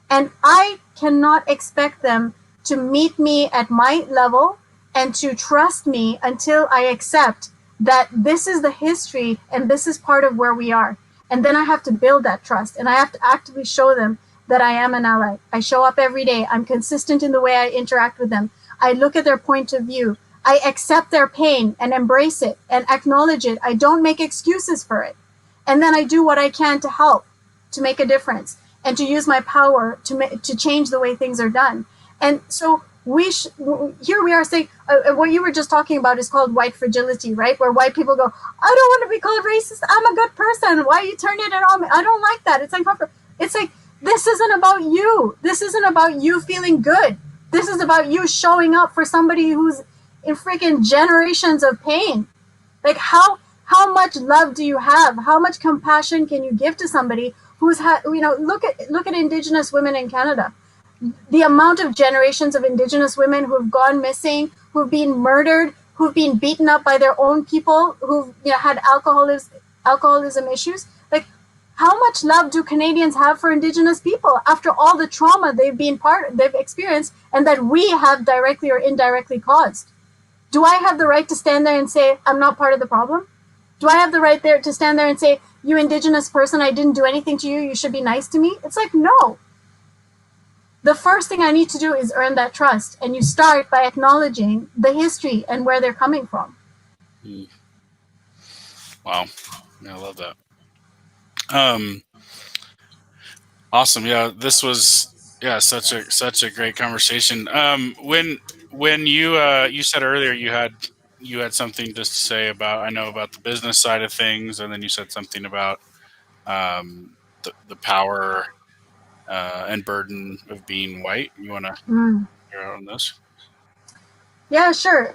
And I cannot expect them to meet me at my level and to trust me until I accept that this is the history and this is part of where we are. And then I have to build that trust and I have to actively show them that I am an ally. I show up every day. I'm consistent in the way I interact with them. I look at their point of view. I accept their pain and embrace it and acknowledge it. I don't make excuses for it. And then I do what I can to help, to make a difference, and to use my power to change the way things are done. And so here we are saying, what you were just talking about is called white fragility, right? Where white people go, I don't want to be called racist. I'm a good person. Why are you turning it on me? I don't like that. It's uncomfortable. It's like, this isn't about you. This isn't about you feeling good. This is about you showing up for somebody who's in freaking generations of pain. Like how much love do you have? How much compassion can you give to somebody who's look at Indigenous women in Canada. The amount of generations of Indigenous women who have gone missing, who have been murdered who've been beaten up by their own people, who've had alcoholism issues. Like, how much love do Canadians have for Indigenous people after all the trauma they've experienced, and that we have directly or indirectly caused? Do I have the right to stand there and say, I'm not part of the problem? Do I have the right to stand there and say, you Indigenous person, I didn't do anything to you, you should be nice to me? It's like, no. The first thing I need to do is earn that trust. And you start by acknowledging the history and where they're coming from. Wow. Yeah, I love that. Awesome. Yeah, this was such a great conversation. When you said earlier you had something to say about the business side of things, and then you said something about the power and burden of being white. You want to hear out on this? Yeah, sure.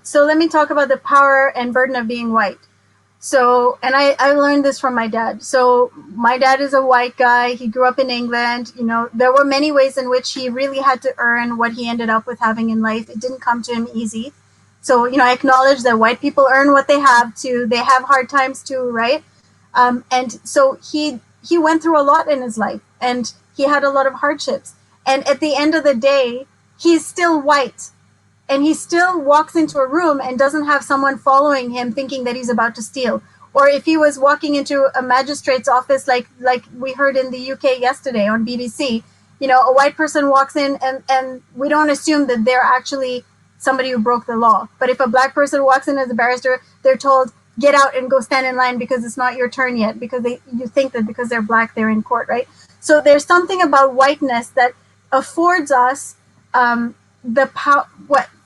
So let me talk about the power and burden of being white. So, and I learned this from my dad. So my dad is a white guy. He grew up in England. There were many ways in which he really had to earn what he ended up with having in life. It didn't come to him easy. So, I acknowledge that white people earn what they have too. They have hard times too, right? And so he went through a lot in his life, and he had a lot of hardships. And at the end of the day, he's still white. And he still walks into a room and doesn't have someone following him thinking that he's about to steal. Or if he was walking into a magistrate's office, like we heard in the UK yesterday on BBC, a white person walks in and we don't assume that they're actually somebody who broke the law. But if a black person walks in as a barrister, they're told, get out and go stand in line because it's not your turn yet, because you think that because they're black, they're in court, right? So there's something about whiteness that affords us the power.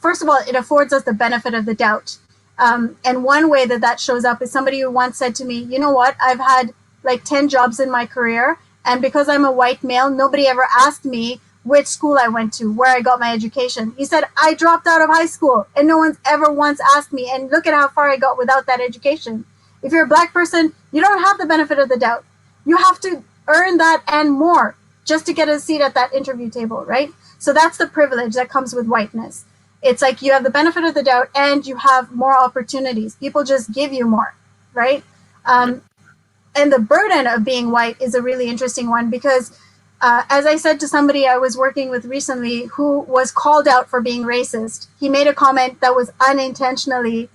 First of all, it affords us the benefit of the doubt. And one way that shows up is somebody who once said to me, you know what, I've had like 10 jobs in my career, and because I'm a white male, nobody ever asked me which school I went to, where I got my education. He said, I dropped out of high school and no one's ever once asked me, and look at how far I got without that education. If you're a black person, you don't have the benefit of the doubt. You have to earn that and more just to get a seat at that interview table, right? So that's the privilege that comes with whiteness. It's like you have the benefit of the doubt and you have more opportunities. People just give you more, right? And the burden of being white is a really interesting one because, as I said to somebody I was working with recently who was called out for being racist, he made a comment that was unintentionally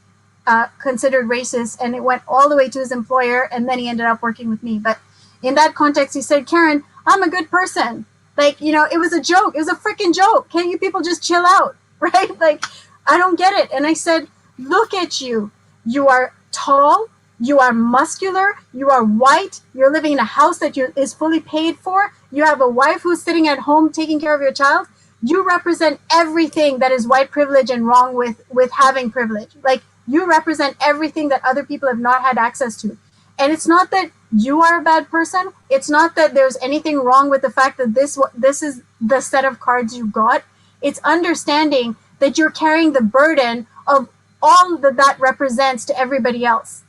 considered racist, and it went all the way to his employer, and then he ended up working with me. But in that context, he said, Karen, I'm a good person. Like, it was a joke. It was a freaking joke. Can't you people just chill out? Right? Like, I don't get it. And I said, look at you. You are tall. You are muscular. You are white. You're living in a house that is fully paid for. You have a wife who's sitting at home taking care of your child. You represent everything that is white privilege and wrong with having privilege. Like, you represent everything that other people have not had access to. And it's not that you are a bad person. It's not that there's anything wrong with the fact that this is the set of cards you got. It's understanding that you're carrying the burden of all that represents to everybody else.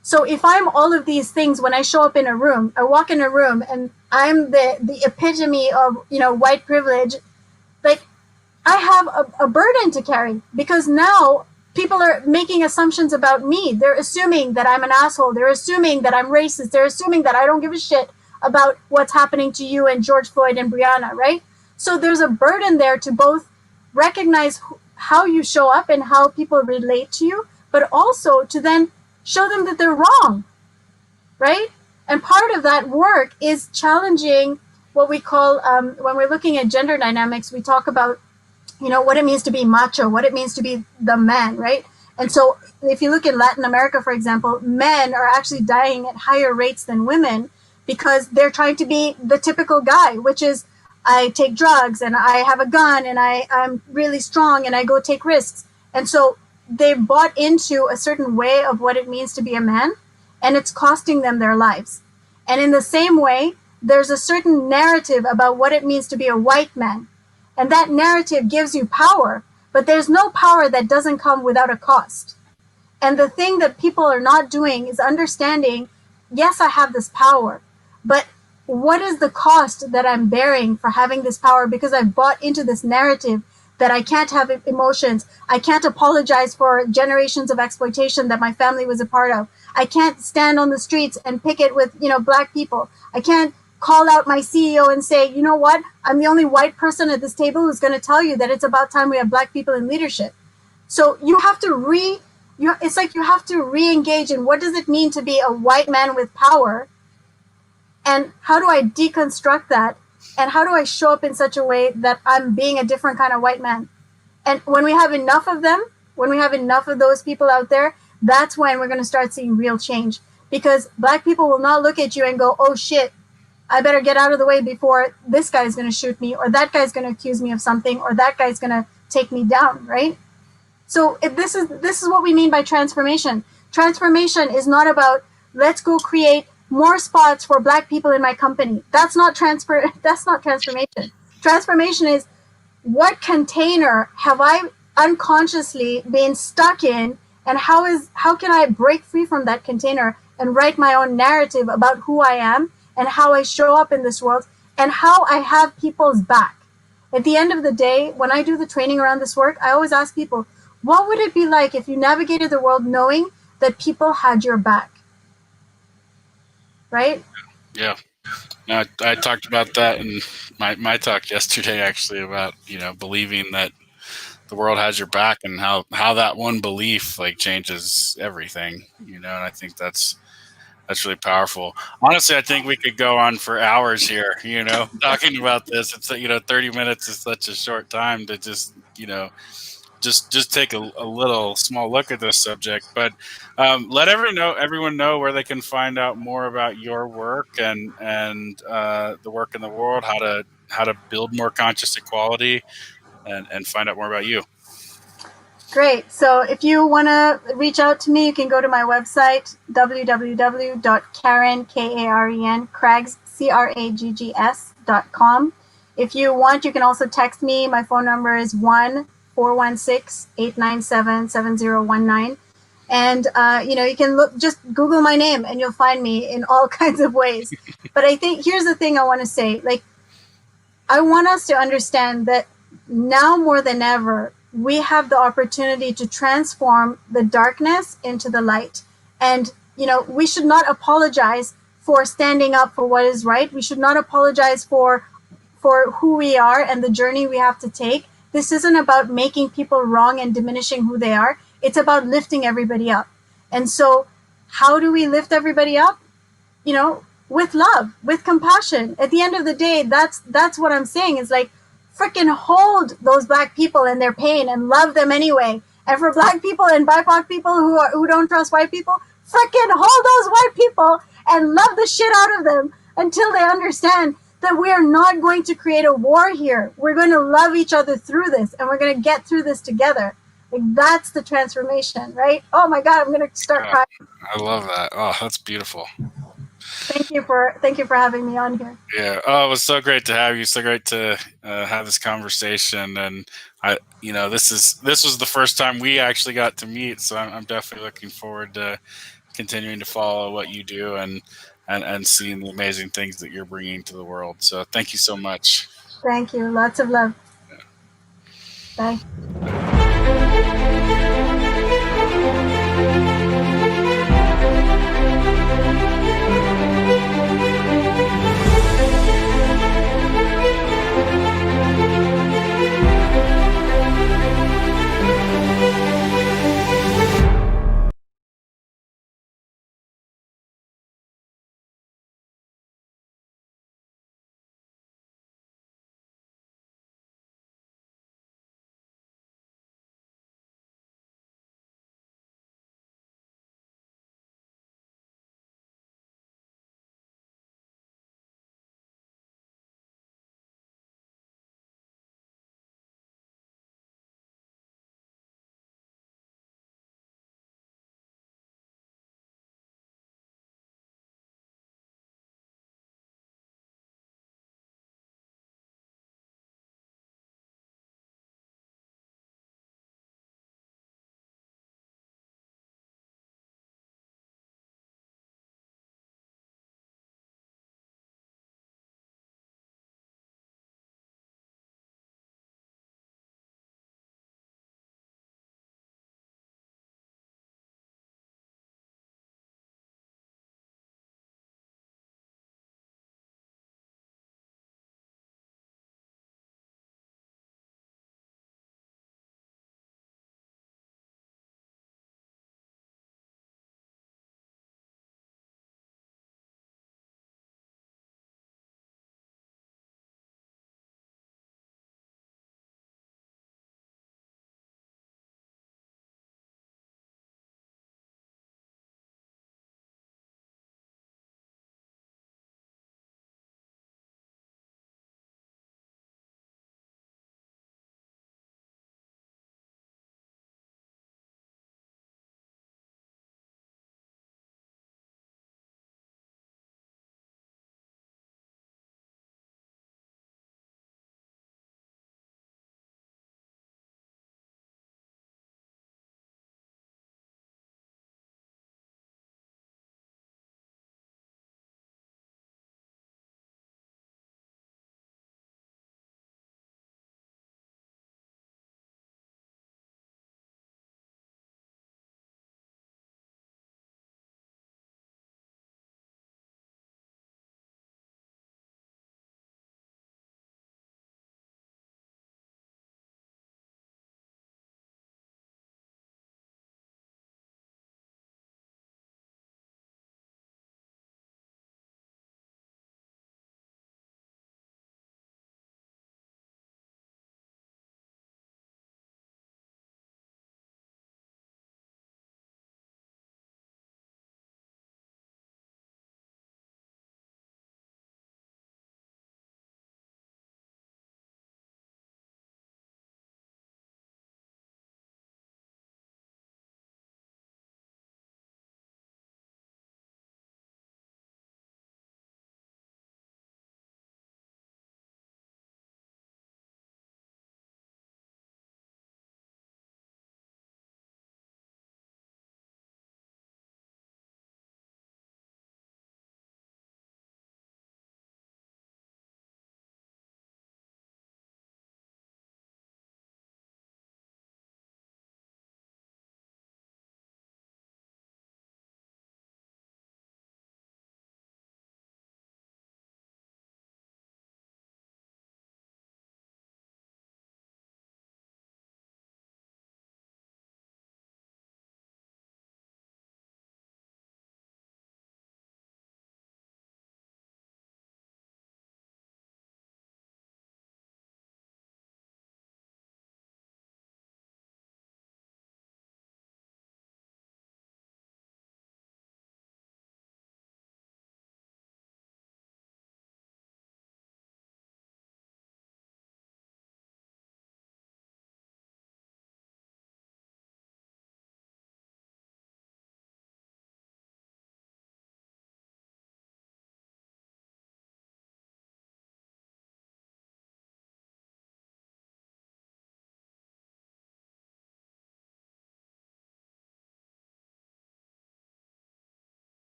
So if I'm all of these things, when I show up in a room, I walk in a room and I'm the epitome of, white privilege, like, I have a burden to carry because now people are making assumptions about me. They're assuming that I'm an asshole. They're assuming that I'm racist. They're assuming that I don't give a shit about what's happening to you and George Floyd and Breonna, right? So there's a burden there to both recognize how you show up and how people relate to you, but also to then show them that they're wrong, right? And part of that work is challenging what we call, when we're looking at gender dynamics, we talk about, what it means to be macho, what it means to be the man, right? And so if you look in Latin America, for example, men are actually dying at higher rates than women because they're trying to be the typical guy, which is, I take drugs and I have a gun and I'm really strong and I go take risks. And so they've bought into a certain way of what it means to be a man, and it's costing them their lives. And in the same way, there's a certain narrative about what it means to be a white man. And that narrative gives you power, but there's no power that doesn't come without a cost. And the thing that people are not doing is understanding, yes, I have this power, but what is the cost that I'm bearing for having this power because I've bought into this narrative that I can't have emotions. I can't apologize for generations of exploitation that my family was a part of. I can't stand on the streets and picket with, Black people. I can't call out my CEO and say, you know what? I'm the only white person at this table who's going to tell you that it's about time we have Black people in leadership. So you have to it's like you have to re-engage in what does it mean to be a white man with power, and how do I deconstruct that, and how do I show up in such a way that I'm being a different kind of white man. And when we have enough of them, when we have enough of those people out there, that's when we're going to start seeing real change. Because Black people will not look at you and go, oh shit, I better get out of the way before this guy's going to shoot me, or that guy's going to accuse me of something, or that guy's going to take me down, right? So this is what we mean by transformation. Transformation is not about let's go create more spots for Black people in my company. That's not transformation. Transformation is, what container have I unconsciously been stuck in, and how can I break free from that container and write my own narrative about who I am and how I show up in this world and how I have people's back. At the end of the day, when I do the training around this work, I always ask people, what would it be like if you navigated the world knowing that people had your back? Right? Yeah. No, I talked about that in my talk yesterday, actually, about, believing that the world has your back, and how that one belief changes everything, and I think that's really powerful. Honestly, I think we could go on for hours here, talking about this. It's 30 minutes is such a short time to just just take a little small look at this subject. But let everyone know where they can find out more about your work and the work in the world, how to build more conscious equality, and find out more about you. Great. So if you want to reach out to me, you can go to my website, www.karen, Karen, Craggs, Craggs.com. If you want, you can also text me. My phone number is 1-416-897-7019. And, you can just Google my name and you'll find me in all kinds of ways. But I think here's the thing I want to say. I want us to understand that now more than ever, we have the opportunity to transform the darkness into the light. And, we should not apologize for standing up for what is right. We should not apologize for who we are and the journey we have to take. This isn't about making people wrong and diminishing who they are. It's about lifting everybody up. And so how do we lift everybody up? With love, with compassion. At the end of the day, that's what I'm saying is freaking hold those Black people in their pain and love them anyway. And for Black people and BIPOC people who don't trust white people, freaking hold those white people and love the shit out of them until they understand that we are not going to create a war here. We're going to love each other through this, and we're going to get through this together. That's the transformation, right? Oh my God, I'm going to start crying. I love that. Oh, that's beautiful. Thank you for having me on here. Yeah. Oh, it was so great to have you. So great to have this conversation. And this was the first time we actually got to meet. So I'm definitely looking forward to continuing to follow what you do and seeing the amazing things that you're bringing to the world. So thank you so much. Thank you. Lots of love. Yeah. Bye.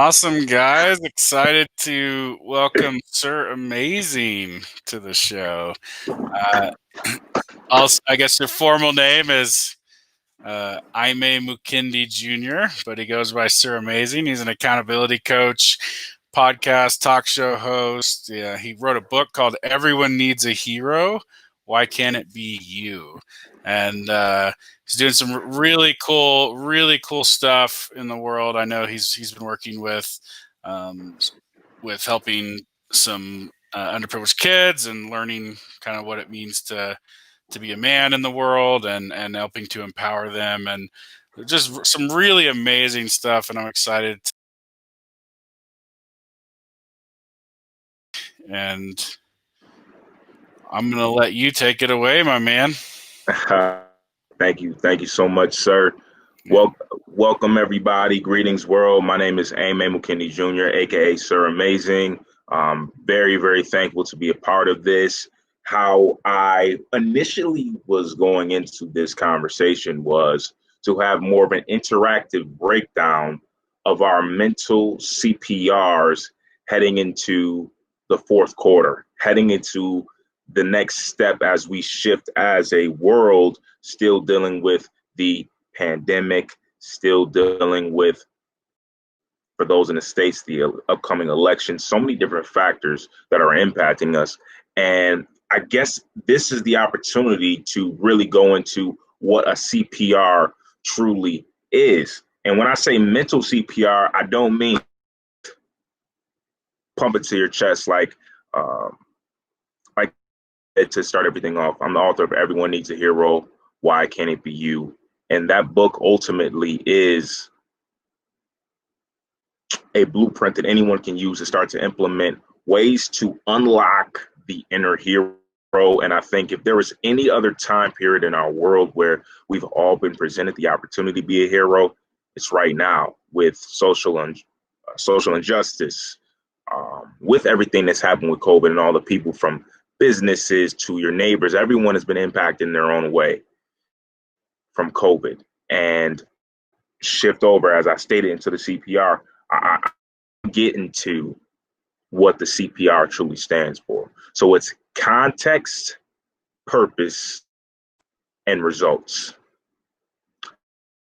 Awesome, guys. Excited to welcome Sir Aimézing to the show. Also, I guess your formal name is Aimé Mukendi Jr., but he goes by Sir Aimézing. He's an accountability coach, podcast, talk show host. Yeah, he wrote a book called Everyone Needs a Hero. Why Can't It Be You? And he's doing some really cool stuff in the world. I know he's been working with helping some underprivileged kids and learning kind of what it means to be a man in the world and helping to empower them, and just some really amazing stuff. And I'm excited. And I'm going to let you take it away, my man. Thank you so much, sir. Welcome everybody. Greetings, world. My name is Aimé Mukendi Jr., aka Sir Aimézing. Very thankful to be a part of this. How I initially was going into this conversation was to have more of an interactive breakdown of our mental CPRs heading into the fourth quarter, heading into the next step as we shift as a world, still dealing with the pandemic, still dealing with, for those in the States, the upcoming election, so many different factors that are impacting us. And I guess this is the opportunity to really go into what a CPR truly is. And when I say mental CPR, I don't mean pump it to your chest like to start everything off. I'm the author of Everyone Needs a Hero, Why Can't It Be You? And that book ultimately is a blueprint that anyone can use to start to implement ways to unlock the inner hero. And I think if there was any other time period in our world where we've all been presented the opportunity to be a hero, it's right now with social injustice, with everything that's happened with COVID and all the people from businesses to your neighbors. Everyone has been impacted in their own way from COVID. And shift over, as I stated, into the CPR, I get into what the CPR truly stands for. So it's context, purpose, and results.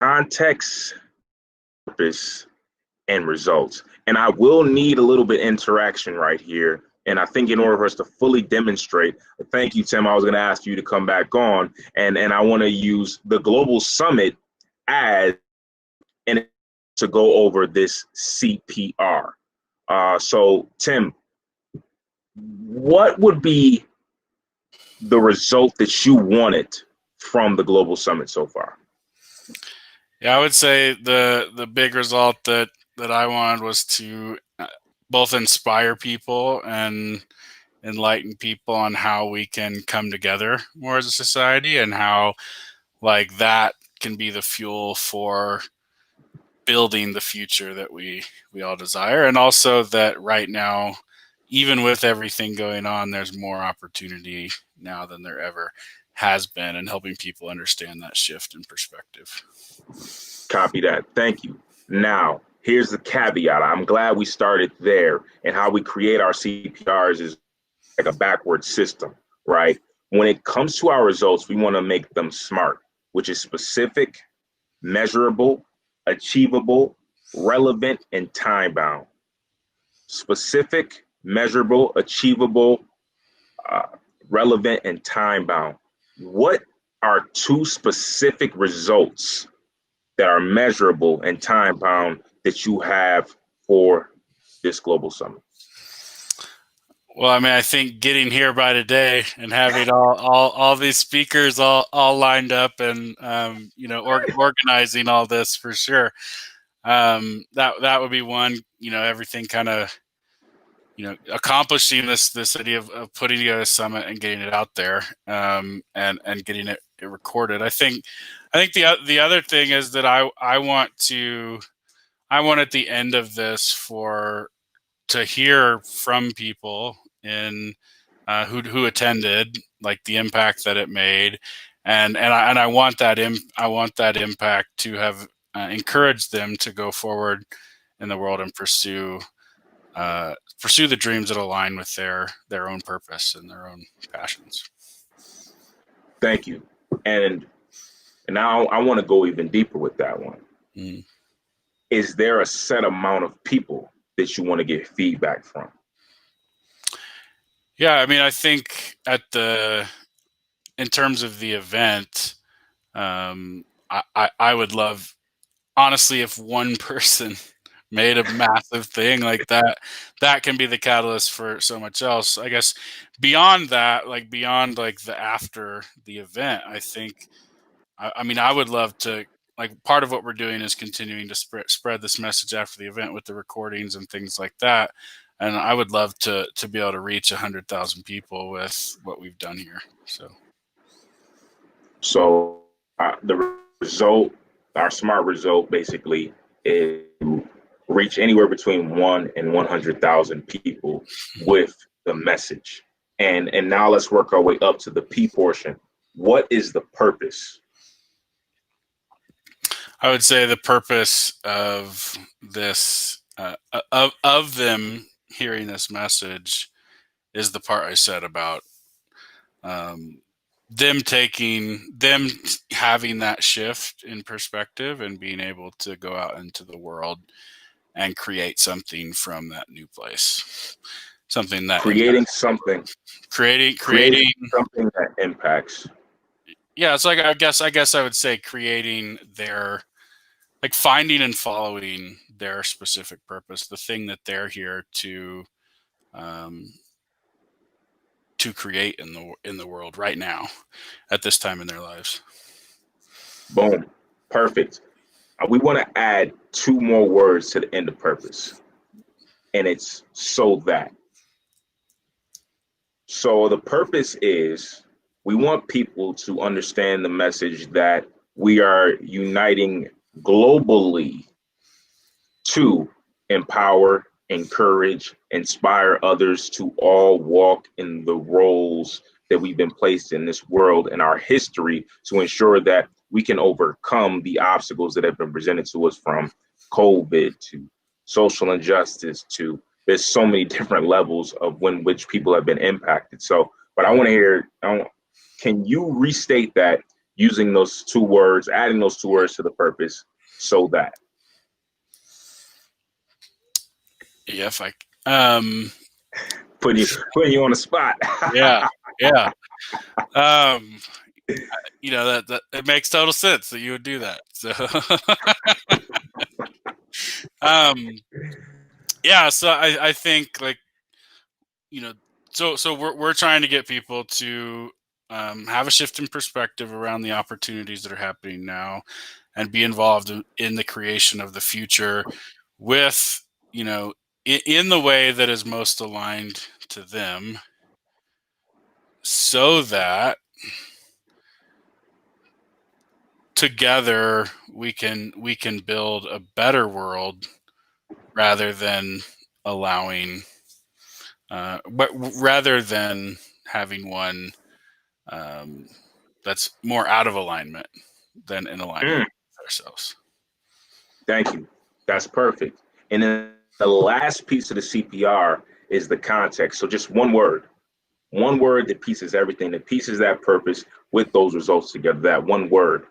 Context, purpose, and results. And I will need a little bit interaction right here. And I think in order for us to fully demonstrate, thank you, Tim, I was going to ask you to come back on, and I want to use the Global Summit as and to go over this CPR. So, Tim, what would be the result that you wanted from the Global Summit so far? Yeah, I would say the big result that I wanted was to both inspire people and enlighten people on how we can come together more as a society, and how like that can be the fuel for building the future that we all desire. And also that right now, even with everything going on, there's more opportunity now than there ever has been, and helping people understand that shift in perspective. Copy that. Thank you. Now, here's the caveat. I'm glad we started there, and how we create our CPRs is like a backward system, right? When it comes to our results, we want to make them SMART, which is specific, measurable, achievable, relevant, and time-bound. Specific, measurable, achievable, relevant, and time-bound. What are two specific results that are measurable and time-bound that you have for this Global Summit? Well, I mean, I think getting here by today and having all these speakers all lined up, and organizing all this for sure. That would be one. Everything kind of accomplishing this idea of putting together a summit and getting it out there, and getting it recorded. I think the other thing is that I want at the end of this to hear from people who attended, like the impact that it made, and I want that impact to have encouraged them to go forward in the world and pursue the dreams that align with their own purpose and their own passions. Thank you. And now I want to go even deeper with that one. Mm. Is there a set amount of people that you want to get feedback from? Yeah, I mean, I think in terms of the event, I would love, honestly, if one person made a massive thing like that, that can be the catalyst for so much else. I guess beyond that, beyond the after the event, I think, I mean, I would love to, part of what we're doing is continuing to spread this message after the event with the recordings and things like that. And I would love to be able to reach 100,000 people with what we've done here. So the result, our SMART result, basically is to reach anywhere between 1 and 100,000 people with the message. And now let's work our way up to the P portion. What is the purpose? I would say the purpose of this, of them hearing this message, is the part I said about them having that shift in perspective and being able to go out into the world and create something from that new place, something that creating something that impacts. Yeah, it's I guess I would say creating their, finding and following their specific purpose, the thing that they're here to create in the world right now at this time in their lives. Boom. Perfect. We want to add 2 more words to the end of purpose, and it's so that. So the purpose is we want people to understand the message that we are uniting globally to empower, encourage, inspire others to all walk in the roles that we've been placed in this world and our history to ensure that we can overcome the obstacles that have been presented to us, from COVID to social injustice to, there's so many different levels of which people have been impacted. So, but I want to hear, can you restate that using those 2 words, adding those 2 words to the purpose, so that? Yeah, if I putting you on the spot. yeah. That it makes total sense that you would do that. So yeah, so I think, so we're trying to get people to have a shift in perspective around the opportunities that are happening now and be involved in the creation of the future with, in the way that is most aligned to them, so that together we can build a better world rather than allowing rather than having one that's more out of alignment than in alignment with ourselves. Thank you. That's perfect. And then the last piece of the CPR is the context. So just one word that pieces everything, that pieces that purpose with those results together, that one word.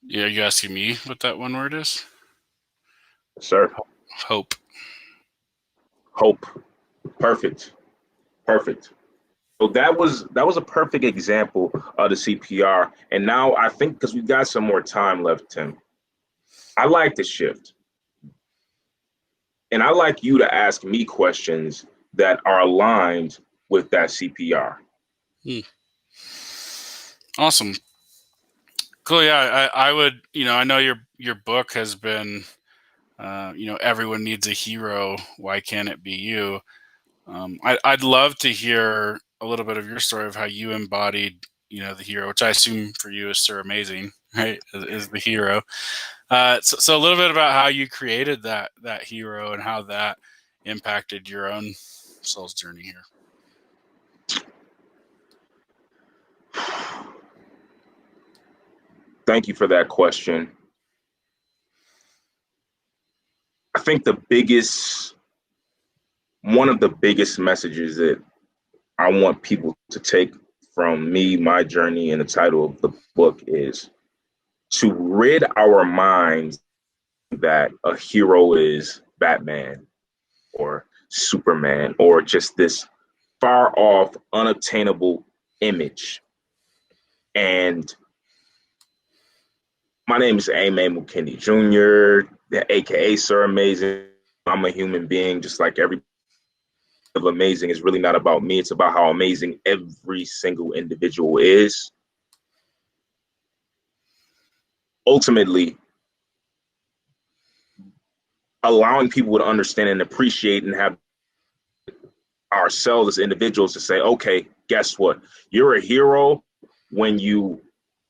Yeah, are you asking me what that one word is? Sir. Hope. Hope. Perfect. So that was a perfect example of the CPR. And now I think, because we've got some more time left, Tim, I like the shift. And I like you to ask me questions that are aligned with that CPR. Awesome. Cool. Yeah, I would, I know your book has been, everyone needs a hero. Why can't it be you? I'd love to hear a little bit of your story of how you embodied, the hero, which I assume for you is Sir Aimézing, right? Is the hero. So a little bit about how you created that hero and how that impacted your own soul's journey here. Thank you for that question. think one of the biggest messages that I want people to take from me, my journey, and the title of the book is to rid our minds that a hero is Batman or Superman or just this far off, unobtainable image. And my name is Aimé Mukendi Jr., aka Sir Aimézing. I'm a human being just like every of amazing. Is really not about me. It's about how amazing every single individual is. Ultimately, allowing people to understand and appreciate and have ourselves as individuals to say, okay, guess what? You're a hero when you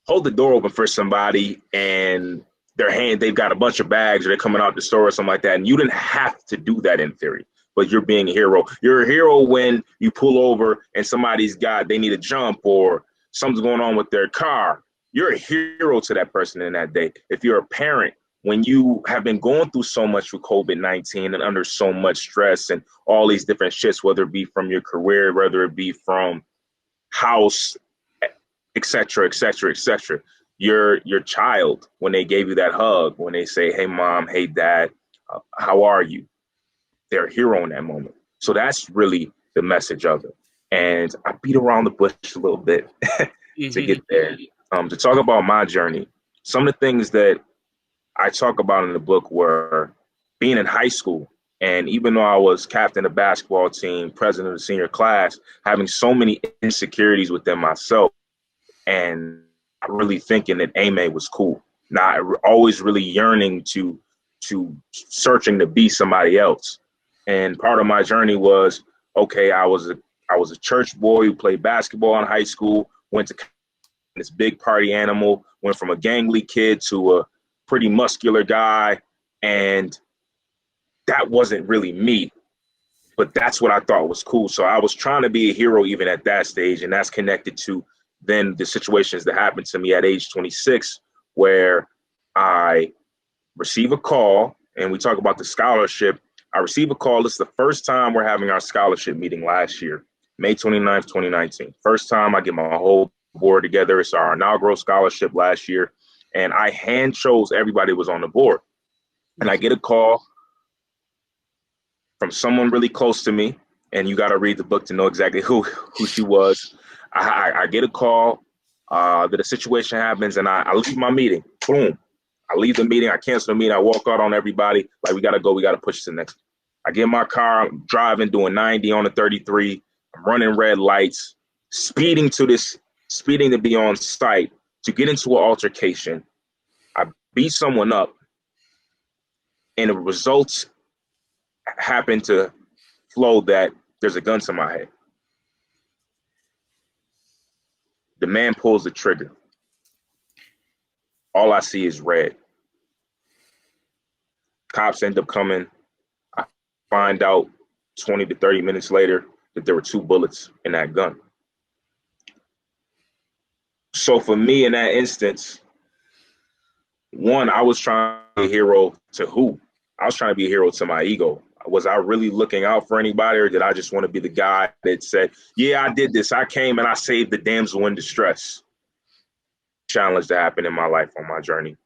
hold the door open for somebody and they've got a bunch of bags or they're coming out the store or something like that. And you didn't have to do that in theory, but you're being a hero. You're a hero when you pull over and they need a jump or something's going on with their car. You're a hero to that person in that day. If you're a parent, when you have been going through so much with COVID-19 and under so much stress and all these different shits, whether it be from your career, whether it be from house, et cetera, et cetera, et cetera. Your child, when they gave you that hug, when they say, hey, mom, hey, dad, how are you? They're a hero in that moment. So that's really the message of it. And I beat around the bush a little bit to get there. To talk about my journey, some of the things that I talk about in the book were being in high school. And even though I was captain of the basketball team, president of the senior class, having so many insecurities within myself and really thinking that Aimé was cool, not always really yearning to searching to be somebody else. And part of my journey was, okay, I was a church boy who played basketball in high school, went to this big party animal, went from a gangly kid to a pretty muscular guy, and that wasn't really me, but that's what I thought was cool. So I was trying to be a hero even at that stage, and that's connected to then the situations that happened to me at age 26, where I receive a call, and we talk about the scholarship. I receive a call. This is the first time we're having our scholarship meeting last year, May 29th, 2019. First time I get my whole board together. It's our inaugural scholarship last year. And I hand chose everybody who was on the board. And I get a call from someone really close to me. And you got to read the book to know exactly who she was. I get a call that a situation happens, and I leave my meeting. Boom. I leave the meeting. I cancel the meeting. I walk out on everybody. Like, we got to go. We got to push to the next. I get in my car. I'm driving, doing 90 on the 33. I'm running red lights, speeding to be on site to get into an altercation. I beat someone up, and the results happen to flow that there's a gun to my head. The man pulls the trigger. All I see is red. Cops end up coming. I find out 20 to 30 minutes later that there were 2 bullets in that gun. So for me in that instance, one, I was trying to be a hero to who? I was trying to be a hero to my ego. Was I really looking out for anybody, or did I just want to be the guy that said, yeah, I did this. I came and I saved the damsel in distress? Challenge that happened in my life on my journey.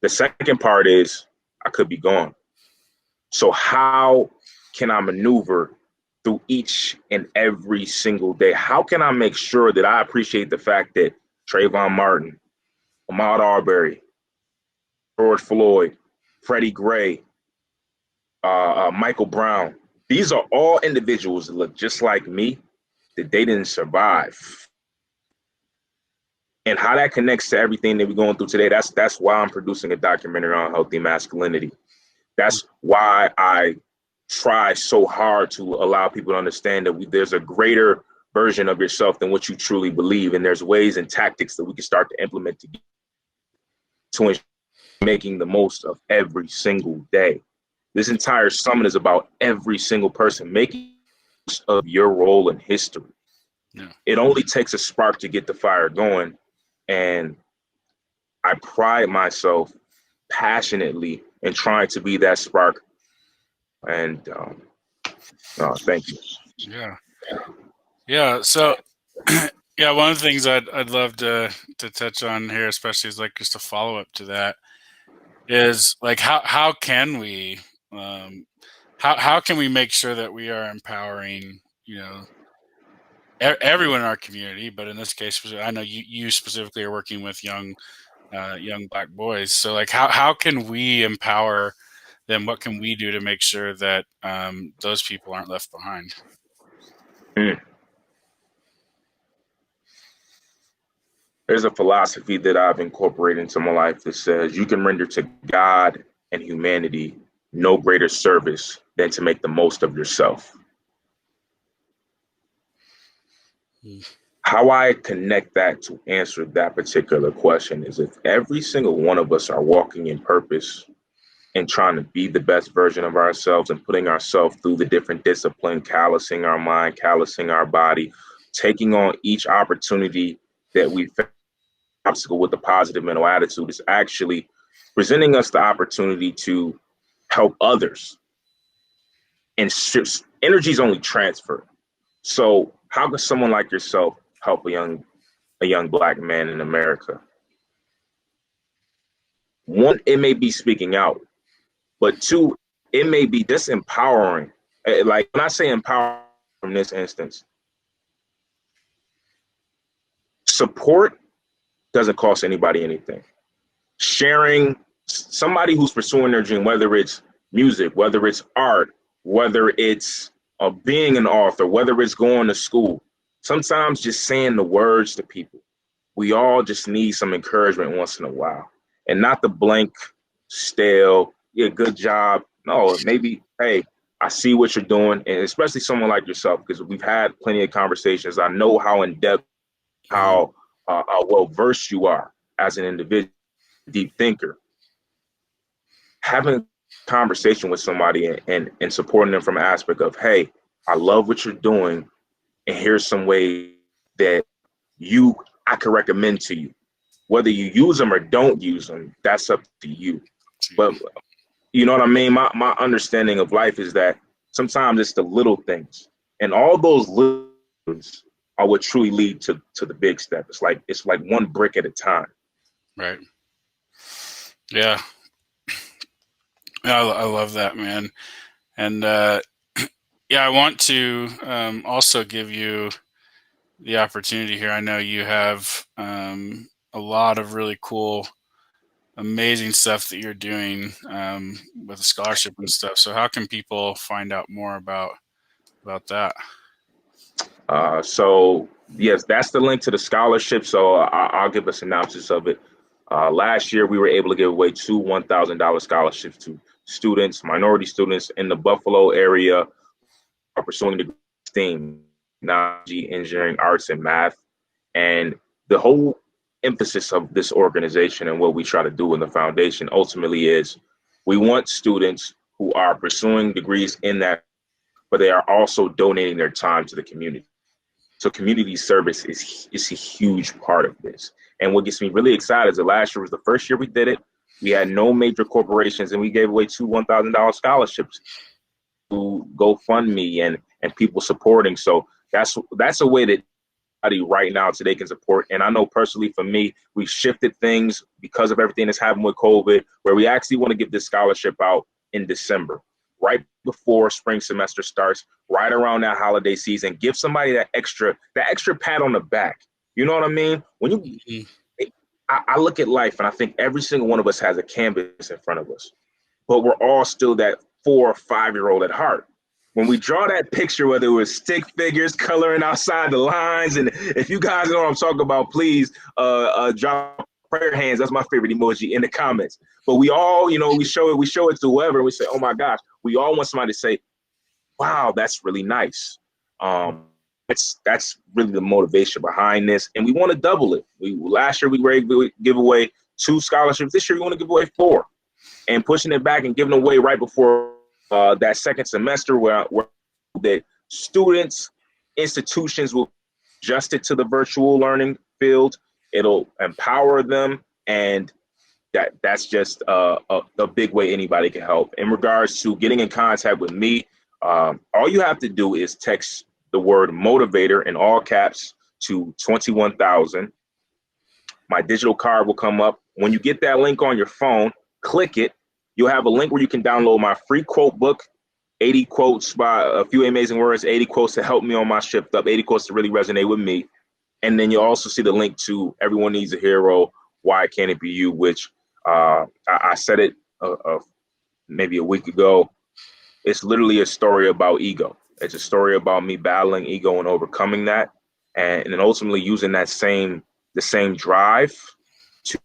The second part is I could be gone. So how can I maneuver through each and every single day? How can I make sure that I appreciate the fact that Trayvon Martin, Ahmaud Arbery, George Floyd, Freddie Gray, Michael Brown, these are all individuals that look just like me, that they didn't survive. And how that connects to everything that we're going through today, that's why I'm producing a documentary on healthy masculinity. That's why I try so hard to allow people to understand that there's a greater version of yourself than what you truly believe. And there's ways and tactics that we can start to implement to ensure making the most of every single day. This entire summit is about every single person making use of your role in history. Yeah. It only takes a spark to get the fire going. And I pride myself passionately in trying to be that spark And thank you. Yeah. So, yeah, one of the things I'd love to touch on here, especially is like just a follow up to that, is like how can we how can we make sure that we are empowering, you know, everyone in our community, but in this case, I know you specifically are working with young Black boys. So like how can we empower them? What can we do to make sure that those people aren't left behind? There's a philosophy that I've incorporated into my life that says you can render to God and humanity no greater service than to make the most of yourself. How I connect that to answer that particular question is if every single one of us are walking in purpose and trying to be the best version of ourselves and putting ourselves through the different discipline, callousing our mind, callousing our body, taking on each opportunity that we face obstacle with a positive mental attitude, is actually presenting us the opportunity to help others. And energy is only transferred. So how can someone like yourself help a young Black man in America? One, it may be speaking out, but two, it may be disempowering. Like when I say empower from this instance, support doesn't cost anybody anything. Sharing somebody who's pursuing their dream, whether it's music, whether it's art, whether it's being an author, whether it's going to school, sometimes just saying the words to people. We all just need some encouragement once in a while, and not the blank, stale, yeah, good job. No, maybe, hey, I see what you're doing, and especially someone like yourself, because we've had plenty of conversations. I know how in depth, how well versed you are as an individual, deep thinker. Having a conversation with somebody and supporting them from an aspect of, hey, I love what you're doing, and here's some way that I could recommend to you. Whether you use them or don't use them, that's up to you. But you know what I mean? My understanding of life is that sometimes it's the little things, and all those little things are what truly lead to the big step. It's like one brick at a time. Right. Yeah. I love that, man. And yeah, I want to also give you the opportunity here. I know you have a lot of really cool, amazing stuff that you're doing with a scholarship and stuff. So how can people find out more about that? So yes, that's the link to the scholarship. So I'll give a synopsis of it. Last year, we were able to give away 2 $1,000 scholarships to students, minority students in the Buffalo area are pursuing the STEAM, technology, engineering, arts, and math. And the whole emphasis of this organization and what we try to do in the foundation ultimately is we want students who are pursuing degrees in that, but they are also donating their time to the community. So community service is a huge part of this. And what gets me really excited is that last year was the first year we did it. We had no major corporations, and we gave away 2 $1,000 scholarships to GoFundMe and people supporting. So that's a way that right now today can support. And I know personally for me, we've shifted things because of everything that's happened with COVID, where we actually want to give this scholarship out in December, right before spring semester starts, right around that holiday season. Give somebody that extra pat on the back. You know what I mean? When I look at life and I think every single one of us has a canvas in front of us, but we're all still that 4 or 5-year-old at heart. When we draw that picture, whether it was stick figures coloring outside the lines, and if you guys know what I'm talking about, please drop prayer hands. That's my favorite emoji in the comments. But we all, we show it to whoever, and we say, oh my gosh, we all want somebody to say, wow, that's really nice. That's really the motivation behind this, and we want to double it. Last year we were able to give away 2 scholarships. This year we want to give away 4, and pushing it back and giving away right before that second semester where that students, institutions will adjust it to the virtual learning field. It'll empower them, and that's just a big way anybody can help. In regards to getting in contact with me, all you have to do is text the word motivator in all caps to 21,000. My digital card will come up. When you get that link on your phone, click it. You'll have a link where you can download my free quote book, 80 quotes by a few amazing words, 80 quotes to help me on my shift up, 80 quotes to really resonate with me. And then you'll also see the link to Everyone Needs a Hero, Why Can't It Be You, which I said it maybe a week ago. It's literally a story about ego. It's a story about me battling ego and overcoming that, and then ultimately using the same drive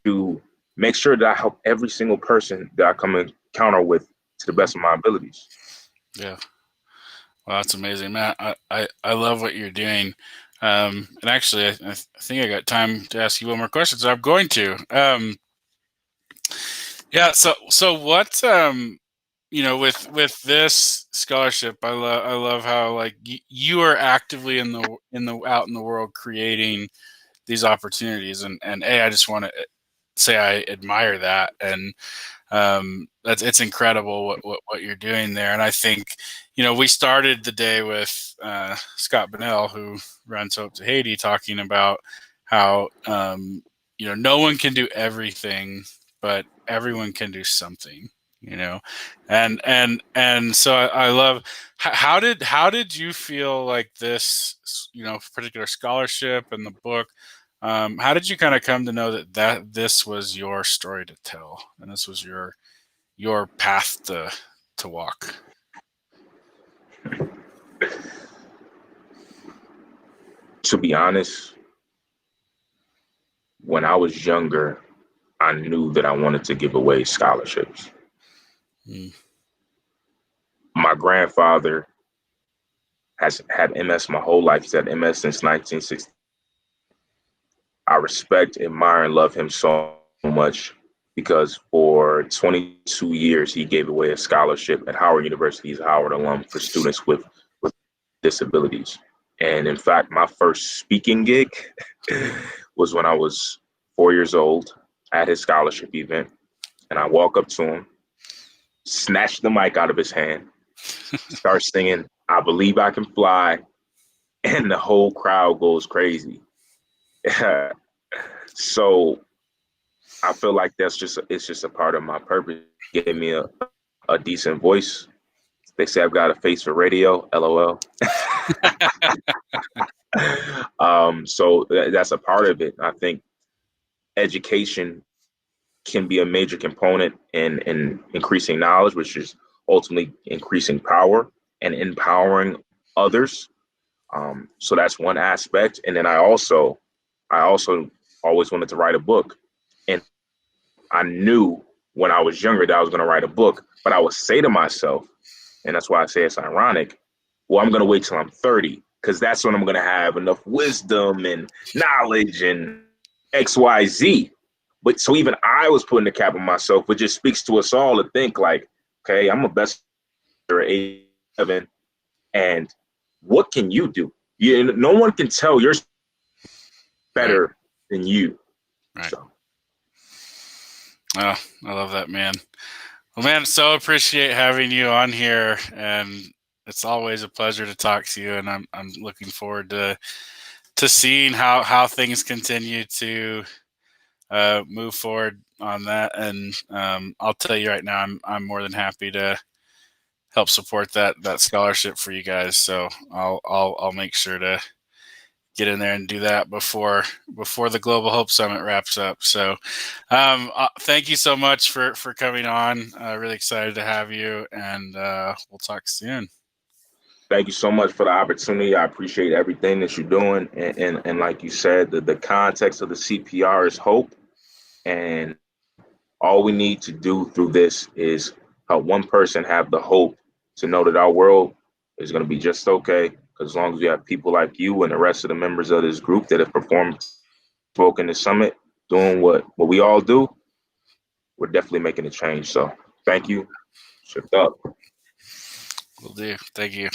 to make sure that I help every single person that I come encounter with to the best of my abilities. Yeah. Well, that's amazing, Matt. I love what you're doing. And actually, I think I got time to ask you one more question, so I'm going to. Yeah. So what? With this scholarship, I love how like you are actively out in the world creating these opportunities, and I just want to say I admire that, and it's incredible what you're doing there. And I think, we started the day with Scott Bonnell, who runs Hope to Haiti, talking about how no one can do everything, but everyone can do something. And so I love how did you feel like this particular scholarship and the book, how did you kind of come to know that this was your story to tell and this was your path to walk? To be honest, when I was younger, I knew that I wanted to give away scholarships. My grandfather has had MS my whole life. He's had MS since 1960. I respect, admire, and love him so much because for 22 years, he gave away a scholarship at Howard University. He's a Howard alum for students with disabilities. And in fact, my first speaking gig was when I was 4 years old at his scholarship event. And I walk up to him, snatch the mic out of his hand, start singing, "I Believe I Can Fly," and the whole crowd goes crazy. So I feel like it's just a part of my purpose. It gave me a decent voice. They say I've got a face for radio, LOL. So that's a part of it. I think education can be a major component in increasing knowledge, which is ultimately increasing power and empowering others. So that's one aspect. And then I also always wanted to write a book. And I knew when I was younger that I was going to write a book, but I would say to myself, and that's why I say it's ironic, well, I'm going to wait till I'm 30, because that's when I'm going to have enough wisdom and knowledge and XYZ. But so even I was putting the cap on myself, which just speaks to us all to think like, okay, I'm a best at 87, and what can you do? No one can tell you're better than you. Right. So. Oh, I love that, man. Well, man, so appreciate having you on here, and it's always a pleasure to talk to you. And I'm looking forward to seeing how things continue to move forward on that. And I'll tell you right now, I'm more than happy to help support that scholarship for you guys. So I'll make sure to get in there and do that before the Global Hope Summit wraps up. So thank you so much for coming on. Really excited to have you, and we'll talk soon. Thank you so much for the opportunity. I appreciate everything that you're doing. And like you said, the context of the CPR is hope. And all we need to do through this is help one person have the hope to know that our world is going to be just okay. As long as we have people like you and the rest of the members of this group that have spoken the summit, doing what we all do, we're definitely making a change. So thank you. Shift up. Will do. Thank you.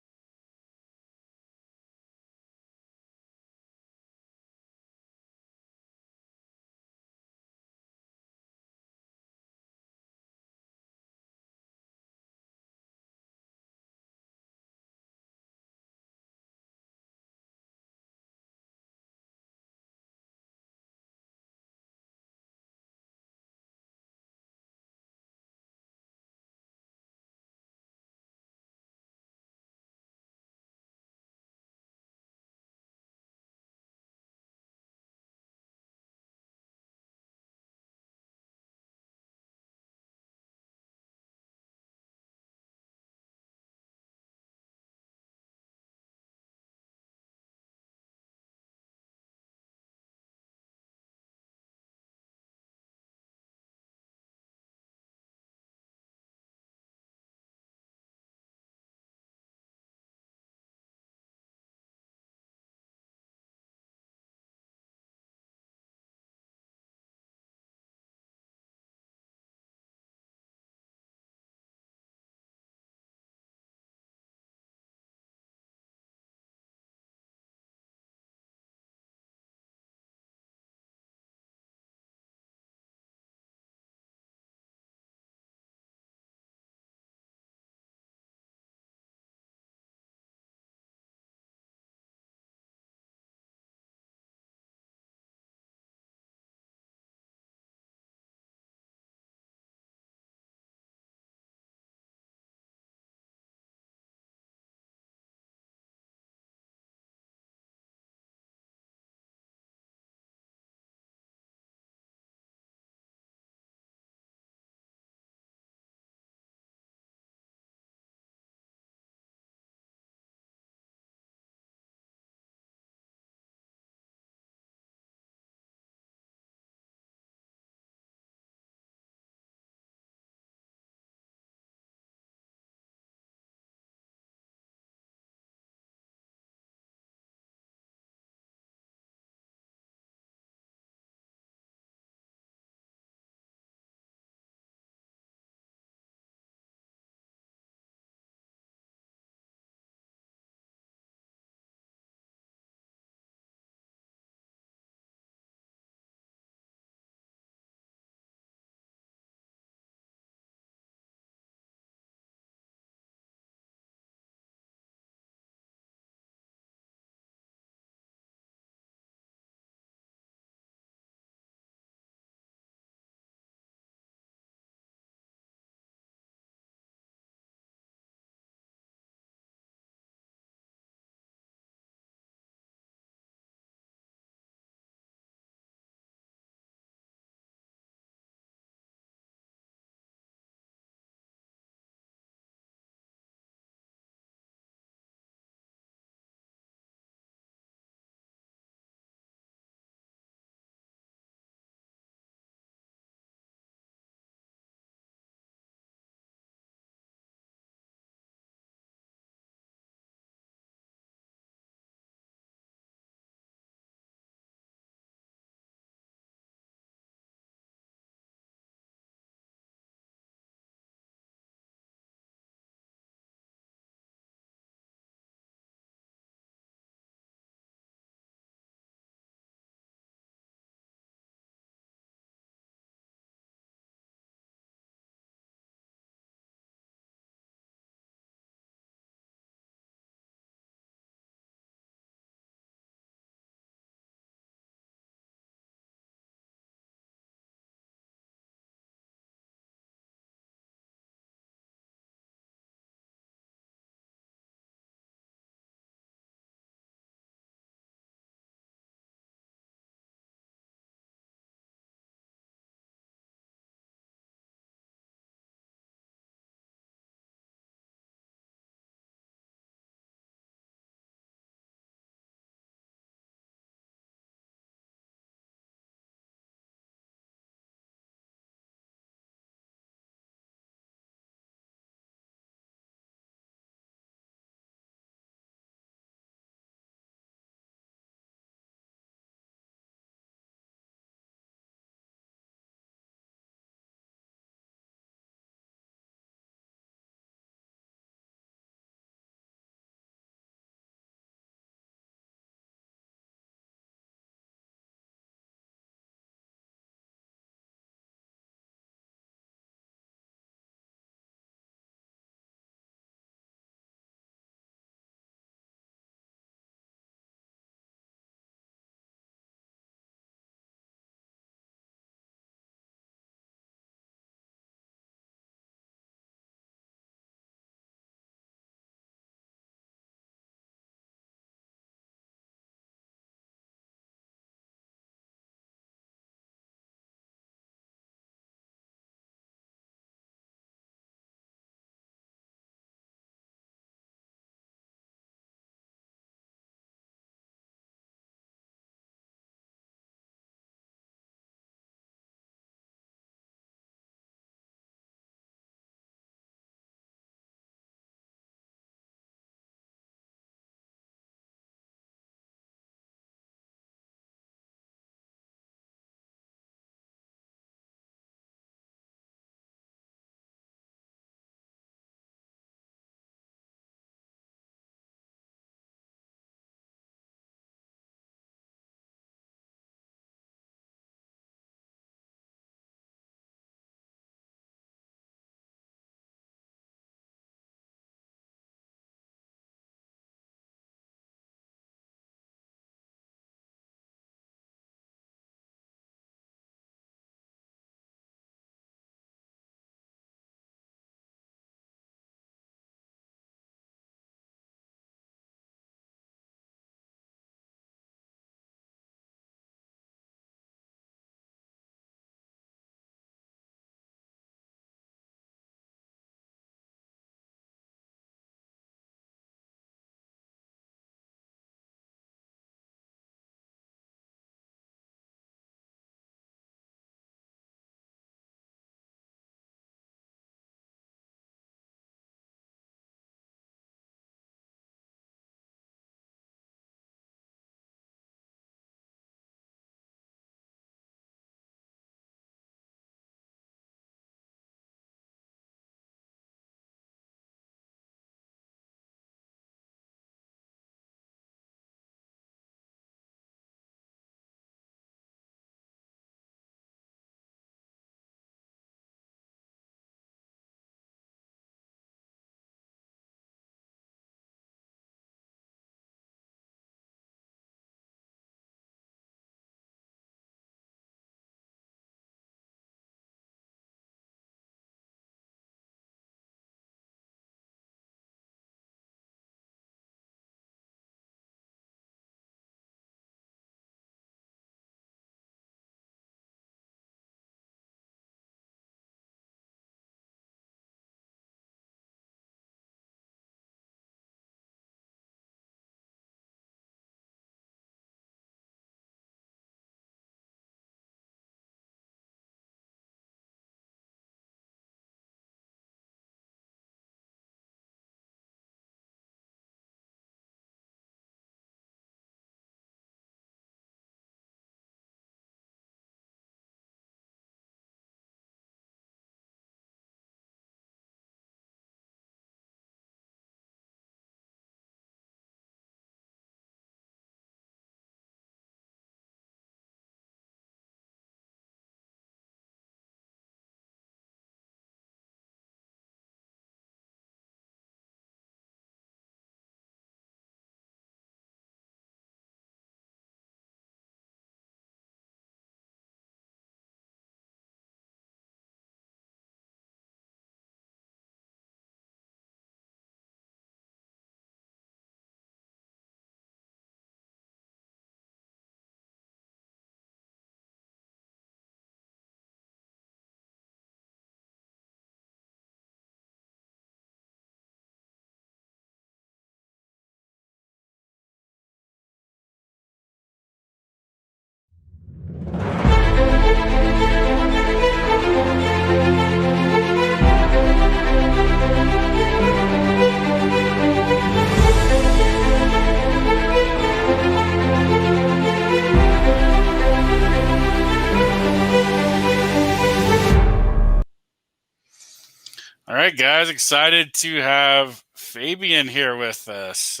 right, guys. Excited to have Fabian here with us.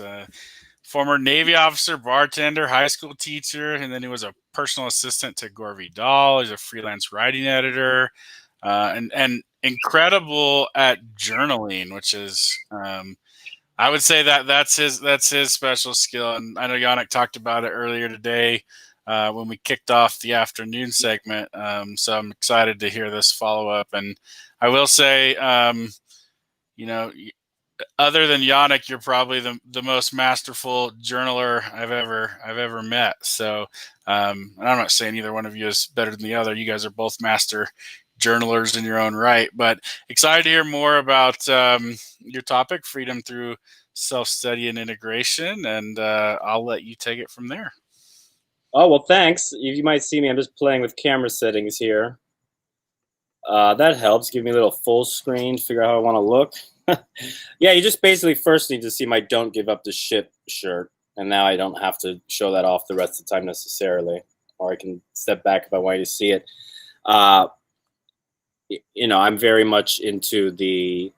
Former Navy officer, bartender, high school teacher, and then he was a personal assistant to Gore Vidal. He's a freelance writing editor, and incredible at journaling, which is I would say that's his special skill. And I know Yanik talked about it earlier today when we kicked off the afternoon segment. So I'm excited to hear this follow up. And I will say, you know, other than Yanik, you're probably the most masterful journaler I've ever met. So and I'm not saying either one of you is better than the other. You guys are both master journalers in your own right. But excited to hear more about your topic, freedom through self-study and integration. And I'll let you take it from there. Oh, well, thanks. You might see me. I'm just playing with camera settings here. That helps. Give me a little full screen, figure out how I want to look. Yeah, you just basically first need to see my "Don't Give Up the Shit" shirt, and now I don't have to show that off the rest of the time necessarily, or I can step back if I want you to see it. You know, I'm very much into the,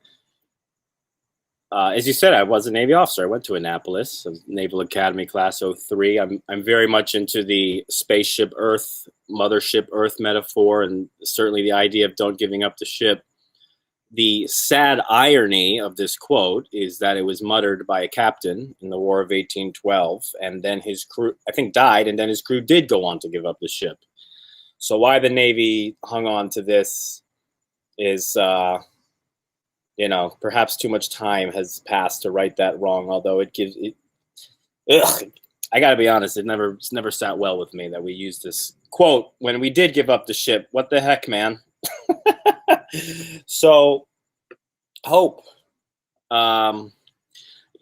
as you said, I was a Navy officer. I went to Annapolis, Naval Academy class 03. I'm very much into the spaceship Earth, mothership Earth metaphor, and certainly the idea of don't giving up the ship. The sad irony of this quote is that it was muttered by a captain in the War of 1812, and then his crew, I think, died, and then his crew did go on to give up the ship. So why the Navy hung on to this is, you know, perhaps too much time has passed to right that wrong, although it gives it. Ugh, I got to be honest, it's never sat well with me that we used this quote when we did give up the ship. What the heck, man? So, hope. You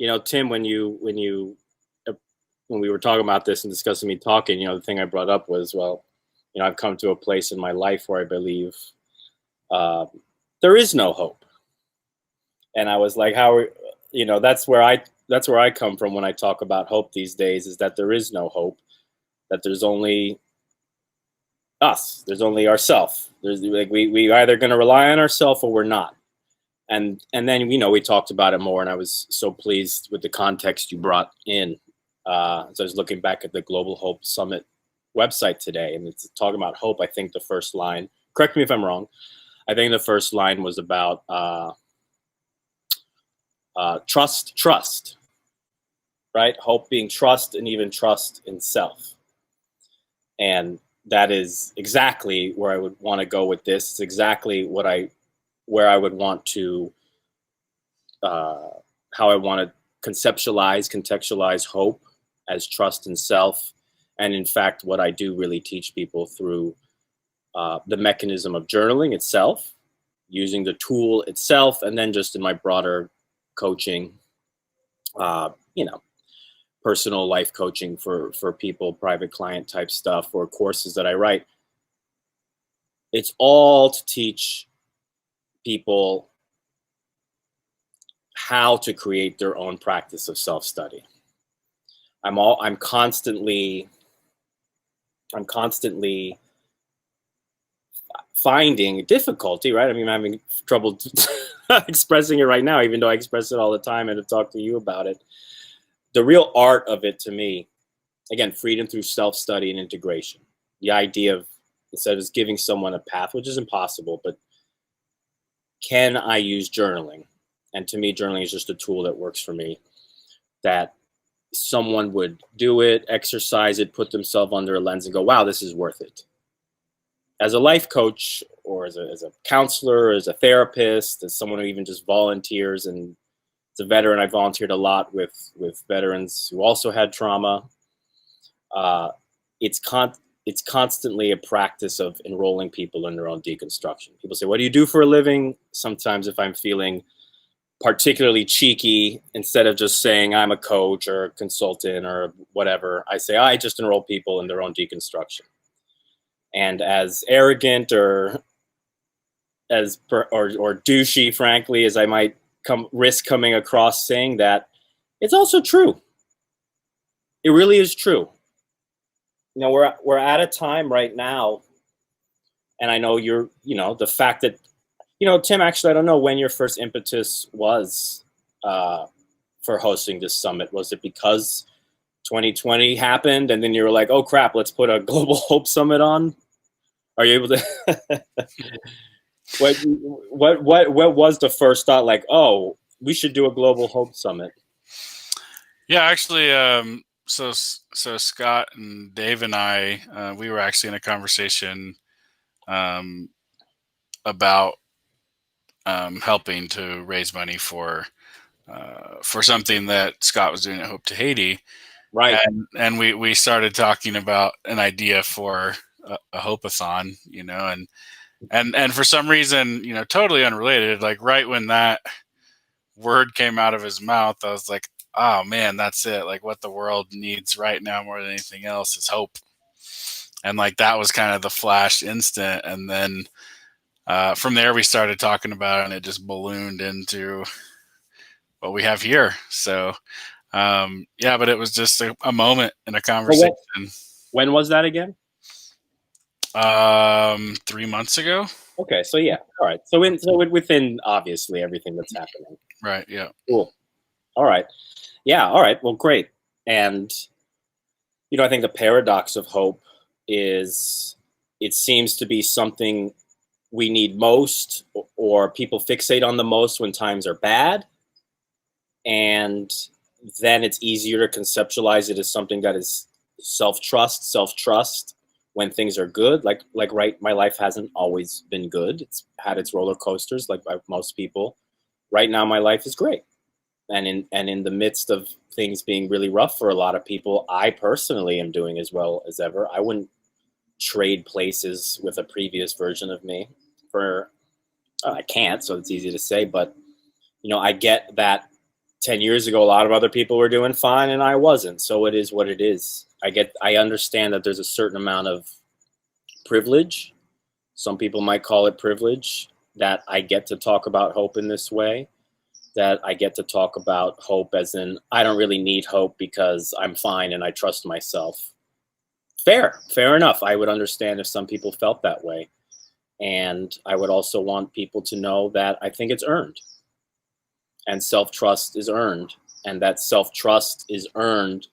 know, Tim, when we were talking about this and discussing me talking, you know, the thing I brought up was, well, you know, I've come to a place in my life where I believe there is no hope, and I was like, how, you know, that's where I come from when I talk about hope these days, is that there is no hope, that there's only us, there's only ourself. There's like we either going to rely on ourselves or we're not. And then, you know, we talked about it more, and I was so pleased with the context you brought in. So I was looking back at the Global Hope Summit website today, and it's talking about hope. I think the first line, correct me if I'm wrong, I think the first line was about trust, right? Hope being trust, and even trust in self. And that is exactly where I would want to go with this. It's exactly where I would want to, how I want to contextualize hope as trust in self. And in fact, what I do really teach people through the mechanism of journaling itself, using the tool itself, and then just in my broader coaching, you know, personal life coaching for people, private client type stuff, or courses that I write. It's all to teach people how to create their own practice of self-study. I'm constantly finding difficulty, right? I mean, I'm having trouble expressing it right now, even though I express it all the time and have talked to you about it. The real art of it, to me, again, freedom through self-study and integration. The idea of, instead of just giving someone a path, which is impossible, but can I use journaling? And to me, journaling is just a tool that works for me, that someone would do it, exercise it, put themselves under a lens and go, wow, this is worth it. As a life coach, or as a counselor, as a therapist, as someone who even just volunteers, and as a veteran, I volunteered a lot with veterans who also had trauma. It's constantly a practice of enrolling people in their own deconstruction. People say, what do you do for a living? Sometimes if I'm feeling particularly cheeky, instead of just saying I'm a coach or a consultant or whatever, I say I just enroll people in their own deconstruction. And as arrogant or douchey, frankly, as I might risk coming across saying that, it's also true. It really is true. You know, we're at a time right now, and I know the fact that You know, Tim, actually, I don't know when your first impetus was for hosting this summit. Was it because 2020 happened and then you were like, oh crap, let's put a Global Hope Summit on? Are you able to? what was the first thought? Like, oh, we should do a Global Hope Summit. Yeah, actually, so Scott and Dave and I, we were actually in a conversation about helping to raise money for something that Scott was doing at Hope to Haiti. Right. And we started talking about an idea for a hope-a-thon, you know, and for some reason, you know, totally unrelated, like right when that word came out of his mouth, I was like, oh man, that's it. Like what the world needs right now more than anything else is hope. And like that was kind of the flash instant. And then from there we started talking about it, and it just ballooned into what we have here. So yeah, but it was just a moment in a conversation. When was that again? 3 months ago. Okay, so yeah, all right. So within obviously everything that's happening. Right. Yeah. Cool. All right. Yeah. All right. Well, great. And you know, I think the paradox of hope is it seems to be something we need most, or people fixate on the most when times are bad, and then it's easier to conceptualize it as something that is self-trust when things are good. Like right, my life hasn't always been good. It's had its roller coasters, like most people. Right now, my life is great, and in the midst of things being really rough for a lot of people, I personally am doing as well as ever. I wouldn't trade places with a previous version of me for. I can't, so it's easy to say, but you know, I get that 10 years ago, a lot of other people were doing fine and I wasn't. So it is what it is. I understand that there's a certain amount of privilege. Some people might call it privilege, that I get to talk about hope in this way, that I get to talk about hope as in, I don't really need hope because I'm fine and I trust myself. Fair enough. I would understand if some people felt that way. And I would also want people to know that I think it's earned. And self-trust is earned. And that self-trust is earned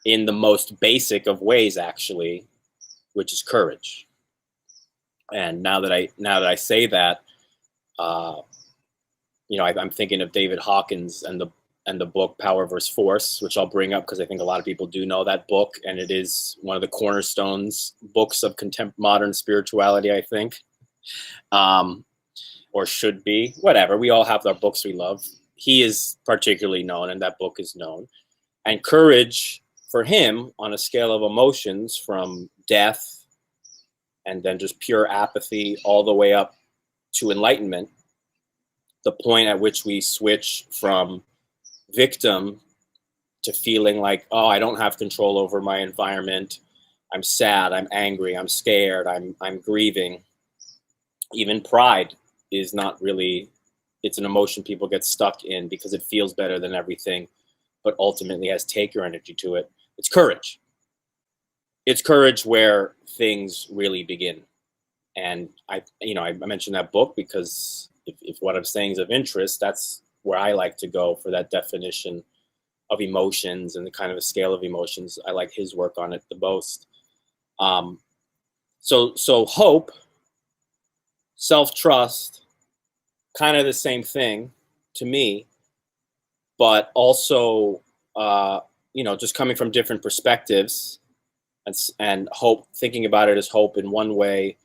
in the most basic of ways, actually, which is courage. And now that I say that, you know, I'm thinking of David Hawkins and the book Power vs. Force, which I'll bring up because I think a lot of people do know that book, and it is one of the cornerstones books of modern spirituality, I think, or should be. Whatever, we all have our books we love. He is particularly known, and that book is known. And courage for him, on a scale of emotions, from death and then just pure apathy all the way up to enlightenment, the point at which we switch from victim to feeling like, oh, I don't have control over my environment. I'm sad, I'm angry, I'm scared, I'm grieving. Even pride is not really, it's an emotion people get stuck in because it feels better than everything, but ultimately has take your energy to it. It's courage. It's courage where things really begin. And I mentioned that book because if what I'm saying is of interest, that's where I like to go for that definition of emotions and the kind of a scale of emotions. I like his work on it the most. So hope, self-trust, kind of the same thing to me, but also, just coming from different perspectives, and hope, thinking about it as hope in one way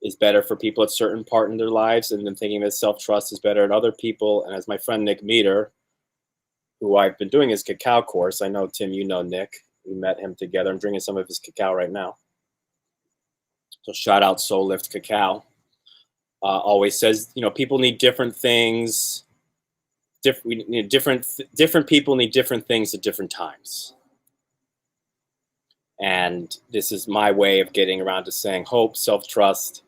is better for people at a certain part in their lives, and then thinking that self-trust is better at other people. And as my friend Nick Meter, who I've been doing his cacao course, I know, Tim, you know Nick, we met him together. I'm drinking some of his cacao right now. So shout out Soul Lift Cacao. Always says, people need different things. Different people need different things at different times. And this is my way of getting around to saying hope, self-trust.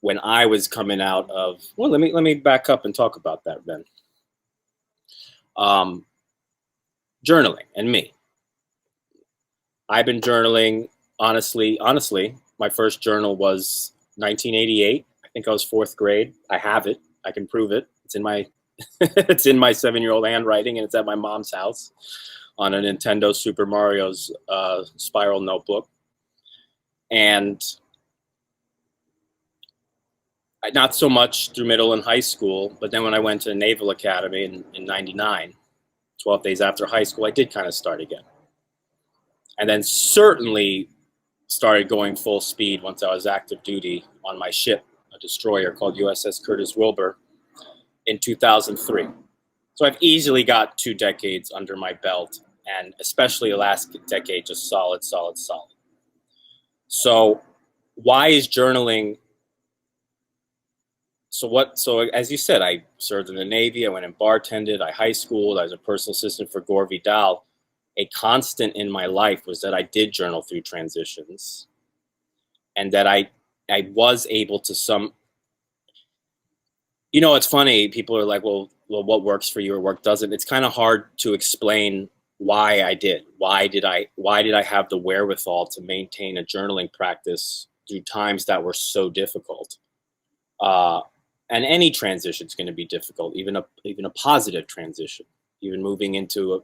When I was coming out of, well, let me back up and talk about that then. Journaling and me. I've been journaling, honestly, my first journal was 1988. I think I was 4th grade. I have it. I can prove it. It's in my it's in my 7-year-old handwriting, and it's at my mom's house on a Nintendo Super Mario's spiral notebook. And not so much through middle and high school, but then when I went to the Naval Academy in 99, 12 days after high school, I did kind of start again. And then certainly started going full speed once I was active duty on my ship, a destroyer called USS Curtis Wilbur, in 2003. So I've easily got 2 decades under my belt, and especially the last decade, just solid, solid, solid. So why is journaling? So as you said, I served in the Navy, I went and bartended, I high schooled, I was a personal assistant for Gore Vidal. A constant in my life was that I did journal through transitions, and that I was able to it's funny, people are like, well, what works for you or what doesn't? It's kind of hard to explain why I did. Why did I have the wherewithal to maintain a journaling practice through times that were so difficult? And any transition is going to be difficult, even a positive transition, even moving into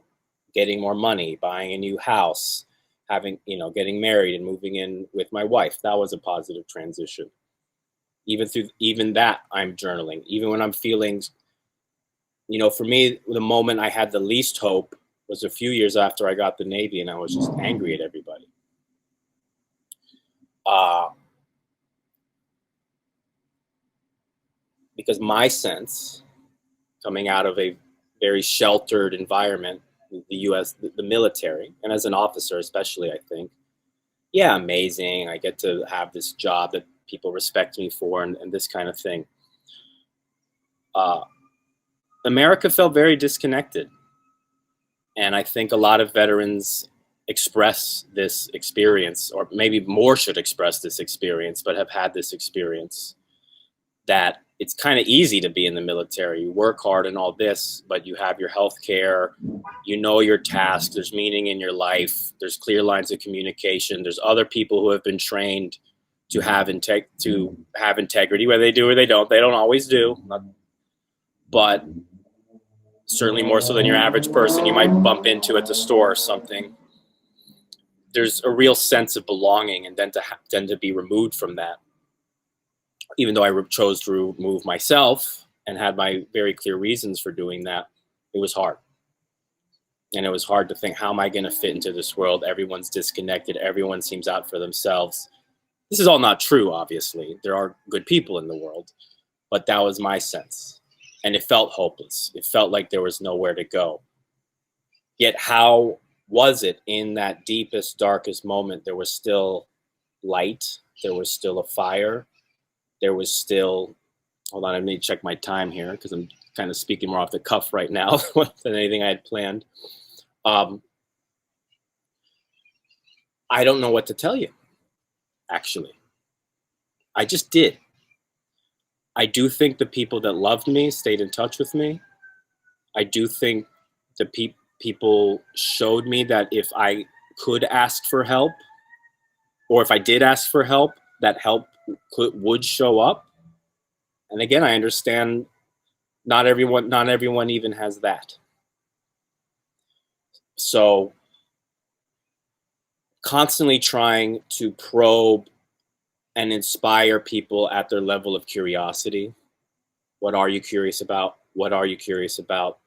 getting more money, buying a new house, getting married and moving in with my wife. That was a positive transition. Even that, I'm journaling. Even when I'm feeling, for me, the moment I had the least hope was a few years after I got the Navy, and I was just angry at everybody. Because my sense, coming out of a very sheltered environment, the U.S., the military, and as an officer especially, I think, yeah, amazing. I get to have this job that people respect me for, and this kind of thing. America felt very disconnected. And I think a lot of veterans express this experience, or maybe more should express this experience, but have had this experience, that it's kind of easy to be in the military. You work hard and all this, but you have your health care, your task, there's meaning in your life, there's clear lines of communication, there's other people who have been trained to have integrity, whether they do or they don't always do, but certainly more so than your average person you might bump into at the store or something. There's a real sense of belonging, and then to be removed from that, even though I chose to remove myself and had my very clear reasons for doing that, it was hard. And it was hard to think, how am I going to fit into this world? Everyone's disconnected. Everyone seems out for themselves. This is all not true, obviously. There are good people in the world, but that was my sense. And it felt hopeless. It felt like there was nowhere to go. Yet how was it in that deepest, darkest moment? There was still light. There was still a fire. There was still, hold on, I need to check my time here because I'm kind of speaking more off the cuff right now than anything I had planned. I don't know what to tell you, actually. I just did. I do think the people that loved me stayed in touch with me. I do think the people showed me that if I could ask for help, or if I did ask for help, that help would show up. And again, I understand not everyone even has that. So constantly trying to probe and inspire people at their level of curiosity. What are you curious about? What are you curious about?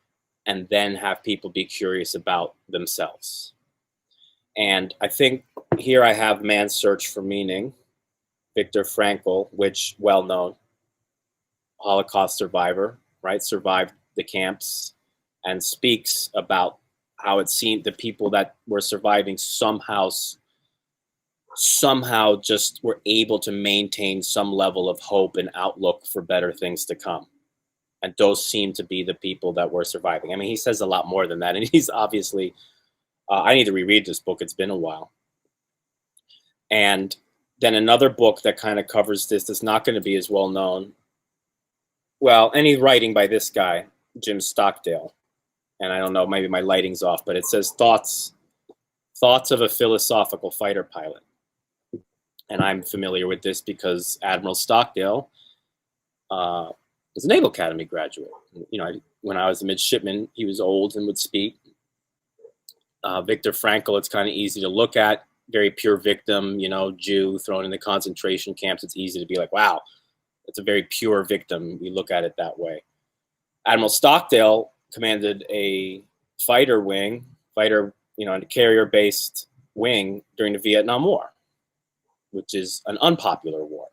And then have people be curious about themselves. And I think here I have Man's Search for Meaning, Viktor Frankl, which well-known Holocaust survivor, right? Survived the camps and speaks about how it seemed the people that were surviving somehow just were able to maintain some level of hope and outlook for better things to come. And those seem to be the people that were surviving. I mean, he says a lot more than that. And he's obviously, I need to reread this book. It's been a while. And then another book that kind of covers this that's not going to be as well known. Well, any writing by this guy, Jim Stockdale. And I don't know, maybe my lighting's off, but it says Thoughts of a Philosophical Fighter Pilot. And I'm familiar with this because Admiral Stockdale was a Naval Academy graduate. When I was a midshipman, he was old and would speak. Viktor Frankl, it's kind of easy to look at, very pure victim, Jew thrown in the concentration camps. It's easy to be like, wow, it's a very pure victim. We look at it that way. Admiral Stockdale commanded a fighter, a carrier-based wing during the Vietnam War, which is an unpopular war.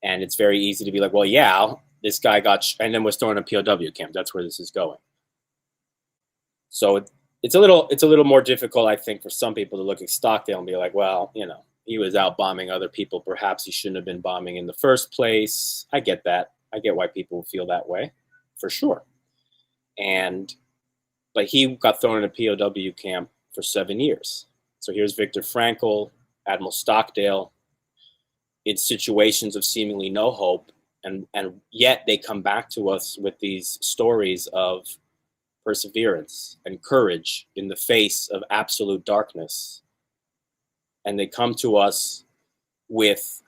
And it's very easy to be like, well, yeah, this guy and then was thrown in a POW camp. That's where this is going. So it's a little more difficult, I think, for some people to look at Stockdale and be like, well, he was out bombing other people. Perhaps he shouldn't have been bombing in the first place. I get that. I get why people feel that way, for sure. But he got thrown in a POW camp for 7 years. So here's Viktor Frankl, Admiral Stockdale, in situations of seemingly no hope, and yet they come back to us with these stories of perseverance and courage in the face of absolute darkness. And they come to us with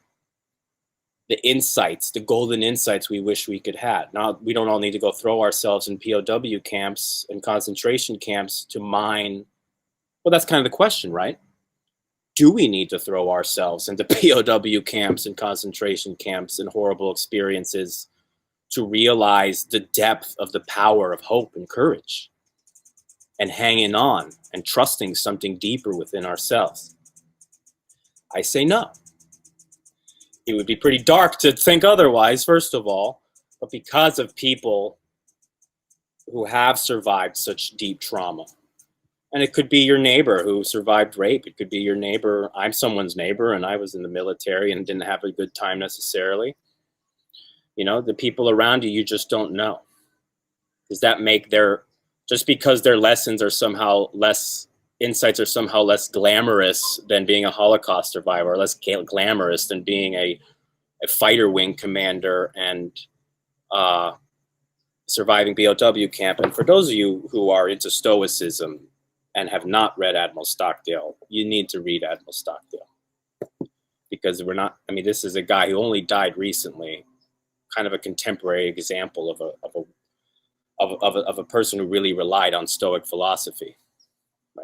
the insights, the golden insights we wish we could have. Now, we don't all need to go throw ourselves in POW camps and concentration camps to mine. Well, that's kind of the question, right? Do we need to throw ourselves into POW camps and concentration camps and horrible experiences to realize the depth of the power of hope and courage and hanging on and trusting something deeper within ourselves? I say no. It would be pretty dark to think otherwise, first of all, but because of people who have survived such deep trauma. And it could be your neighbor who survived rape. It could be your neighbor. I'm someone's neighbor, and I was in the military and didn't have a good time necessarily. The people around you just don't know. Does that make just because their lessons are somehow insights are somehow less glamorous than being a Holocaust survivor, or less glamorous than being a fighter wing commander and surviving BOW camp? And for those of you who are into Stoicism and have not read Admiral Stockdale, you need to read Admiral Stockdale, because this is a guy who only died recently, kind of a contemporary example of a person who really relied on Stoic philosophy.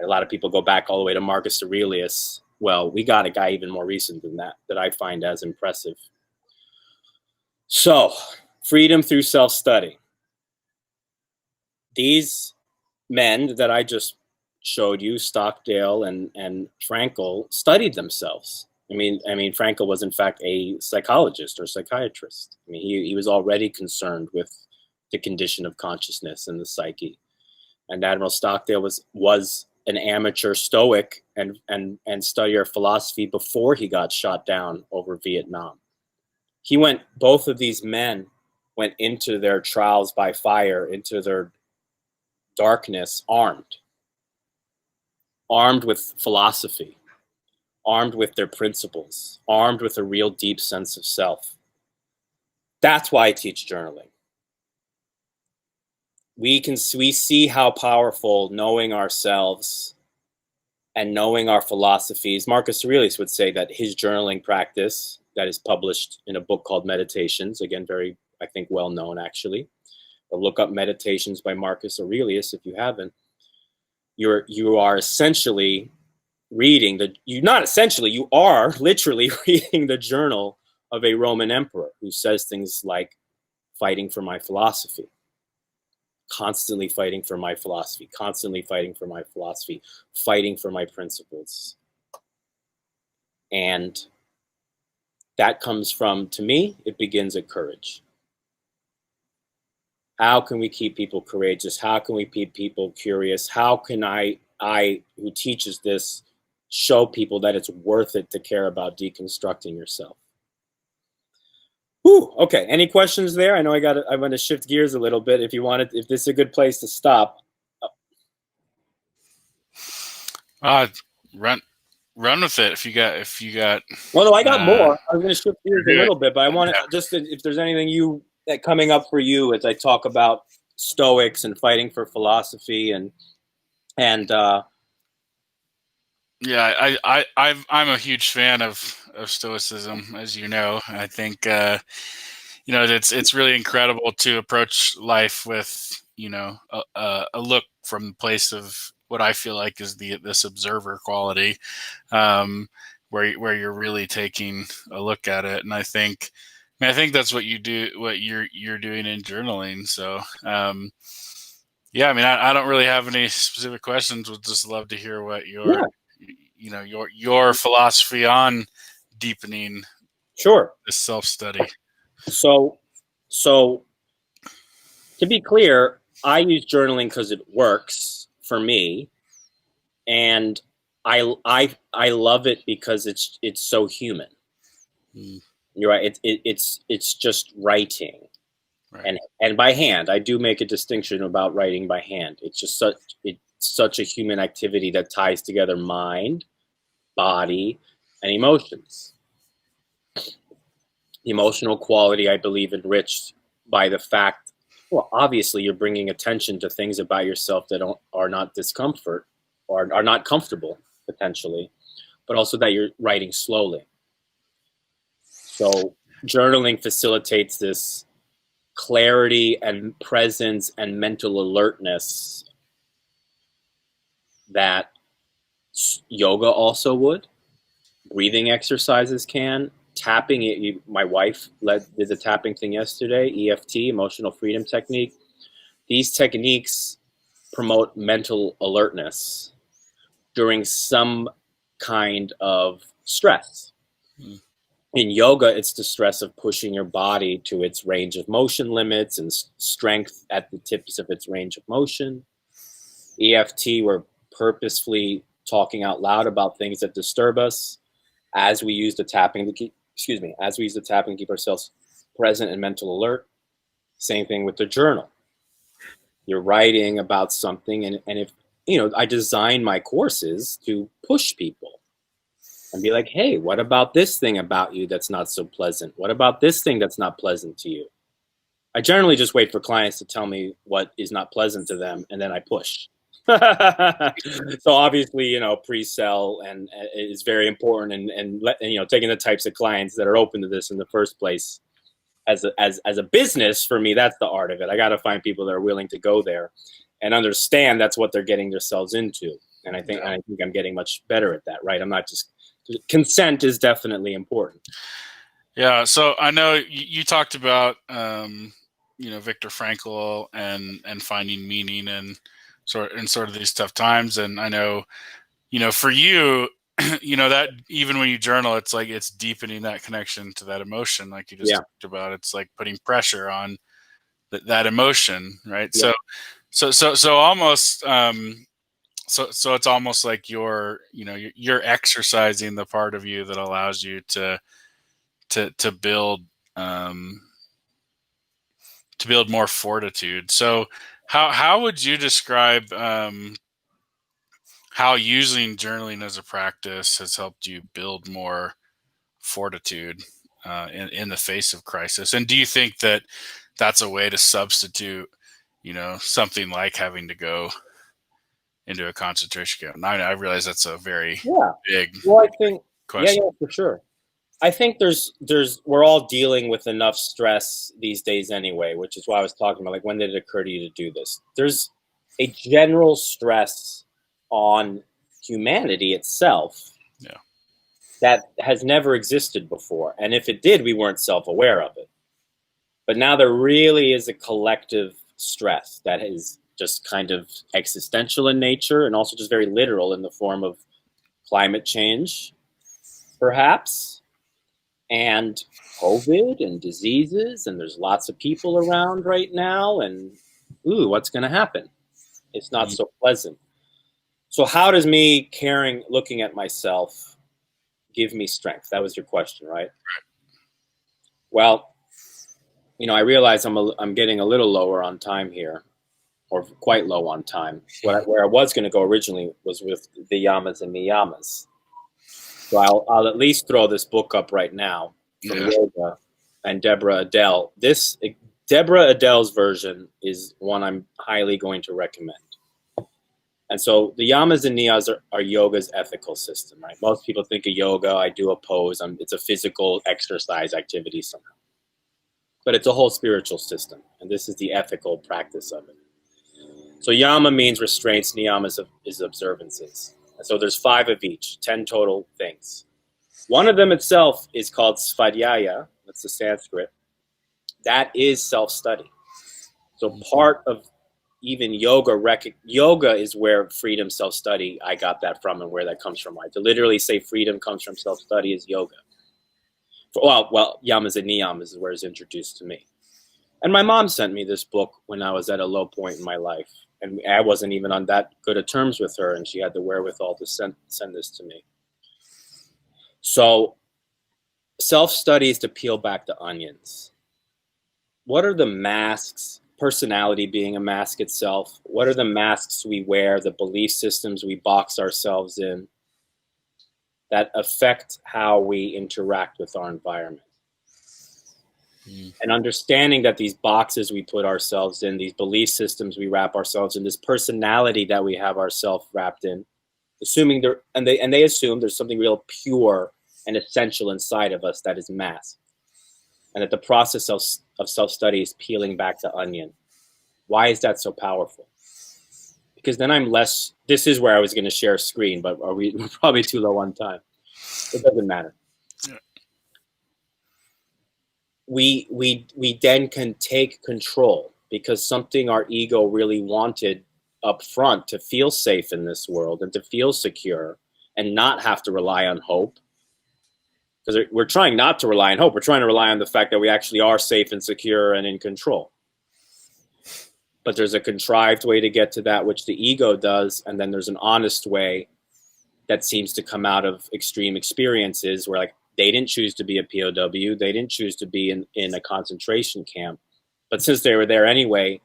A lot of people go back all the way to Marcus Aurelius. Well, we got a guy even more recent than that I find as impressive. So, freedom through self-study. These men that I just showed you, Stockdale and Frankl, studied themselves. Frankl was in fact a psychologist or psychiatrist. He was already concerned with the condition of consciousness and the psyche. And Admiral Stockdale was an amateur Stoic and studier of philosophy before he got shot down over Vietnam. Both of these men went into their trials by fire, into their darkness, armed with philosophy, armed with their principles, armed with a real deep sense of self. That's why I teach journaling. We see how powerful knowing ourselves and knowing our philosophies. Marcus Aurelius would say that his journaling practice that is published in a book called Meditations, again, very, I think, well known actually. But look up Meditations by Marcus Aurelius if you haven't. You are essentially reading you are literally reading the journal of a Roman emperor who says things like, fighting for my philosophy, constantly fighting for my philosophy, constantly fighting for my philosophy, fighting for my principles. And that comes from, to me, it begins at courage. How can we keep people courageous? How can we keep people curious? How can I who teaches this, show people that it's worth it to care about deconstructing yourself? Whew, okay, any questions there? I know I'm going to shift gears a little bit. If this is a good place to stop. Run with it if you got. Well, no, I got more. I was going to shift gears a little bit, but I want to just, if there's anything coming up for you as I talk about Stoics and fighting for philosophy and yeah, I'm a huge fan of Stoicism, as you know. I think it's really incredible to approach life with, a look from the place of what I feel like is this observer quality, where you're really taking a look at it. And I think that's what you do, what you're doing in journaling. So, yeah, I mean, I don't really have any specific questions. Would just love to hear what your philosophy on deepening Sure. this self-study. So to be clear, I use journaling because it works for me, and I love it because it's so human. You're right. It's just writing, Right. and by hand. I do make a distinction about writing by hand. It's just such a human activity that ties together mind, body, and emotions. Emotional quality, I believe, enriched by the fact, well, obviously you're bringing attention to things about yourself that are not discomfort or are not comfortable potentially, but also that you're writing slowly. So journaling facilitates this clarity and presence and mental alertness that yoga also would. Breathing exercises can. Tapping, my wife did the tapping thing yesterday, EFT, emotional freedom technique. These techniques promote mental alertness during some kind of stress. In yoga, it's the stress of pushing your body to its range of motion limits and strength at the tips of its range of motion. EFT, we're purposefully talking out loud about things that disturb us as we use the tapping to keep ourselves present and mental alert. Same thing with the journal. You're writing about something, and if I design my courses to push people and be like, hey, what about this thing about you that's not so pleasant? What about this thing that's not pleasant to you? I generally just wait for clients to tell me what is not pleasant to them, and then I push. So obviously, pre-sell and is very important, and taking the types of clients that are open to this in the first place. As a business, for me, that's the art of it. I got to find people that are willing to go there and understand that's what they're getting themselves into. And I think I'm getting much better at that. Right? I'm not just consent is definitely important. Yeah. So I know you talked about Viktor Frankl and finding meaning and sort of these tough times. And I know, for you, that even when you journal, it's like it's deepening that connection to that emotion, like you just talked about. It's like putting pressure on that emotion, right? Yeah. So almost, so it's almost like you're exercising the part of you that allows you to build more fortitude. So how would you describe how using journaling as a practice has helped you build more fortitude in the face of crisis? And do you think that that's a way to substitute, something like having to go into a concentration camp? Now, I realize that's a very big question. Yeah, for sure. I think we're all dealing with enough stress these days anyway, which is why I was talking about, like, when did it occur to you to do this? There's a general stress on humanity itself that has never existed before. And if it did, we weren't self-aware of it. But now there really is a collective stress that is just kind of existential in nature and also just very literal in the form of climate change, perhaps, and COVID and diseases, and there's lots of people around right now, and what's going to happen? It's not so pleasant. So how does me looking at myself give me strength? That was your question, right? Well, I realize I'm getting a little lower on time here, or quite low on time. Where I was going to go originally was with the yamas and niyamas. So I'll at least throw this book up right now from Yoga and Deborah Adele. Deborah Adele's version is one I'm highly going to recommend. And so the yamas and niyas are yoga's ethical system, right? Most people think of yoga, I do a pose, it's a physical exercise activity somehow. but it's a whole spiritual system, and this is the ethical practice of it. So yama means restraints, niyama is observances. And so there's 5 of each, 10 total things. One of them itself is called svadhyaya, that's the Sanskrit. That is self-study. So part of even yoga is where freedom, self-study, I got that from and where that comes from. To literally say freedom comes from self-study is yoga. Well, yamas and niyamas is where it's introduced to me. And my mom sent me this book when I was at a low point in my life. And I wasn't even on that good of terms with her, and she had the wherewithal to send this to me. So self-study is to peel back the onions. What are the masks, personality being a mask itself? What are the masks we wear, the belief systems we box ourselves in that affect how we interact with our environment? And understanding that these boxes we put ourselves in, these belief systems we wrap ourselves in, this personality that we have ourselves wrapped in, assuming they assume there's something real pure and essential inside of us that is masked. And that the process of self-study is peeling back the onion. Why is that so powerful? Because then I'm less, this is where I was going to share a screen, but we're probably too low on time. It doesn't matter. Yeah. We then can take control, because something our ego really wanted up front, to feel safe in this world and to feel secure and not have to rely on hope. Because we're trying not to rely on hope. We're trying to rely on the fact that we actually are safe and secure and in control. But there's a contrived way to get to that, which the ego does. And then there's an honest way that seems to come out of extreme experiences where, like, they didn't choose to be a POW. They didn't choose to be in a concentration camp. But since they were there anyway,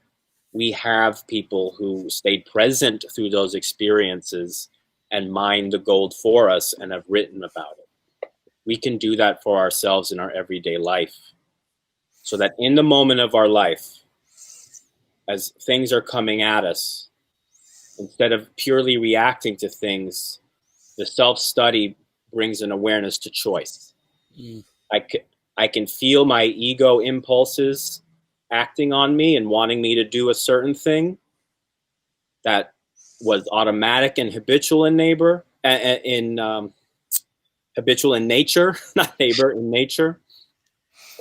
we have people who stayed present through those experiences and mined the gold for us and have written about it. We can do that for ourselves in our everyday life, so that in the moment of our life, as things are coming at us, instead of purely reacting to things, the self-study brings an awareness to choice. I can feel my ego impulses acting on me and wanting me to do a certain thing that was automatic and habitual in habitual in nature, not neighbor, in nature,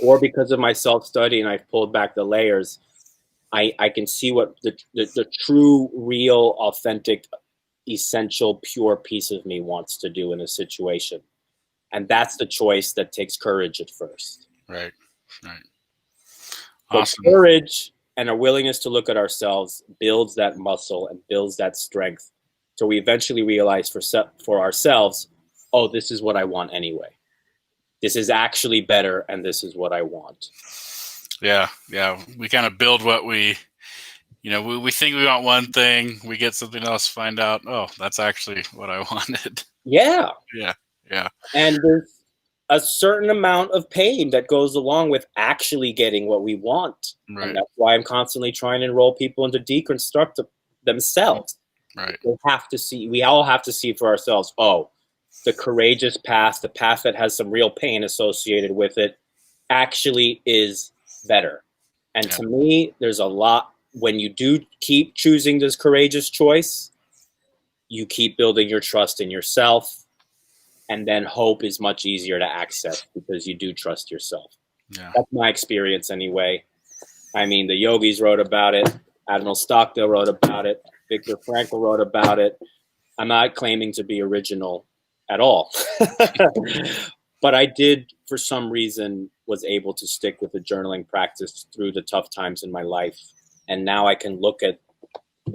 or because of my self-study and I've pulled back the layers, I can see what the true, real, authentic, essential, pure piece of me wants to do in a situation. And that's the choice that takes courage at first. Right. So Awesome. courage and a willingness to look at ourselves builds that muscle and builds that strength. So we eventually realize for ourselves, oh, this is what I want anyway. This is actually better, and this is what I want. Yeah. We kind of build what we think we want one thing, we get something else, find out, oh, that's actually what I wanted. Yeah. Yeah. And there's a certain amount of pain that goes along with actually getting what we want. Right. And that's why I'm constantly trying to enroll people into deconstruct themselves. Right. We all have to see for ourselves, oh, the courageous path, the path that has some real pain associated with it, actually is better. And to me, there's a lot, when you do keep choosing this courageous choice, you keep building your trust in yourself, and then hope is much easier to access because you do trust yourself. Yeah. That's my experience anyway. I mean, the yogis wrote about it, Admiral Stockdale wrote about it, Viktor Frankl wrote about it. I'm not claiming to be original at all. But I did, for some reason, was able to stick with the journaling practice through the tough times in my life. And now I can look at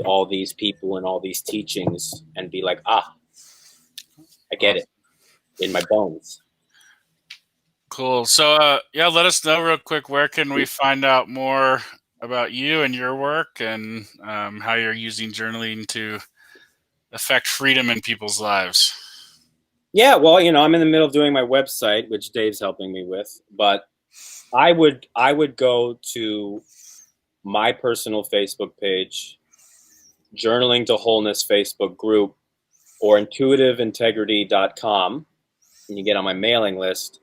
all these people and all these teachings and be like, I get it in my bones. Cool. So, let us know real quick, where can we find out more about you and your work, and how you're using journaling to affect freedom in people's lives? Yeah, well, I'm in the middle of doing my website, which Dave's helping me with, but I would go to my personal Facebook page, Journaling to Wholeness Facebook group, or intuitiveintegrity.com, and you get on my mailing list,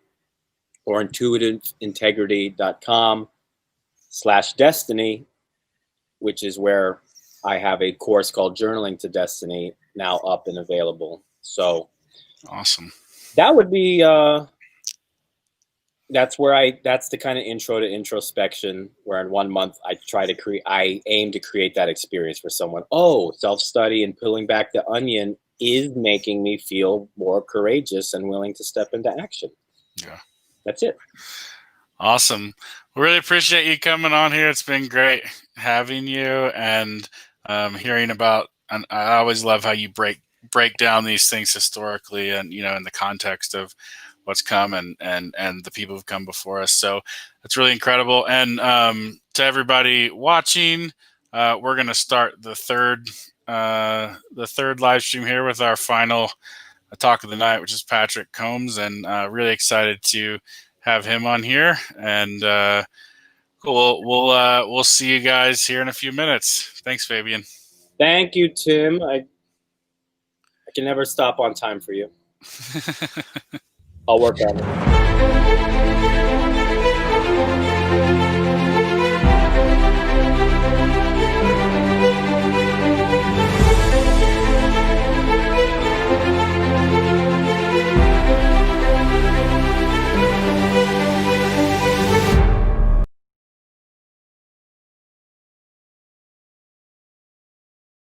or intuitiveintegrity.com, /destiny, which is where I have a course called Journaling to Destiny now up and available. So awesome. That would be that's the kind of intro to introspection where in 1 month I aim to create that experience for someone. Oh, self-study and peeling back the onion is making me feel more courageous and willing to step into action. Yeah. That's it. Awesome. We really appreciate you coming on here. It's been great having you and hearing about, and I always love how you break down these things historically and, you know, in the context of what's come and the people who've come before us. So it's really incredible. And to everybody watching, we're going to start the third live stream here with our final talk of the night, which is Patrick Combs, and really excited to have him on here. And cool. We'll see you guys here in a few minutes. Thanks, Fabian. Thank you, Tim. I can never stop on time for you. I'll work on it.